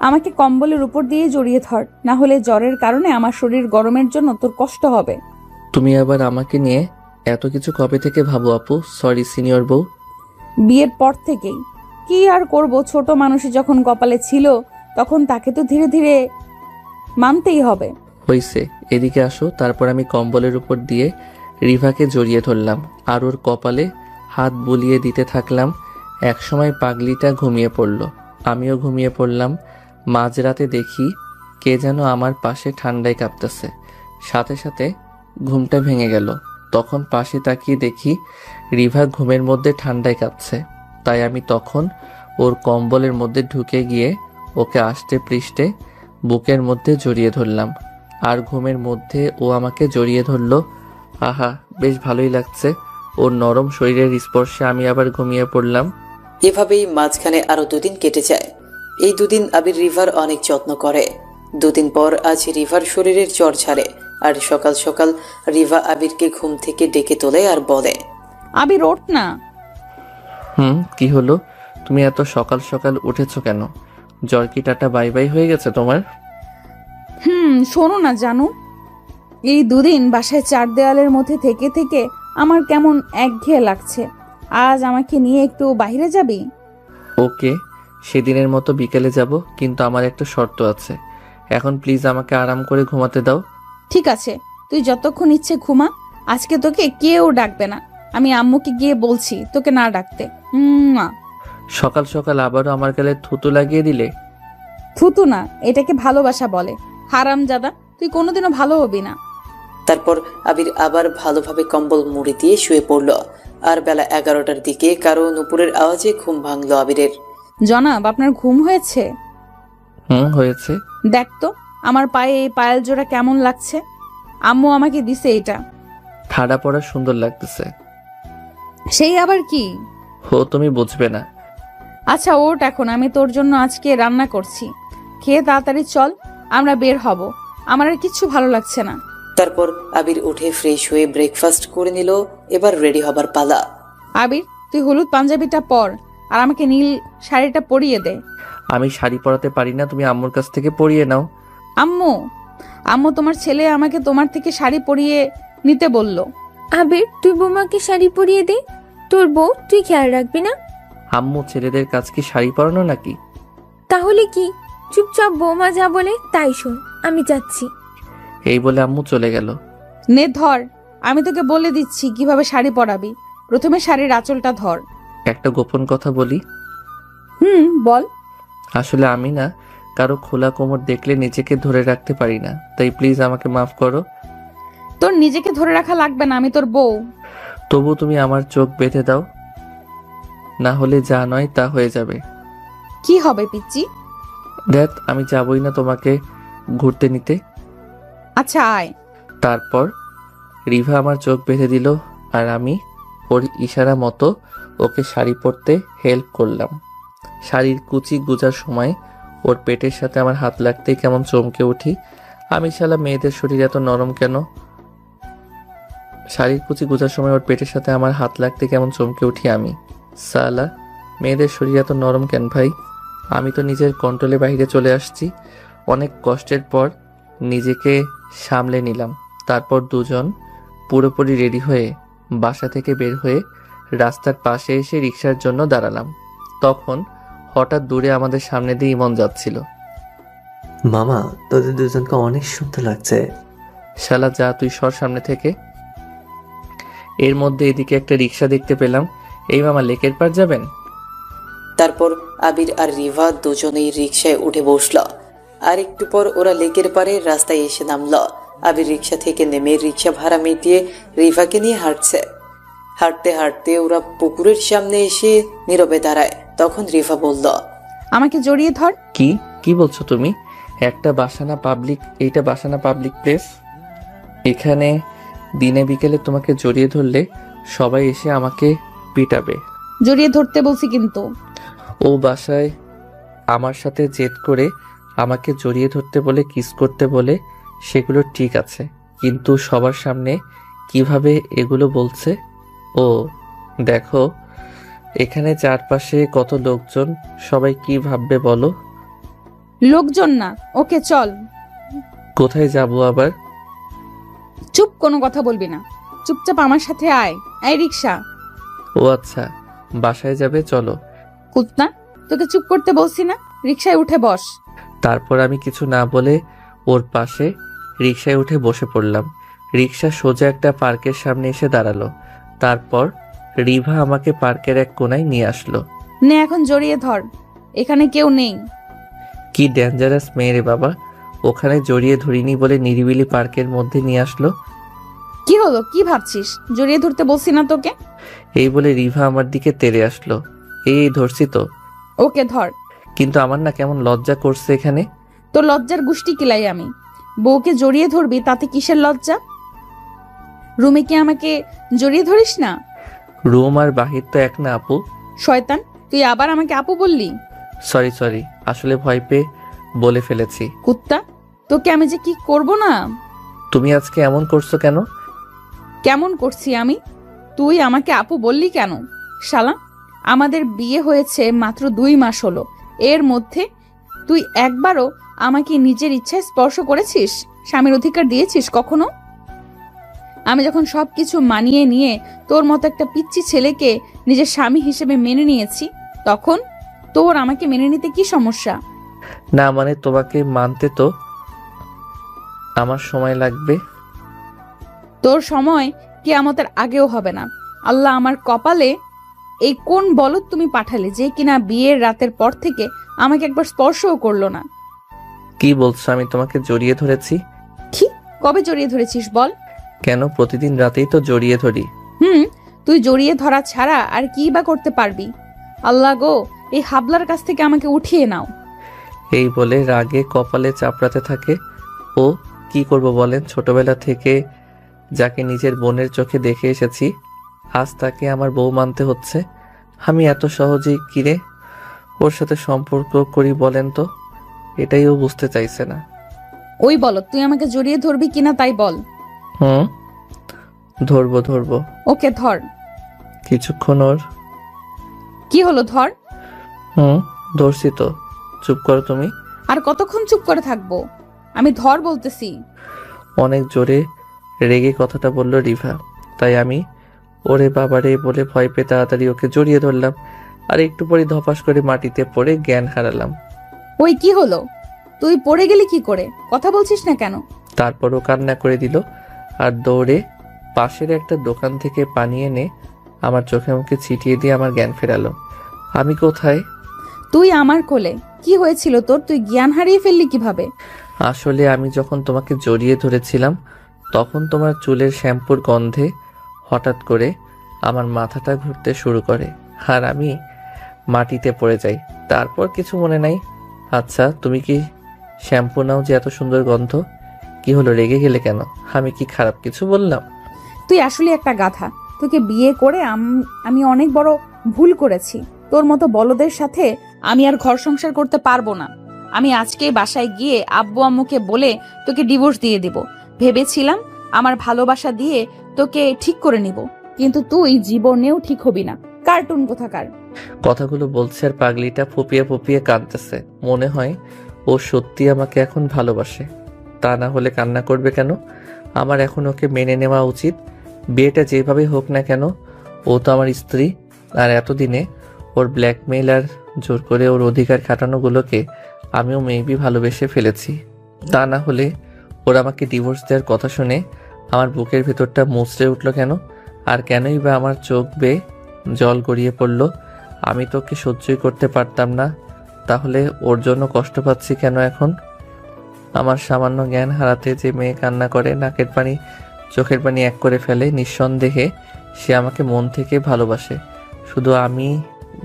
আমাকে কম্বলের উপর দিয়ে জড়িয়ে ধর, না হলে জ্বরের কারণে আমার শরীর গরমের জন্য তোর কষ্ট হবে। তুমি আবার আমাকে নিয়ে এত কিছু কবে থেকে ভাবো আপু? সরি সিনিয়র বউ। বিয়ের পর থেকেই। কি আর করব, ছোট মানুষই যখন কপালে ছিল তখন তাকে তো ধীরে ধীরে মানতেই হবে। হইছে, এদিকে আসো। তারপর আমি কম্বলের উপর দিয়ে রিভাকে জড়িয়ে ধরলাম আর ওর কপালে হাত বুলিয়ে দিতে থাকলাম। একসময় পাগলিটা ঘুমিয়ে পড়ল, আমিও ঘুমিয়ে পড়লাম। মাঝরাতে দেখি কে যেন আমার পাশে ঠান্ডায় কাঁপতেছে। সাথে সাথে ঘুমটা ভেঙে গেল। তখন পাশে তাকিয়ে দেখি রিভা ঘুমের মধ্যে ঠান্ডায় কাঁপছে। তাই আমি তখন ওর কম্বলের মধ্যে ঢুকে গিয়ে ওকে আষ্টে পৃষ্ঠে বুকের মধ্যে জড়িয়ে ধরলাম। আর ঘুমের মধ্যে ও আমাকে জড়িয়ে ধরলো। আহা, বেশ ভালোই লাগছে। ওর নরম শরীরের স্পর্শে আমি আবার ঘুমিয়ে পড়লাম। এভাবেই মাঝখানে আরো 2 দিন কেটে যায়। এই 2 দিন আবির রিভার অনেক যত্ন করে। 2 দিন পর আজ রিভার শরীরের জ্বর ছাড়ে। আর সকাল সকাল রিভা আবিরকে ঘুম থেকে ডেকে তোলে আর বলে, আবির ওঠ না। কি হলো? তুমি এত সকাল সকাল উঠেছো কেন? জ্বর কি টাটা বাই বাই হয়ে গেছে তোমার? শোনো না জানু, এই 2 দিন বাসায় 4 দেওয়ালের মধ্যে থেকে থেকে আমার কেমন একঘেয়ে লাগছে। আজ আমাকে নিয়ে একটু বাইরে যাবি? ওকে, সেদিনের মতো বিকেলে যাব, কিন্তু আমার একটা শর্ত আছে। এখন প্লিজ আমাকে আরাম করে ঘুমাতে দাও। ঠিক আছে, তুই যতক্ষণ ইচ্ছে ঘুমা। আজকে তোকে কেউ ডাকবে না। আমি আম্মুকে গিয়ে বলছি তোকে না ডাকতে। সকাল সকাল আবারও আমার গালে থুতু লাগিয়ে দিলে। থুতু না, এটাকে ভালোবাসা বলে। হারামজাদা, তুই কোনোদিনও ভালো হবি না। তারপর আবির আবার ভালোভাবে কম্বল মুড়ি দিয়ে শুয়ে পড়ল। আর বেলা 11টার দিকে কারো নুপুরের আওয়াজে ঘুম ভাঙলো আবিরের। জনাব, আপনার ঘুম হয়েছে? হয়েছে। দেখ তো আমার পায়ে এই পায়েল জোড়া কেমন লাগছে। আম্মু আমাকে দিছে এটা। ঠাডা পড়া সুন্দর লাগতেছে। সেই আবার কি? তুমি বুঝবে না। আচ্ছা ওঠ, এখন আমি তোর জন্য আজকে রান্না করছি। খেয়ে তাড়াতাড়ি চল, আমরা বের হব। আমার আর কিচ্ছু ভালো লাগছে না। তারপর আবির উঠে ফ্রেশ হয়ে ব্রেকফাস্ট করে নিল। এবার রেডি হবার পালা। আবির, তুই হলুদ পাঞ্জাবিটা পর আর আমাকে নীল শাড়িটা পরিয়ে দে। আমি শাড়ি পরাতে পারি না, তুমি আম্মুর কাছ থেকে পরিয়ে নাও। আম্মু, আম্মু তোমার ছেলে আমাকে তোমার থেকে শাড়ি পরিয়ে নিতে বলল। আবির, তুই বৌমাকে শাড়ি পরিয়ে দে। তোর বউ, তুই খেয়াল রাখবি না? আম্মু, ছেলেদের কাজ কি শাড়ি পরানো নাকি? তাহলে কি? চুপচাপ বৌমা যা বলে তাই শোন। আমি যাচ্ছি। এই বলে আম্মু চলে গেল। নে ধর, আমি তোকে বলে দিচ্ছি কিভাবে শাড়ি পরাবি। প্রথমে শাড়ির আঁচলটা ধর। একটা গোপন কথা বলি। বল। আসলে আমি না কারো খোলা কোমর দেখলে নিজেকে ধরে রাখতে পারি না, তাই প্লিজ আমাকে মাফ করো। তোর নিজেকে ধরে রাখা লাগবে না, আমি তোর বউ। তবু তুমি আমার চোখ বেঁধে দাও, না হলে যা নয় তা হয়ে যাবে। কি হবে পিচ্চি? দেখ, আমি যাবই না তোমাকে ঘুরতে নিতে। আচ্ছা আয়। তারপর রিভা আমার চোখ বেঁধে দিল আর আমি ওর ইশারা মতো ওকে শাড়ি পরতে হেল্প করলাম। শাড়ির কুচি গুজার সময় ওর পেটের সাথে আমার হাত লাগতেই কেমন চমকে উঠি। আমি শালা মেয়েদের শরীর এত নরম কেন? শাড়ির কুচি গুজার সময় ওর পেটের সাথে আমার হাত লাগতে কেমন চমকে উঠি আমি। সালা, মেয়েদের শরীর এত নরম কেন ভাই? আমি তো নিজের কন্ট্রোলের বাইরে চলে আসছি। অনেক কষ্টের পর নিজেকে সামলে নিলাম। তারপর দুজন পুরোপুরি রেডি হয়ে বাসা থেকে বের হয়ে রাস্তার পাশে এসে রিকশার জন্য দাঁড়ালাম। তখন হঠাৎ দূরে আমাদের সামনে দিয়ে ইমন যাচ্ছিল। মামা, তোদের দুজনকে অনেক সুন্দর লাগছে। শালা যা, তুই সর সামনে থেকে। এর মধ্যে এদিকে একটা রিক্সা দেখতে পেলাম। এই মামা লেকের পার যাবেন? তারপর আবির আর রিভা দুজনেই রিকশায় উঠে বসল। আর একটু পর ওরা লেকের পারে রাস্তায় এসে নামল। আবির রিকশা থেকে নেমে রিকশা ভাড়া মিটিয়ে রিভাকে নিয়ে হাঁটছে। হাঁটতে হাঁটতে ওরা পুকুরের সামনে এসে নীরবে দাঁড়ায়। তখন রিভা বলল, আমাকে জড়িয়ে ধর। কি কি বলছো তুমি? এইটা বাসানা পাবলিক প্লেস। এখানে দিনে বিকেলে তোমাকে জড়িয়ে ধরলে সবাই এসে আমাকে পিটাবে। জড়িয়ে ধরতে বলছি কিন্তু। ও বাসায় আমার সাথে জেদ করে আমাকে জড়িয়ে ধরতে বলে, কিস করতে বলে, সেগুলো ঠিক আছে, কিন্তু সবার সামনে কিভাবে এগুলো বলছে? ও দেখো, এখানে চারপাশে কত লোকজন, সবাই কি ভাববে বলো? লোকজন না, ওকে চল। কোথায় যাব আবার? চুপ, কোনো কথা বলবি না, চুপচাপ আমার সাথে আয়। এই রিক্সা। ও আচ্ছা, বাসায় যাবে, চলো। কুত্তা, তোকে চুপ করতে বলছি না, রিক্সায় উঠে বস। তারপর আমি কিছু না বলে ওর পাশে রিকশায় উঠে বসে পড়লাম। রিকশা সোজা একটা পার্কের সামনে এসে দাঁড়ালো। তারপর রিভা আমাকে পার্কের এক কোনায় নিয়ে আসলো। নে এখন জড়িয়ে ধর, এখানে কেউ নেই। কি ডেঞ্জারাস মেয়ে রে বাবা! ওখানে জড়িয়ে ধরিনি বলে নিরিবিলি পার্কের মধ্যে নিয়ে আসলো। কি হলো, কি ভাবছিস? জড়িয়ে ধরতে বলছি না তোকে? এই বলে রিভা আমার দিকে তেড়ে আসলো। এই ধরছি তো। ওকে ধর। কিন্তু আমার না কেমন লজ্জা করছে এখানে। তোর লজ্জার গুষ্টি কিলাই আমি। বউকে জড়িয়ে ধরবি, তাতে কিসের লজ্জা? রুমে কি আমাকে জড়িয়ে ধরিস না? রুম আর বাহির তো এক না আপু। শয়তান, তুই আবার আমাকে আপু বললি? সরি, আসলে ভয় পেয়ে বলে ফেলেছি। কুত্তা, তোকে আমি যে কি করব না। তুমি আজকে এমন করছো কেন? কেমন করছি আমি? তুই আমাকে আপু বললি কেন? শালা, আমাদের বিয়ে হয়েছে মাত্র 2 মাস হলো। এর মধ্যে তুই একবারও আমাকে নিজের ইচ্ছায় স্পর্শ করেছিস? স্বামীর অধিকার দিয়েছিস কখনো? আমি যখন সবকিছু মানিয়ে নিয়ে তোর মতো একটা পিচ্চি ছেলেকে নিজের স্বামী হিসেবে মেনে নিয়েছি, তখন তোর আমাকে মেনে নিতে কি সমস্যা? না মানে তোমাকে মানতে তো আমার সময় লাগবে। তোর সময় কিয়ামতের আগেও হবে না। আল্লাহ আমার কপালে এই কোন বলদ তুমি পাঠালে, যে কিনা বিয়ের রাতের পর থেকে আমাকে একবার স্পর্শও করলো না। কি বলছো? আমি তোমাকে জড়িয়ে ধরেছি? কি? কবে জড়িয়ে ধরেছিস বল? কেন, প্রতিদিন রাতেই তো জড়িয়ে ধরি। তুই জড়িয়ে ধরা ছাড়া আর কি বা করতে পারবি? আল্লাহ গো, এই হাবলার কাছ থেকে আমাকে উঠিয়ে নাও। এই বলে রাগে কপালে চাপড়াতে থাকে। ও কি করব বলেন? ছোটবেলা থেকে যাকে নিজের বোনের চোখে দেখে এসেছি, আজ তাকে আমার বউ মানতে হচ্ছে। আমি এত সহজেই কিরে ওর সাথে সম্পর্ক করি বলেন তো? এটাই ও বুঝতে চাইছে না। ওই বল, তুই আমাকে জড়িয়ে ধরবি কিনা তাই বল। ধরবো। ওকে ধর। কিছুক্ষণ ওর। কি হলো, ধর। ধরছি তো। চুপ করো তুমি। আর কতক্ষণ চুপ করে থাকবো? আমি ধর বলতেছি। অনেক জোরে রেগে কথাটা বলল রিভা, তাই আমি ওরে বাবারে বলে ভয় পেয়ে তাড়াতাড়ি ওকে জড়িয়ে ধরলাম। আর একটু পরে ধপাস করে মাটিতে পড়ে জ্ঞান হারালাম। ওই কি হলো? তুই পড়ে গেলি কি করে? কথা বলছিস না কেন? তারপরও কান্না করে দিল আর দৌড়ে পাশের একটা দোকান থেকে পানি এনে আমার চোখে মুখে ছিটিয়ে দিয়ে আমার জ্ঞান ফেরালো। আমি কোথায়? তুই আমার কোলে। কি হয়েছিল তোর? তুই জ্ঞান হারিয়ে ফেললি কিভাবে? আসলে আমি যখন তোমাকে জড়িয়ে ধরেছিলাম, তখন তোমার চুলের শ্যাম্পুর গন্ধে হঠাৎ করে আমার মাথাটা ঘুরতে শুরু করে আর আমি মাটিতে পড়ে যাই। তারপর কিছু মনে নাই। আচ্ছা, তুমি কি শ্যাম্পু নাও যে এত সুন্দর গন্ধ? কি হলো, রেগে গেলে কেন? আমি কি খারাপ কিছু বললাম? তুই আসলে একটা গাধা। তোকে বিয়ে করে আমি অনেক বড় ভুল করেছি। তোর মতো বলদের সাথে আমি আর ঘর সংসার করতে পারবো না। আমি আজকেই বাসায় গিয়ে আব্বু আম্মুকে বলে তোকে ডিভোর্স দিয়ে দিব। ভেবেছিলাম আমার ভালোবাসা দিয়ে তোকে ঠিক করে নিব, কিন্তু তুই জীবনেও ঠিক হবি না। কার্টুন কোথাকার। কথাগুলো বলছে আর পাগলিটা ফুপিয়ে ফুপিয়ে কাঁদতেছে। মনে হয় ও সত্যি আমাকে এখন ভালোবাসে, তা না হলে কান্না করবে কেন? আমার এখন ওকে মেনে নেওয়া উচিত। বিয়েটা যেভাবে হোক না কেন, ও তো আমার স্ত্রী। আর এতদিনে ওর ব্ল্যাকমেইল আর জোর করে ওর অধিকার খাটানোগুলোকে আমিও মেবি ভালোবেসে ফেলেছি। তা না হলে ওর আমাকে ডিভোর্স দেওয়ার কথা শুনে আমার বুকের ভেতরটা মুচড়ে উঠলো কেন? আর কেনই বা আমার চোখ বেয়ে জল গড়িয়ে পড়লো? আমি তো ওকে সহ্যই করতে পারতাম না, তাহলে ওর জন্য কষ্ট পাচ্ছি কেন এখন? আমার সামান্য জ্ঞান হারাতে যে মেয়ে কান্না করে, নাকের পানি চোখের পানি এক করে ফেলে, নিঃসন্দেহে সে আমাকে মন থেকে ভালোবাসে। শুধু আমি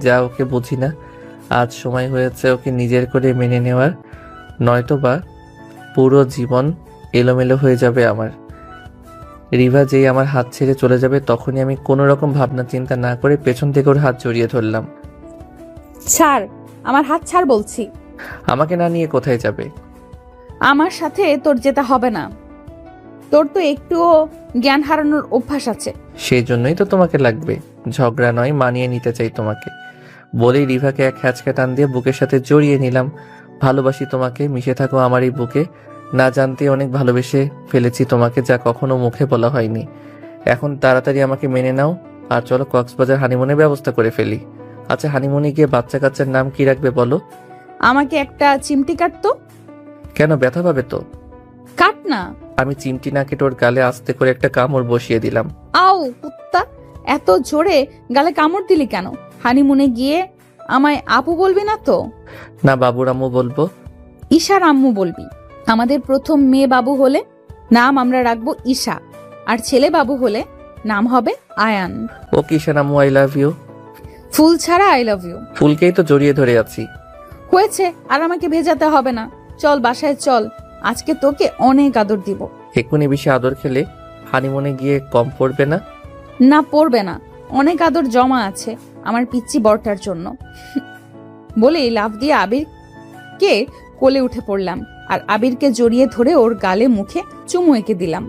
যা ওকে বুঝি না। আজ সময় হয়েছে ওকে নিজের করে মেনে নেওয়ার, নয়তোবা পুরো জীবন এলোমেলো হয়ে যাবে আমার। রিভা যেই আমার হাত ছেড়ে চলে যাবে তখনই আমি কোনো রকম ভাবনা চিন্তা না করে পেছন থেকে ওর হাত জড়িয়ে ধরলাম। ছাড়, আমার হাত ছাড় বলছি। আমাকে না নিয়ে কোথায় যাবে? আমার সাথে তোর যেতে হবে না। তোর তো একটুও জ্ঞান হারানোর অভ্যাস আছে। সেই জন্যই তো তোমাকে লাগবে, ঝগড়া নয়, মানিয়ে নিতে চাই তোমাকে। বলেই রিভাকে এক হ্যাচকা টান দিয়ে বুকের সাথে জড়িয়ে নিলাম। ভালোবাসি তোমাকে, মিশে থাকো আমার এই বুকে। না জানতে অনেক ভালোবেসে ফেলেছি তোমাকে, যা কখনো মুখে বলা হয়নি। এখন তাড়াতাড়ি আমাকে মেনে নাও আর চলো কক্সবাজার হানিমুনের ব্যবস্থা করে ফেলি। আচ্ছা, হানিমুনে গিয়ে বাচ্চা কাচ্চার নাম কি রাখবে বলো? আমাকে একটা চিমটি কাটতো। কেন, ব্যথা পাবে তো? কাট না। আমি চিমটি না কেটে ওর গালে আস্তে করে একটা কামড় বসিয়ে দিলাম। আও কুত্তা, এত জোরে গালে কামড় দিলি কেন? হানিমুনে গিয়ে আমায় আপু বলবি না তো? না, বাবুর আম্মু বলবো। ঈশার আম্মু বলবি। আমাদের প্রথম মেয়ে বাবু হলে নাম আমরা রাখবো ঈশা, আর ছেলে বাবু হলে নাম হবে আয়ান। ও কিষান আম্মু, আই লাভ ইউ। ফুল ছাড়া আই লাভ ইউ। ফুলকেই তো জড়িয়ে ধরে আছি। হয়েছে, আর আমাকে ভেজাতে হবে না। চল বাসায় চল, আজকে তোকে অনেক আদর দিব। এক্ষুনি বেশি আদর খেলে হানিমুনে গিয়ে কম পড়বে না? না, পড়বে না, অনেক আদর জমা আছে আমার পিচ্চি বরটার জন্য। বলেই লাফ দিয়ে আবিরকে কোলে উঠে পড়লাম আর আবিরকে জড়িয়ে ধরে ওর গালে মুখে চুমু এঁকে দিলাম।